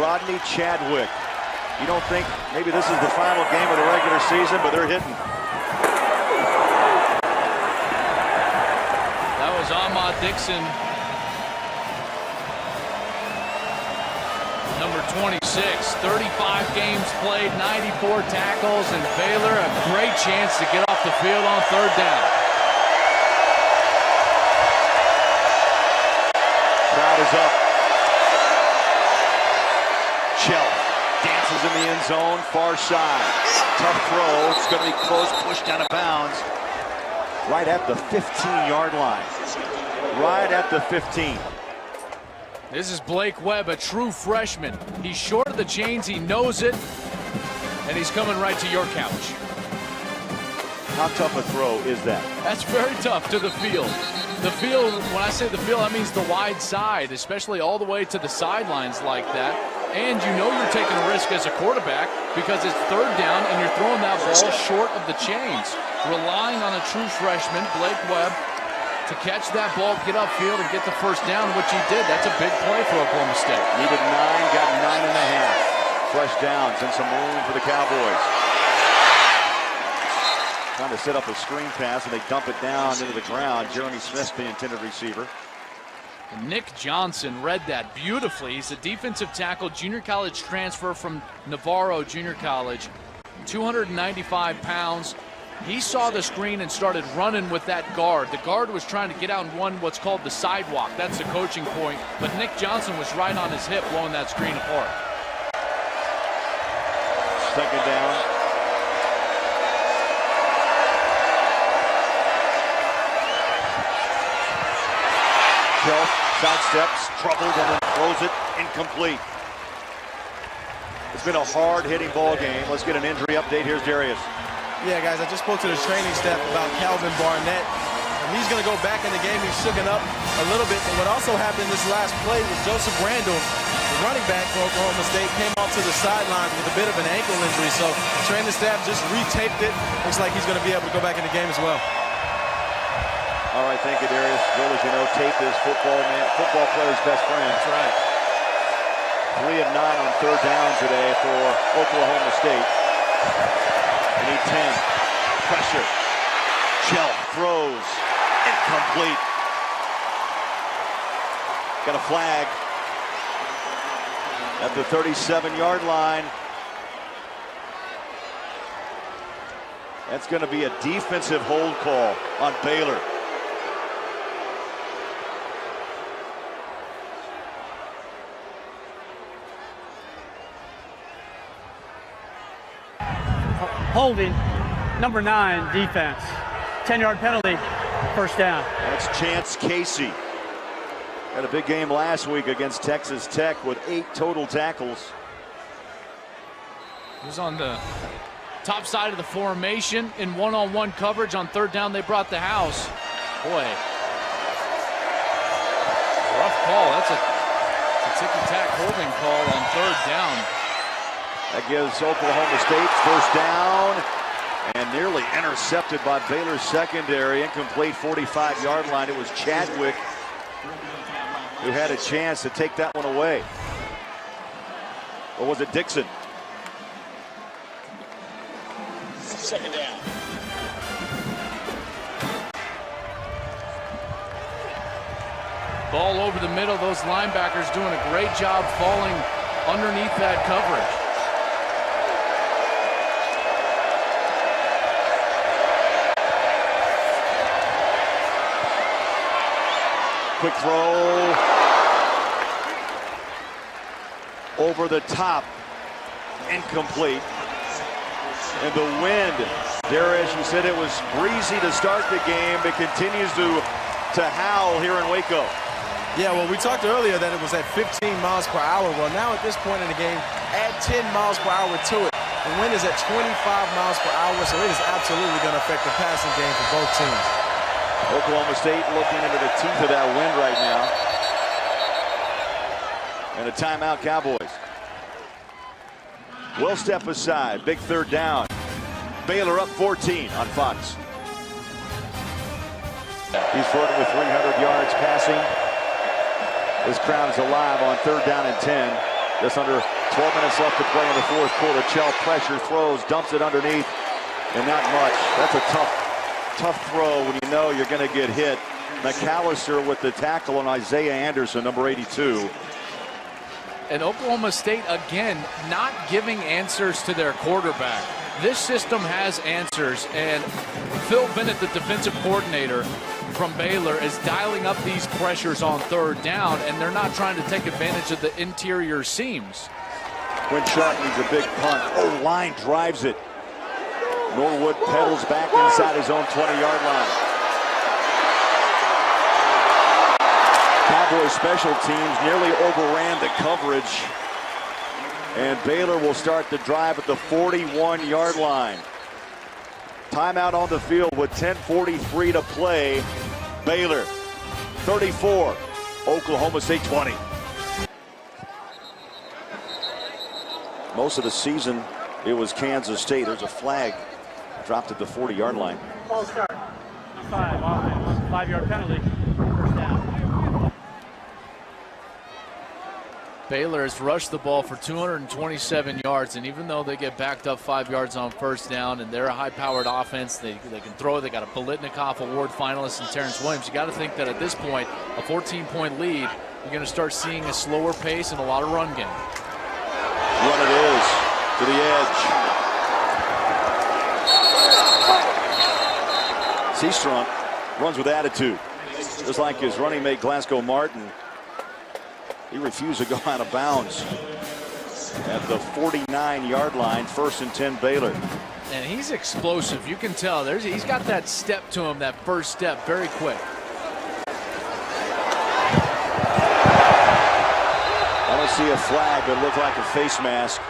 Rodney Chadwick. You don't think maybe this is the final game of the regular season, but they're hitting.
That was Ahmad Dixon. Number 26, 35 games played, 94 tackles, and Baylor a great chance to get off the field on 3rd down.
Crowd is up. Chelf dances in the end zone, far side. Tough throw. It's going to be close, pushed out of bounds. Right at the 15-yard line. Right at the 15.
This is Blake Webb, a true freshman. He's short of the chains, he knows it, and he's coming right to your couch.
How tough a throw is that?
That's very tough to the field. The field, when I say the field, that means the wide side, especially all the way to the sidelines like that. And you know you're taking a risk as a quarterback because it's 3rd down and you're throwing that ball short of the chains. Relying on a true freshman, Blake Webb, to catch that ball, get upfield, and get the 1st down, which he did. That's a big play for Oklahoma State.
Needed 9, got 9.5. Fresh downs and some room for the Cowboys. Trying to set up a screen pass, and they dump it down into the ground. Jeremy Smith's the intended receiver.
And Nick Johnson read that beautifully. He's a defensive tackle, junior college transfer from Navarro Junior College. 295 pounds. He saw the screen and started running with that guard. The guard was trying to get out and run what's called the sidewalk. That's the coaching point. But Nick Johnson was right on his hip blowing that screen apart.
Second down. Shelf sidesteps, troubled, and then throws it incomplete. It's been a hard-hitting ball game. Let's get an injury update. Here's Darius.
Yeah, guys, I just spoke to the training staff about Calvin Barnett. And he's going to go back in the game. He's shooken up a little bit. But what also happened this last play was Joseph Randle, the running back for Oklahoma State, came off to the sidelines with a bit of an ankle injury. So the training staff just retaped it. Looks like he's going to be able to go back in the game as well.
All right, thank you, Darius. Bill, as you know, tape is football player's best friend.
That's right.
3 of 9 on third down today for Oklahoma State. They need 10. Pressure. Shelf throws. Incomplete. Got a flag at the 37-yard line. That's going to be a defensive hold call on Baylor.
Holding, number 9, defense. 10-yard penalty, first down.
That's Chance Casey. Had a big game last week against Texas Tech with 8 total tackles.
He was on the top side of the formation in one-on-one coverage. On third down, they brought the house. Boy. Rough call. That's a ticky-tack holding call on third down.
That gives Oklahoma State first down, and nearly intercepted by Baylor's secondary. Incomplete 45-yard line. It was Chadwick who had a chance to take that one away. Or was it Dixon?
Second down.
Ball over the middle. Those linebackers doing a great job falling underneath that coverage.
Quick throw over the top, incomplete. And the wind, Darius, you said it was breezy to start the game. It continues to howl here in Waco.
Yeah, well, we talked earlier that it was at 15 miles per hour. Well, now at this point in the game, add 10 miles per hour to it. The wind is at 25 miles per hour, so it is absolutely going to affect the passing game for both teams.
Oklahoma State looking into the teeth of that wind right now. And a timeout, Cowboys. We'll step aside. Big third down. Baylor up 14 on Fox. He's flirting with 300 yards passing. This crowd is alive on third down and 10. Just under 12 minutes left to play in the fourth quarter. Chell pressure, throws, dumps it underneath, and not much. That's a tough throw when you know you're going to get hit. McAllister with the tackle on Isaiah Anderson, number 82.
And Oklahoma State, again, not giving answers to their quarterback. This system has answers, and Phil Bennett, the defensive coordinator from Baylor, is dialing up these pressures on third down, and they're not trying to take advantage of the interior seams.
Quinn Sharp needs a big punt. Oh, line drives it. Norwood pedals back inside his own 20-yard line. Cowboys special teams nearly overran the coverage. And Baylor will start the drive at the 41-yard line. Timeout on the field with 10:43 to play. Baylor 34, Oklahoma State 20. Most of the season, it was Kansas State. There's a flag dropped at the 40-yard line.
False start. 5-yard penalty. First down.
Baylor has rushed the ball for 227 yards, and even though they get backed up 5 yards on first down, and they're a high-powered offense, they can throw it. They got a Biletnikoff Award finalist in Terrence Williams. You got to think that at this point, a 14-point lead, you're going to start seeing a slower pace and a lot of run game.
Run it is to the edge. Seastrunk runs with attitude. Just like his running mate Glasgow Martin. He refused to go out of bounds at the 49-yard line. 1st and 10 Baylor.
And he's explosive. You can tell he's got that step to him, that first step, very quick.
I don't see a flag, but it looked like a face mask.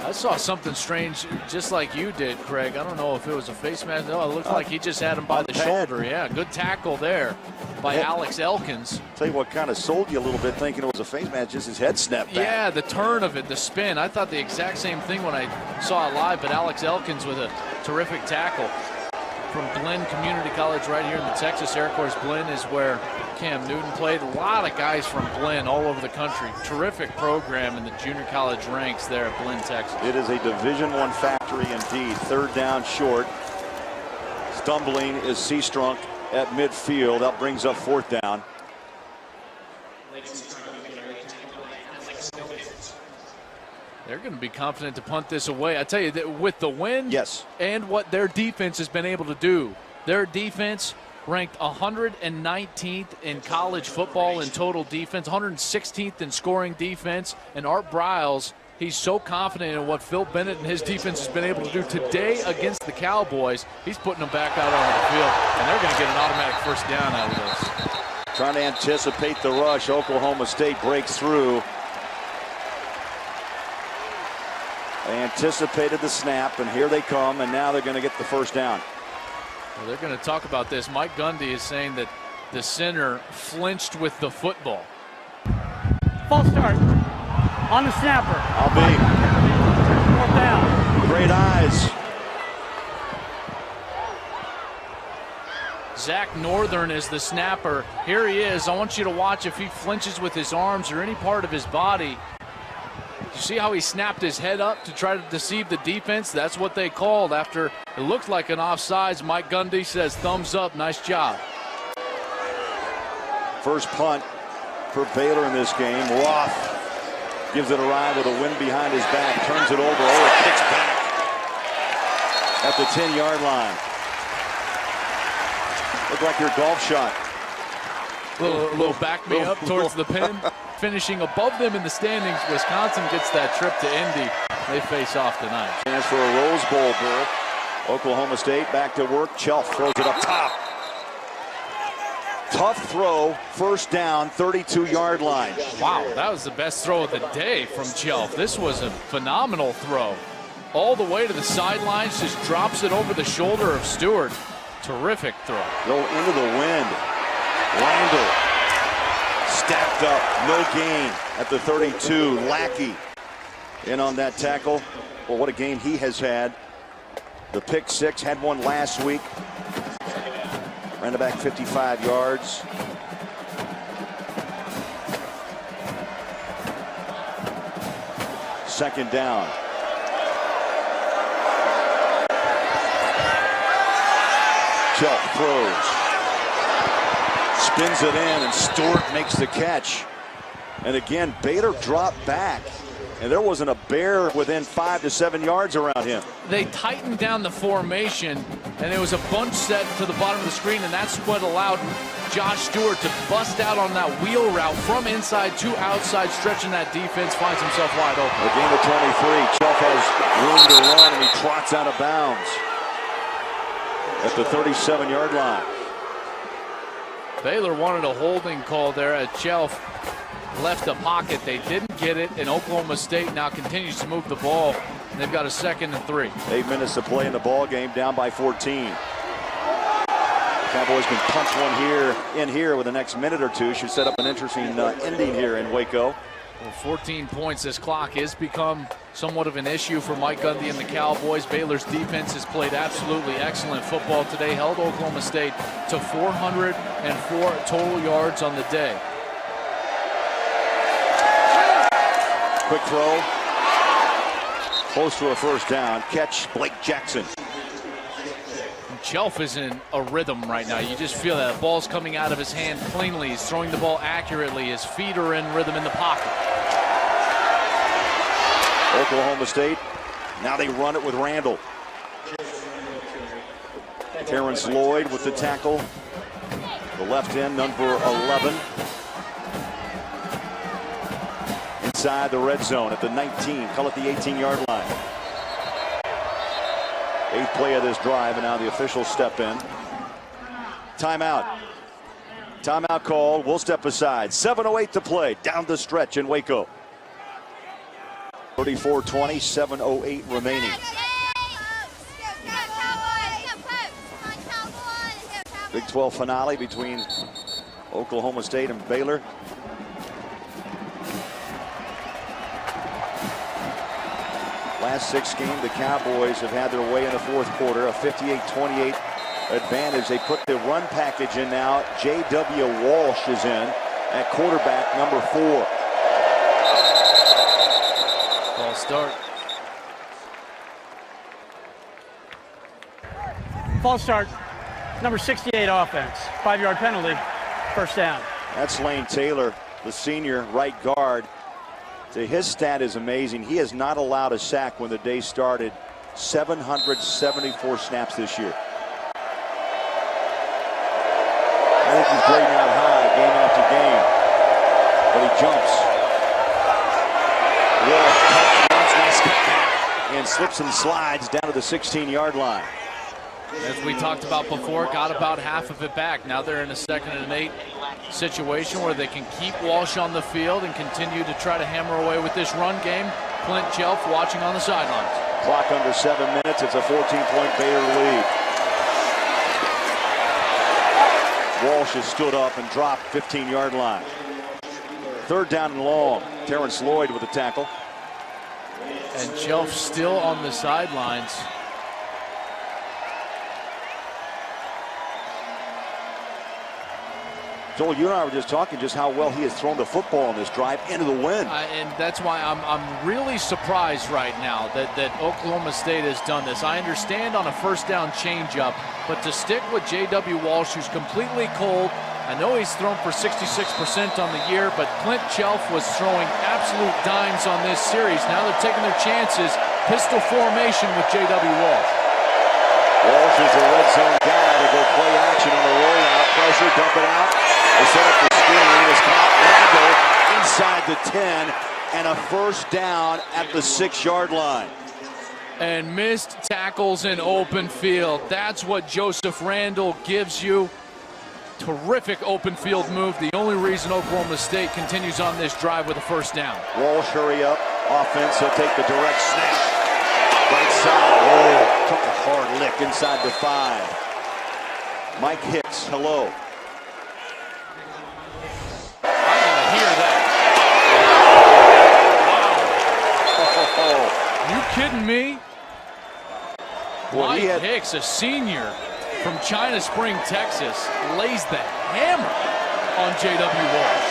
I saw something strange, just like you did, Craig. I don't know if it was a face mask. No, it looked like he just had him by the shoulder. Yeah, good tackle there by Alex Elkins.
Tell you what kind of sold you a little bit, thinking it was a face mask, just his head snapped back.
Yeah, the turn of it, the spin. I thought the exact same thing when I saw it live, but Alex Elkins with a terrific tackle from Blinn Community College right here in the Texas Air Force. Blinn is where Cam Newton played. A lot of guys from Blinn all over the country. Terrific program in the junior college ranks there at Blinn, Texas.
It is a Division I factory indeed. 3rd down short. Stumbling is Seastrunk at midfield. That brings up 4th down.
They're going to be confident to punt this away. I tell you that with the win,
yes,
and what their defense has been able to do. Their defense ranked 119th in college football in total defense, 116th in scoring defense. And Art Briles, he's so confident in what Phil Bennett and his defense has been able to do today against the Cowboys. He's putting them back out on the field, and they're going to get an automatic 1st down out of this.
Trying to anticipate the rush. Oklahoma State breaks through. They anticipated the snap, and here they come, and now they're going to get the 1st down.
Well, they're going to talk about this. Mike Gundy is saying that the center flinched with the football.
False start on the snapper.
I'll be.
4th down.
Great eyes.
Zach Northern is the snapper. Here he is. I want you to watch if he flinches with his arms or any part of his body. You see how he snapped his head up to try to deceive the defense? That's what they called after it looked like an offsides. Mike Gundy says thumbs up, nice job.
First punt for Baylor in this game. Roth gives it a ride with a wind behind his back, turns it over. Oh, it kicks back at the 10-yard line. Looked like your golf shot.
Little back me up towards the pin. Finishing above them in the standings. Wisconsin gets that trip to Indy. They face off tonight.
Chance for a Rose Bowl berth. Oklahoma State back to work. Chelf throws it up top. Tough throw. 1st down, 32-yard line.
Wow, that was the best throw of the day from Chelf. This was a phenomenal throw. All the way to the sidelines, just drops it over the shoulder of Stewart. Terrific throw.
Go into the wind. Randall stacked up, no gain at the 32. Lackey in on that tackle. Well, what a game he has had. The pick 6, had one last week. Ran it back 55 yards. Second down. Chelf throws. Spins it in, and Stewart makes the catch. And again, Baylor dropped back, and there wasn't a bear within 5 to 7 yards around him.
They tightened down the formation, and there was a bunch set to the bottom of the screen, and that's what allowed Josh Stewart to bust out on that wheel route from inside to outside, stretching that defense, finds himself wide open.
A game of 23. Chelf has room to run, and he trots out of bounds at the 37-yard line.
Baylor wanted a holding call there as Chelf left the pocket. They didn't get it, and Oklahoma State now continues to move the ball. And they've got a 2nd and 3.
8 minutes to play in the ball game, down by 14. Cowboys can punch one here with the next minute or two. Should set up an interesting ending here in Waco.
Well, 14 points. This clock has become somewhat of an issue for Mike Gundy and the Cowboys. Baylor's defense has played absolutely excellent football today. Held Oklahoma State to 404 total yards on the day.
Quick throw. Close to a 1st down. Catch, Blake Jackson.
Chelf is in a rhythm right now. You just feel that ball's coming out of his hand cleanly. He's throwing the ball accurately. His feet are in rhythm in the pocket.
Oklahoma State Now they run it with Randall. Terrence Lloyd with the tackle. The left end, number 11. Inside the red zone at the 19, call it the 18-yard line. 8th play of this drive, and now the officials step in. Timeout. Timeout call. We'll step aside. 7:08 to play. Down the stretch in Waco. 34-20, 7:08 remaining. Big 12 finale between Oklahoma State and Baylor. Last 6 games, the Cowboys have had their way in the fourth quarter. A 58-28 advantage. They put the run package in now. J.W. Walsh is in at quarterback, number 4.
Ball start.
False start. Number 68 offense. 5-yard penalty. First down.
That's Lane Taylor, the senior right guard. His stat is amazing. He has not allowed a sack when the day started. 774 snaps this year. I think he's grading out high game after game. But he jumps. Runs, nice cut, and slips and slides down to the 16-yard line.
As we talked about before, got about half of it back. Now they're in a 2nd and 8 situation where they can keep Walsh on the field and continue to try to hammer away with this run game. Clint Chelf watching on the sidelines.
Clock under 7 minutes. It's a 14-point Baylor lead. Walsh has stood up and dropped 15-yard line. 3rd down and long. Terrence Lloyd with the tackle.
And Chelf still on the sidelines.
Joel, you and I were just talking just how well he has thrown the football on this drive into the wind.
And that's why I'm really surprised right now that Oklahoma State has done this. I understand on a 1st down changeup, but to stick with J.W. Walsh, who's completely cold. I know he's thrown for 66% on the year, but Clint Chelf was throwing absolute dimes on this series. Now they're taking their chances. Pistol formation with J.W. Walsh.
Walsh is the red zone guy to go play action on the rollout. Pressure, dump it out. They set up the screen. It's caught Randall inside the 10 and a 1st down at the 6-yard line.
And missed tackles in open field. That's what Joseph Randall gives you. Terrific open field move. The only reason Oklahoma State continues on this drive with a 1st down.
Walsh, hurry up. Offense, he'll take the direct snap. Right side. Oh, took a hard lick inside the 5. Mike Hicks, hello.
You kidding me?
Well,
Mike Hicks, a senior from China Spring, Texas, lays the hammer on J.W. Walsh.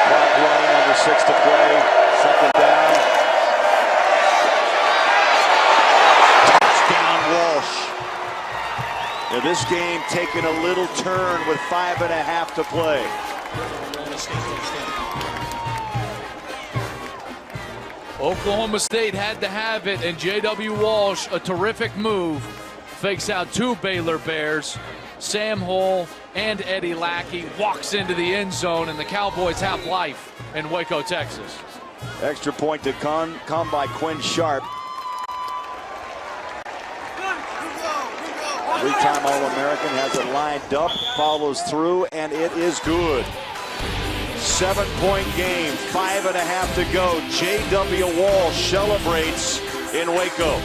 Clock running, under 6 to play. 2nd down. Touchdown, Walsh. Now this game taking a little turn with 5.5 to play.
Oklahoma State had to have it, and J.W. Walsh, a terrific move, fakes out 2 Baylor Bears. Sam Hull and Eddie Lackey walks into the end zone, and the Cowboys have life in Waco, Texas.
Extra point to come by Quinn Sharp. 3-time All-American, has it lined up, follows through, and it is good. 7-point game, 5.5 to go. J.W. Walsh celebrates in Waco.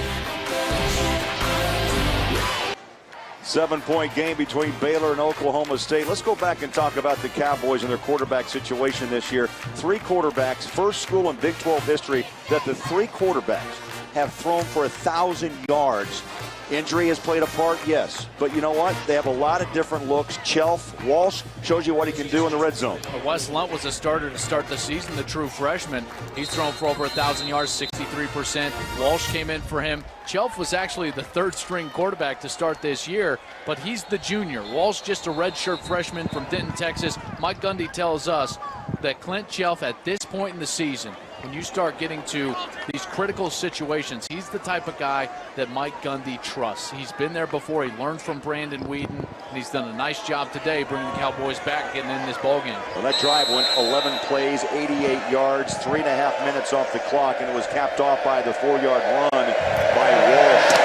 7-point game between Baylor and Oklahoma State. Let's go back and talk about the Cowboys and their quarterback situation this year. 3 quarterbacks, first school in Big 12 history that the 3 quarterbacks have thrown for 1,000 yards. Injury has played a part, yes. But you know what? They have a lot of different looks. Chelf, Walsh shows you what he can do in the red zone.
Wes Lunt was a starter to start the season, the true freshman. He's thrown for over 1,000 yards, 63%. Walsh came in for him. Chelf was actually the 3rd-string quarterback to start this year, but he's the junior. Walsh just a redshirt freshman from Denton, Texas. Mike Gundy tells us that Clint Chelf at this point in the season when you start getting to these critical situations, he's the type of guy that Mike Gundy trusts. He's been there before. He learned from Brandon Whedon, and he's done a nice job today bringing the Cowboys back, getting in this ballgame.
Well, that drive went 11 plays, 88 yards, 3.5 minutes off the clock, and it was capped off by the 4-yard run by Walsh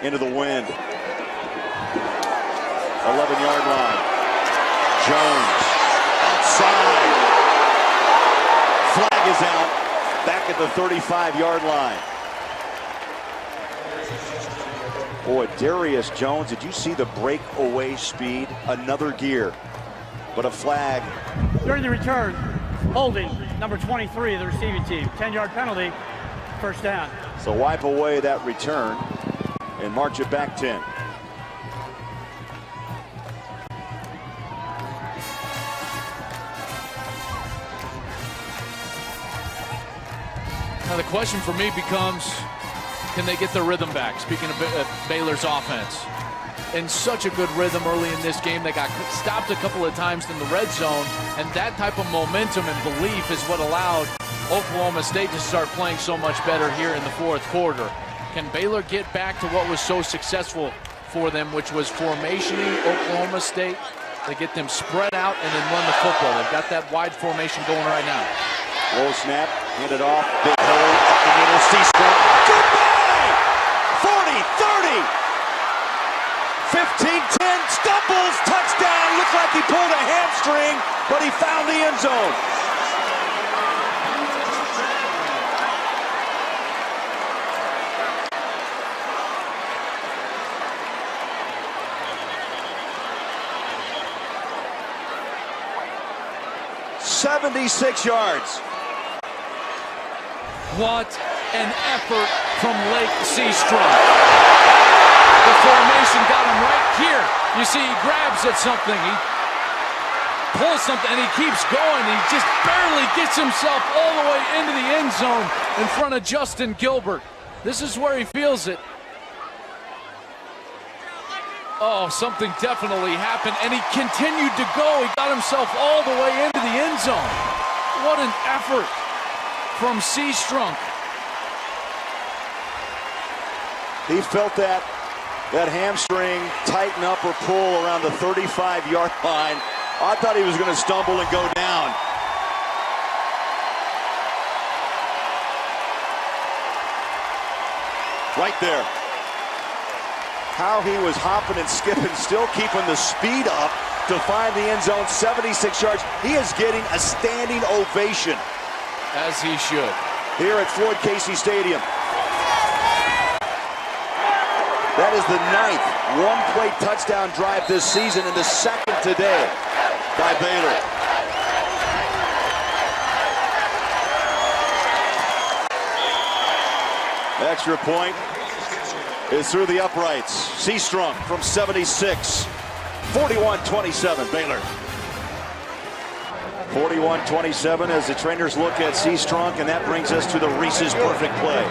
into the wind. 11-yard line. Jones outside. Flag is out. Back at the 35-yard line. Boy, Darius Jones, did you see the breakaway speed? Another gear. But a flag.
During the return, holding number 23 of the receiving team. 10-yard penalty, first down.
So wipe away that return and march it back 10.
Now the question for me becomes, can they get their rhythm back? Speaking of Baylor's offense, in such a good rhythm early in this game, they got stopped a couple of times in the red zone, and that type of momentum and belief is what allowed Oklahoma State to start playing so much better here in the fourth quarter. Can Baylor get back to what was so successful for them, which was formationing Oklahoma State? They get them spread out and then run the football. They've got that wide formation going right now.
Low snap, handed off, big hole, up the middle, Seastrunk. Goodbye! 40, 30, 15, 10, stumbles, touchdown. Looked like he pulled a hamstring, but he found the end zone. "76 yards.
What an effort from Lake Seastrunk. The formation got him right here. You see, he grabs at something, he pulls something, and he keeps going. He just barely gets himself all the way into the end zone in front of Justin Gilbert. This is where he feels it. Oh, something definitely happened, and he continued to go. He got himself all the way into the end zone. What an effort from Seastrunk.
He felt that hamstring tighten up or pull around the 35-yard line. I thought he was going to stumble and go down. Right there. How he was hopping and skipping, still keeping the speed up to find the end zone, 76 yards. He is getting a standing ovation.
As he should.
Here at Floyd Casey Stadium. That is the 9th one-play touchdown drive this season and the 2nd today by Baylor. Extra point is through the uprights. Seastrunk from 76. 41-27 Baylor. 41-27 as the trainers look at Seastrunk, and that brings us to the Reese's perfect play.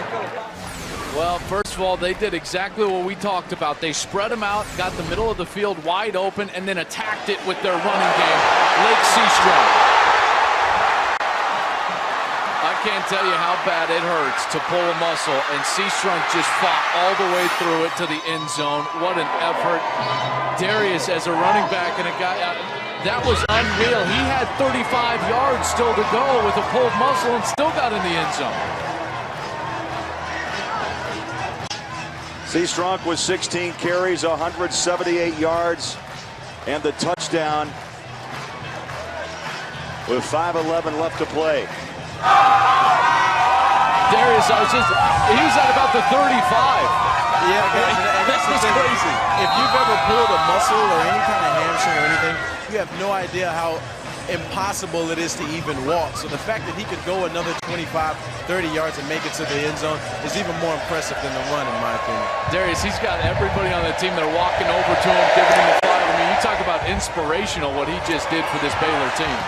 Well, first of all, they did exactly what we talked about. They spread them out, got the middle of the field wide open, and then attacked it with their running game. Lake Seastrunk. I can't tell you how bad it hurts to pull a muscle, and Seastrunk just fought all the way through it to the end zone. What an effort. Darius as a running back and a guy, that was unreal. He had 35 yards still to go with a pulled muscle and still got in the end zone.
Seastrunk with 16 carries, 178 yards, and the touchdown with 5:11 left to play.
Darius, he was at about the 35.
Yeah, and
This was crazy.
If you've ever pulled a muscle or any kind of hamstring or anything, you have no idea how impossible it is to even walk. So the fact that he could go another 25, 30 yards and make it to the end zone is even more impressive than the run, in my opinion.
Darius, he's got everybody on the team that are walking over to him, giving him a five. I mean, you talk about inspirational, what he just did for this Baylor team.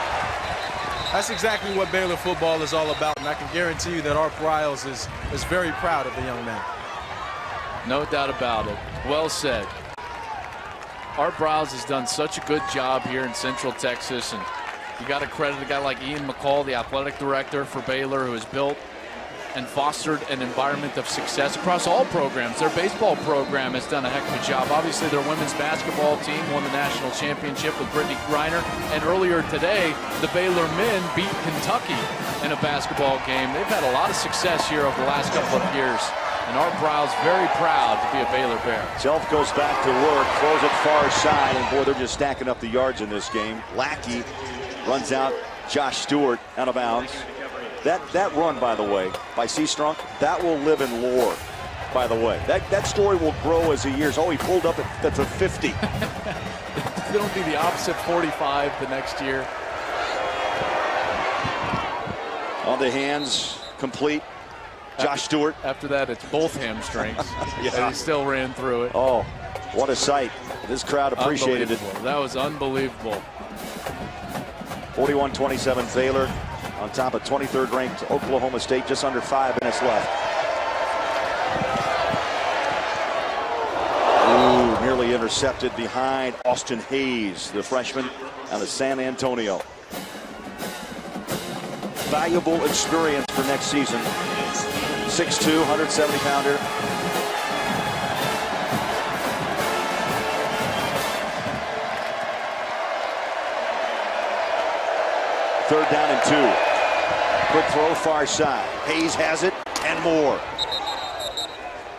That's exactly what Baylor football is all about, and I can guarantee you that Art Briles is very proud of the young man.
No doubt about it. Well said. Art Briles has done such a good job here in Central Texas, and You got to credit a guy like Ian McCall, the athletic director for Baylor, who has built and fostered an environment of success across all programs. Their baseball program has done a heck of a job. Obviously, their women's basketball team won the national championship with Brittany Griner. And earlier today, the Baylor men beat Kentucky in a basketball game. They've had a lot of success here over the last couple of years. And Art Brow's very proud to be a Baylor Bear.
Self goes back to work, throws it far side, and boy, they're just stacking up the yards in this game. Lackey runs out Josh Stewart out of bounds. That run, by the way, by Seastrunk, that will live in lore, by the way. That story will grow as the years. Oh, he pulled up at the 50.
It'll be the opposite 45 the next year.
On the hands, complete. Josh Stewart.
After that, it's both hamstrings.
Yeah.
And he still ran through it.
Oh, what a sight. This crowd appreciated it.
That was unbelievable.
41-27 Baylor on top of 23rd ranked Oklahoma State, just under 5 minutes left. Ooh, nearly intercepted behind Austin Hayes, the freshman out of San Antonio. Valuable experience for next season. 6'2", 170-pounder. Third down and 2. Quick throw far side. Hayes has it and more.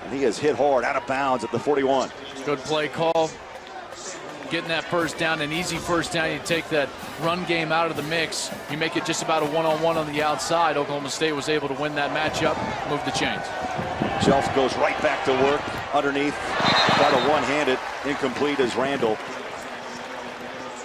And he is hit hard out of bounds at the 41.
Good play call. Getting that first down, an easy first down. You take that run game out of the mix. You make it just about a one-on-one on the outside. Oklahoma State was able to win that matchup, move the chains.
Shelf goes right back to work underneath. Got a one-handed, incomplete as Randall.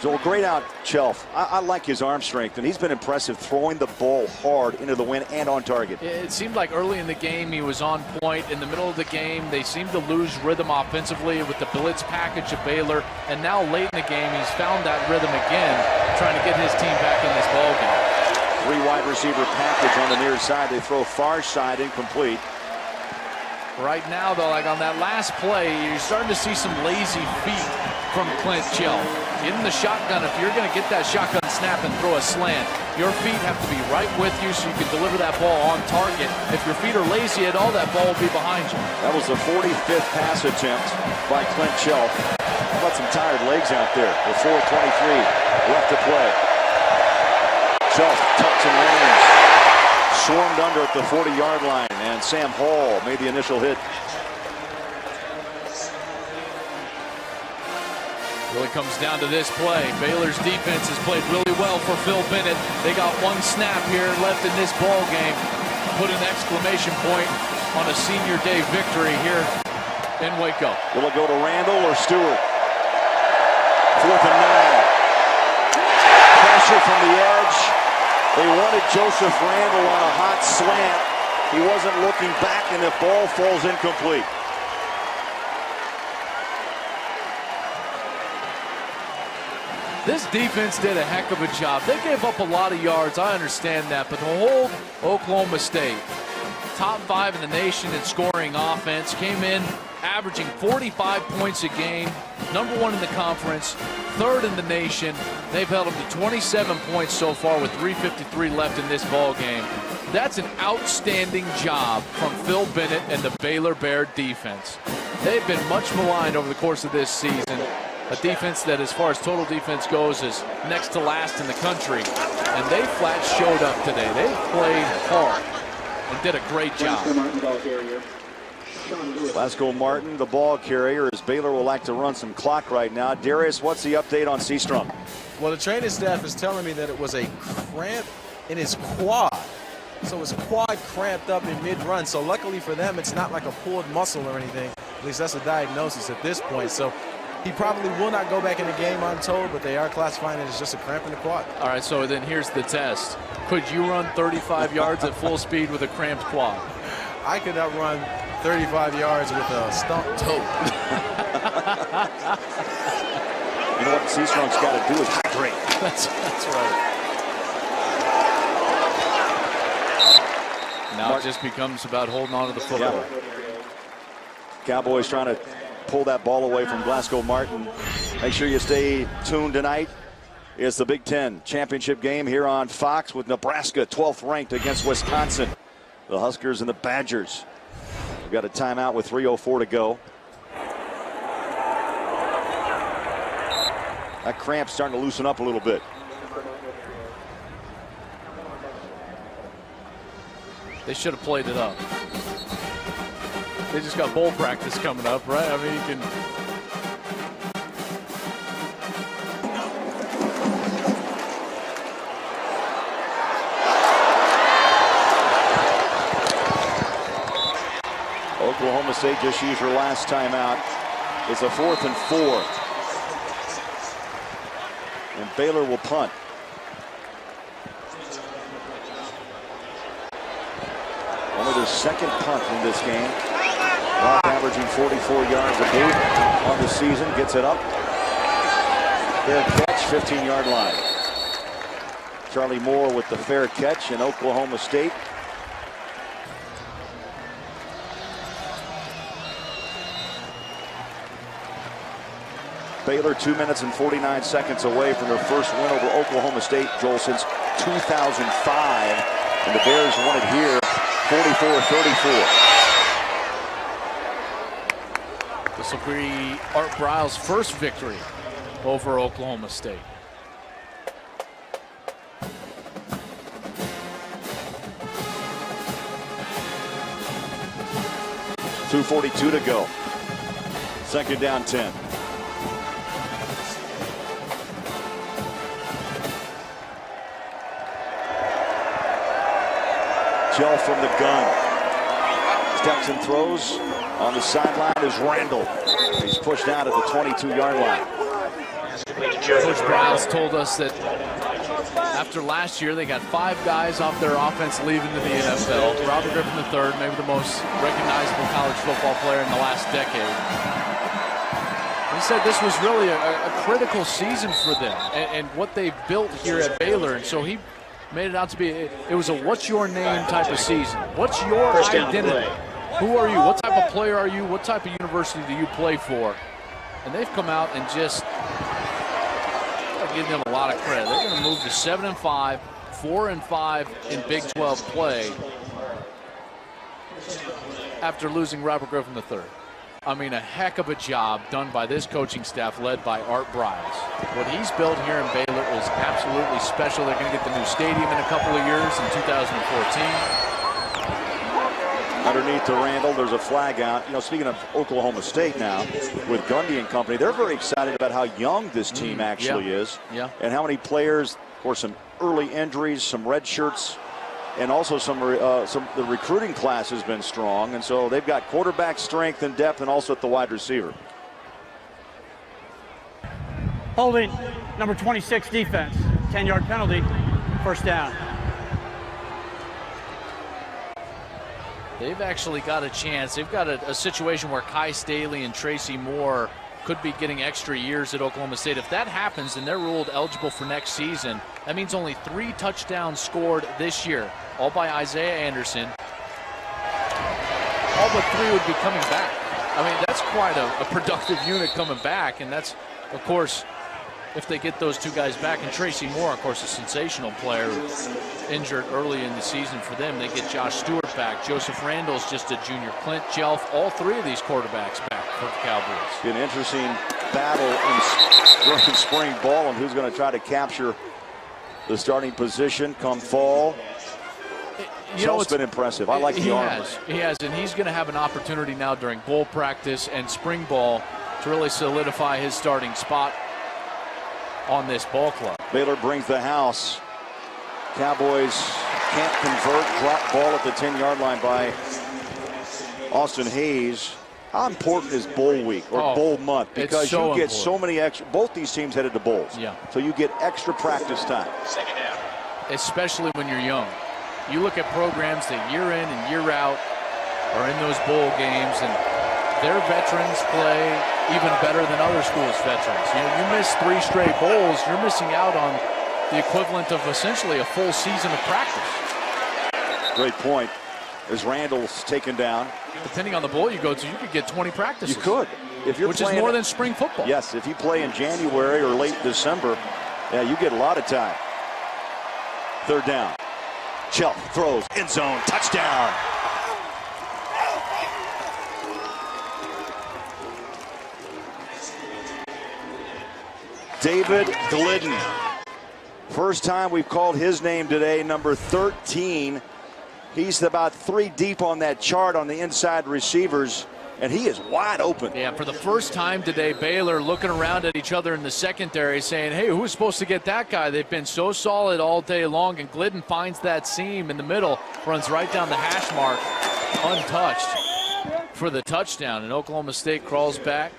So great out, Shelf. I like his arm strength, and he's been impressive throwing the ball hard into the wind and on target.
It seemed like early in the game he was on point. In the middle of the game, they seemed to lose rhythm offensively with the blitz package of Baylor. And now late in the game, he's found that rhythm again, trying to get his team back in this ball game.
3 wide receiver package on the near side. They throw far side, incomplete.
Right now, though, like on that last play, you're starting to see some lazy feet from Clint Shelf. In the shotgun, if you're going to get that shotgun snap and throw a slant, your feet have to be right with you so you can deliver that ball on target. If your feet are lazy at all, that ball will be behind you.
That was the 45th pass attempt by Clint Shelf. How about some tired legs out there with 4:23 left to play. Shelf tucks and lanes. Swarmed under at the 40-yard line, and Sam Hall made the initial hit.
Really comes down to this play. Baylor's defense has played really well for Phil Bennett. They got one snap here left in this ball game. Put an exclamation point on a senior day victory here in Waco.
Will it go to Randall or Stewart? 4th and 9. Pressure from the edge. They wanted Joseph Randall on a hot slant. He wasn't looking back, and the ball falls incomplete.
This defense did a heck of a job. They gave up a lot of yards, I understand that, but to hold Oklahoma State, top 5 in the nation in scoring offense, came in averaging 45 points a game, number 1 in the conference, 3rd in the nation. They've held them to 27 points so far with 3:53 left in this ball game. That's an outstanding job from Phil Bennett and the Baylor Bear defense. They've been much maligned over the course of this season. A defense that, as far as total defense goes, is next to last in the country. And they flat showed up today. They played hard and did a great job.
Glasgow Martin, the ball carrier, as Baylor will like to run some clock right now. Darius, what's the update on Seastrunk?
Well, the training staff is telling me that it was a cramp in his quad. So his quad cramped up in mid-run. So luckily for them, it's not like a pulled muscle or anything. At least that's a diagnosis at this point. So he probably will not go back in the game, I'm told, but they are classifying it as just a cramp in the quad.
All right, so then here's the test. Could you run 35 yards at full speed with a cramped quad?
I could not run 35 yards with a stumped toe.
You know what Seastrunk's got to do is hydrate.
That's right. Now it just becomes about holding on to the football.
Yeah. Cowboys trying to pull that ball away from Glasgow Martin. Make sure you stay tuned tonight. It's the Big Ten championship game here on Fox with Nebraska 12th ranked against Wisconsin. The Huskers and the Badgers. We've got a timeout with 3:04 to go. That cramp's starting to loosen up a little bit.
They should have played it up. They just got bowl practice coming up, right? I mean, you can.
Oklahoma State just used her last timeout. It's a 4th and 4. And Baylor will punt. Only their second punt in this game. Rock averaging 44 yards a boot on the season. Gets it up. Fair catch, 15-yard line. Charlie Moore with the fair catch in Oklahoma State. Baylor 2 minutes and 49 seconds away from their first win over Oklahoma State, Joel, since 2005. And the Bears won it here, 44-34.
This will be Art Briles' first victory over Oklahoma State.
.242 to go. Second down 10. Jell from the gun. Steps and throws. On the sideline is Randall. He's pushed out at the 22-yard line.
Coach Briles told us that after last year, they got 5 guys off their offense leaving to the NFL. Robert Griffin III, maybe the most recognizable college football player in the last decade. He said this was really a critical season for them and what they built here at Baylor. And so he made it out to be, it was a what's your name type of season. What's your identity? Who are you? What type of player are you? What type of university do you play for? And they've come out and just give them a lot of credit. They're going to move to 7-5, 4-5 in Big 12 play after losing Robert Griffin III. I mean, a heck of a job done by this coaching staff led by Art Briles. What he's built here in Baylor is absolutely special. They're going to get the new stadium in a couple of years in 2014.
Underneath to Randall, there's a flag out. You know, speaking of Oklahoma State now, with Gundy and company, they're very excited about how young this team actually is.
Yeah.
And how many players, of course, some early injuries, some red shirts, and also the recruiting class has been strong. And so they've got quarterback strength and depth, and also at the wide receiver.
Holding, number 26 defense, 10-yard penalty, first down.
They've actually got a chance. They've got a situation where Kai Staley and Tracy Moore could be getting extra years at Oklahoma State. If that happens and they're ruled eligible for next season, that means only 3 touchdowns scored this year, all by Isaiah Anderson. All but 3 would be coming back. I mean, that's quite a productive unit coming back, and that's, of course, if they get those 2 guys back. And Tracy Moore, of course, a sensational player, injured early in the season for them. They get Josh Stewart back. Joseph Randall's just a junior. Clint Jelf, all 3 of these quarterbacks back for the Cowboys.
An interesting battle during spring ball and who's going to try to capture the starting position come fall.
You know,
it's been impressive. I like the armor.
He has, and he's going to have an opportunity now during bowl practice and spring ball to really solidify his starting spot on this ball club.
Baylor brings the house. Cowboys can't convert. Drop ball at the 10-yard line by Austin Hayes. How important is bowl week or bowl month? Because you get so many extra. Both these teams headed to bowls.
Yeah.
So you get extra practice time.
Second down.
Especially when you're young. You look at programs that year in and year out are in those bowl games, and their veterans play even better than other schools' veterans. You know, you miss 3 straight bowls, you're missing out on the equivalent of essentially a full season of practice.
Great point. As Randall's taken down.
Depending on the bowl you go to, you could get 20 practices.
You could. If you're
which is more than spring football.
Yes, if you play in January or late December, Yeah, you get a lot of time. Third down. Chelf throws, end zone, touchdown. David Glidden. First time we've called his name today, number 13. He's about 3 deep on that chart on the inside receivers, and he is wide open.
Yeah, for the first time today, Baylor looking around at each other in the secondary saying, hey, who's supposed to get that guy? They've been so solid all day long, and Glidden finds that seam in the middle, runs right down the hash mark, untouched for the touchdown, and Oklahoma State crawls back.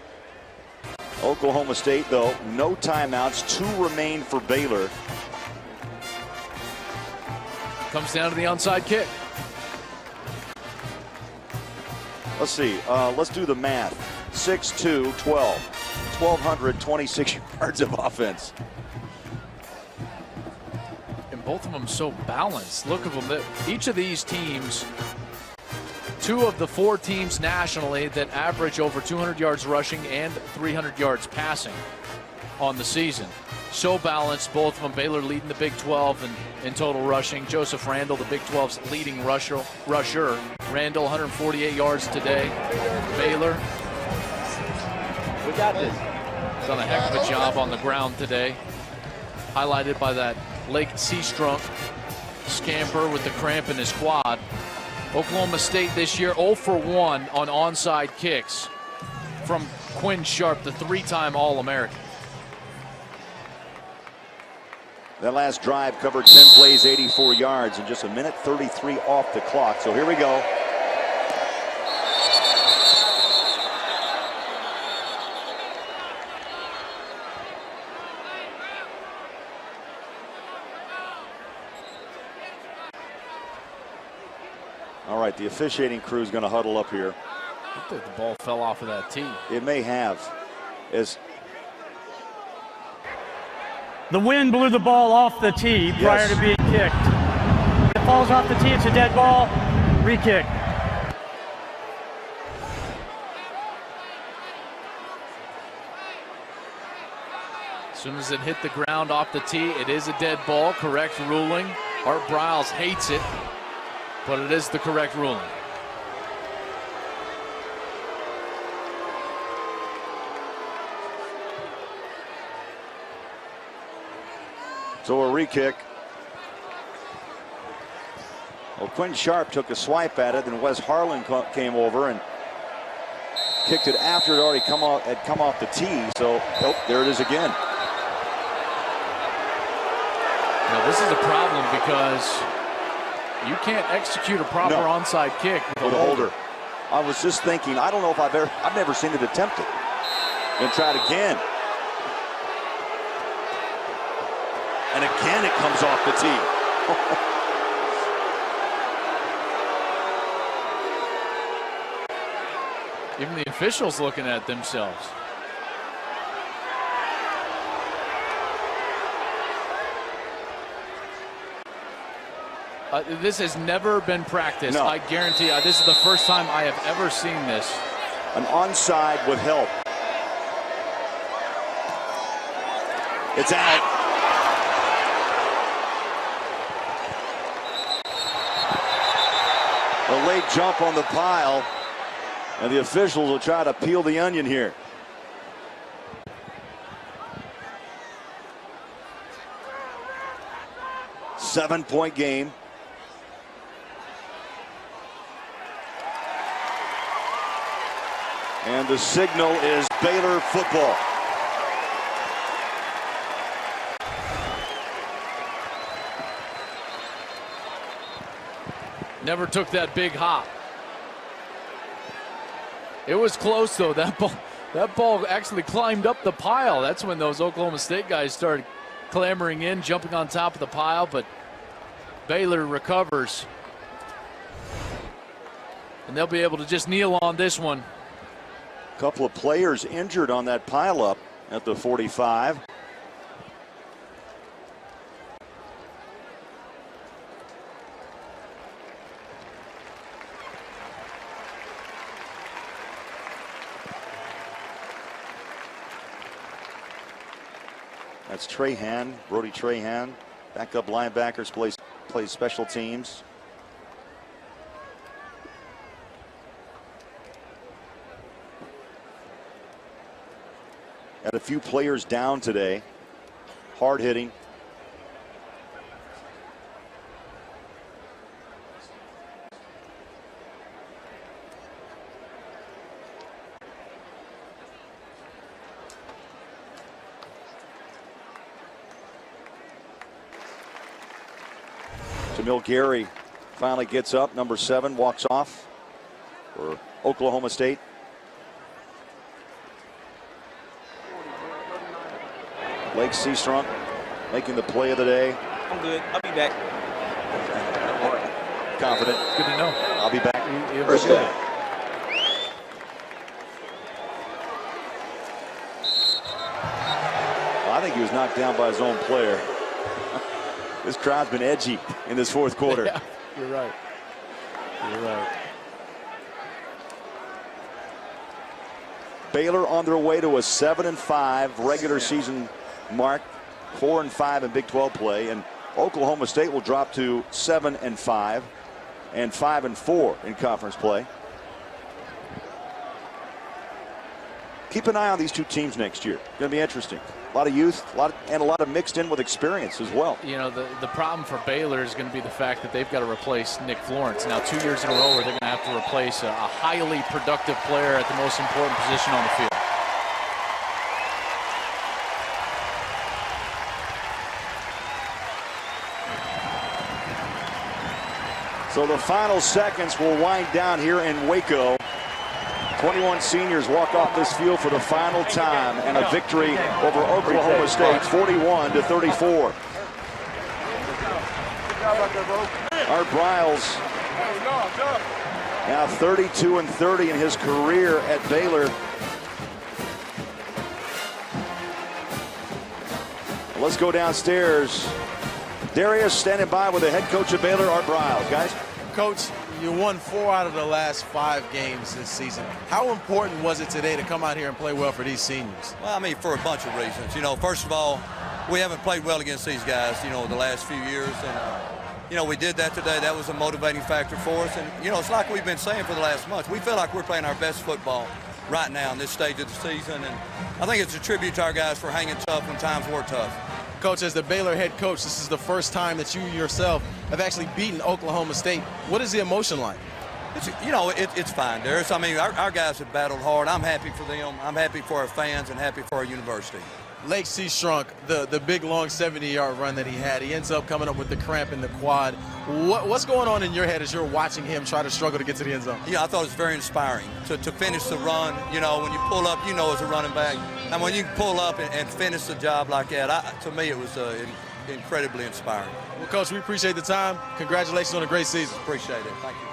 Oklahoma State, though, no timeouts, 2 remain for Baylor.
Comes down to the onside kick.
Let's see. Let's do the math. 6'2", 12. 1,226 yards of offense.
And both of them so balanced. Look at them. Each of these teams, 2 of the 4 teams nationally that average over 200 yards rushing and 300 yards passing on the season. So balanced, both of them. Baylor leading the Big 12 in total rushing. Joseph Randall, the Big 12's leading rusher. Randall, 148 yards today. Baylor.
We got this.
Done a heck of a job on the ground today. Highlighted by that Lake Seastrunk scamper with the cramp in his quad. Oklahoma State this year 0 for 1 on onside kicks from Quinn Sharp, the 3-time All-American.
That last drive covered 10 plays, 84 yards, and just 1:33 off the clock. So here we go. All right, the officiating crew is going to huddle up here.
I think the ball fell off of that tee.
It may have. As
The wind blew the ball off the tee prior to being kicked. If it falls off the tee, it's a dead ball. Re-kick.
As soon as it hit the ground off the tee, it is a dead ball. Correct ruling. Art Briles hates it, but it is the correct ruling.
So a re-kick. Well, Quinn Sharp took a swipe at it, then Wes Harlan came over and kicked it after it already come off the tee. So, oh, there it is again.
Now this is a problem because you can't execute a proper onside kick with a holder.
I was just thinking, I don't know if I've never seen it attempted. And tried again. And again it comes off the tee.
Even the officials looking at themselves. This has never been practiced.
No.
I guarantee you, this is the first time I have ever seen this.
An onside with help. It's out. A late jump on the pile, and the officials will try to peel the onion here. Seven-point game. And the signal is Baylor football.
Never took that big hop. It was close though. That ball actually climbed up the pile. That's when those Oklahoma State guys started clambering in, jumping on top of the pile, but Baylor recovers. And they'll be able to just kneel on this one.
A couple of players injured on that pileup at the 45. That's Trahan, Brody Trahan. Backup linebackers plays special teams. Had a few players down today. Hard hitting. Jamil Gary finally gets up. Number 7 walks off for Oklahoma State. Lake Seastrunk making the play of the day.
I'm good. I'll be back.
Confident.
Good to know.
I'll be back.
First down.
Well, I think he was knocked down by his own player. This crowd's been edgy in this fourth quarter.
Yeah, you're right. You're right.
Baylor on their way to a 7-5 regular season mark, 4-5 in Big 12 play, and Oklahoma State will drop to 7-5 and 5-4 in conference play. Keep an eye on these two teams next year. Going to be interesting. A lot of youth, and a lot of mixed in with experience as well.
You know, the problem for Baylor is going to be the fact that they've got to replace Nick Florence. Now, 2 years in a row where they're going to have to replace a highly productive player at the most important position on the field.
So the final seconds will wind down here in Waco. 21 seniors walk off this field for the final time, and a victory over Oklahoma State, 41-34. Art Briles now 32-30 in his career at Baylor. Let's go downstairs. Darius standing by with the head coach of Baylor, Art Briles. Guys.
Coach, you won 4 out of the last 5 games this season. How important was it today to come out here and play well for these seniors?
Well, I mean, for a bunch of reasons. You know, first of all, we haven't played well against these guys, you know, the last few years. And, you know, we did that today. That was a motivating factor for us. And, you know, it's like we've been saying for the last month. We feel like we're playing our best football right now in this stage of the season. And I think it's a tribute to our guys for hanging tough when times were tough.
Coach, as the Baylor head coach, this is the first time that you yourself have actually beaten Oklahoma State. What is the emotion like?
It's fine, Darius. I mean, our guys have battled hard. I'm happy for them. I'm happy for our fans and happy for our university.
Lake Seastrunk, the big, long 70-yard run that he had, he ends up coming up with the cramp in the quad. What's going on in your head as you're watching him try to struggle to get to the end zone?
Yeah, I thought it was very inspiring to finish the run. You know, when you pull up, you know, as a running back. And when you pull up and finish the job like that, to me, it was incredibly inspiring.
Well, Coach, we appreciate the time. Congratulations on a great season.
Appreciate it. Thank you.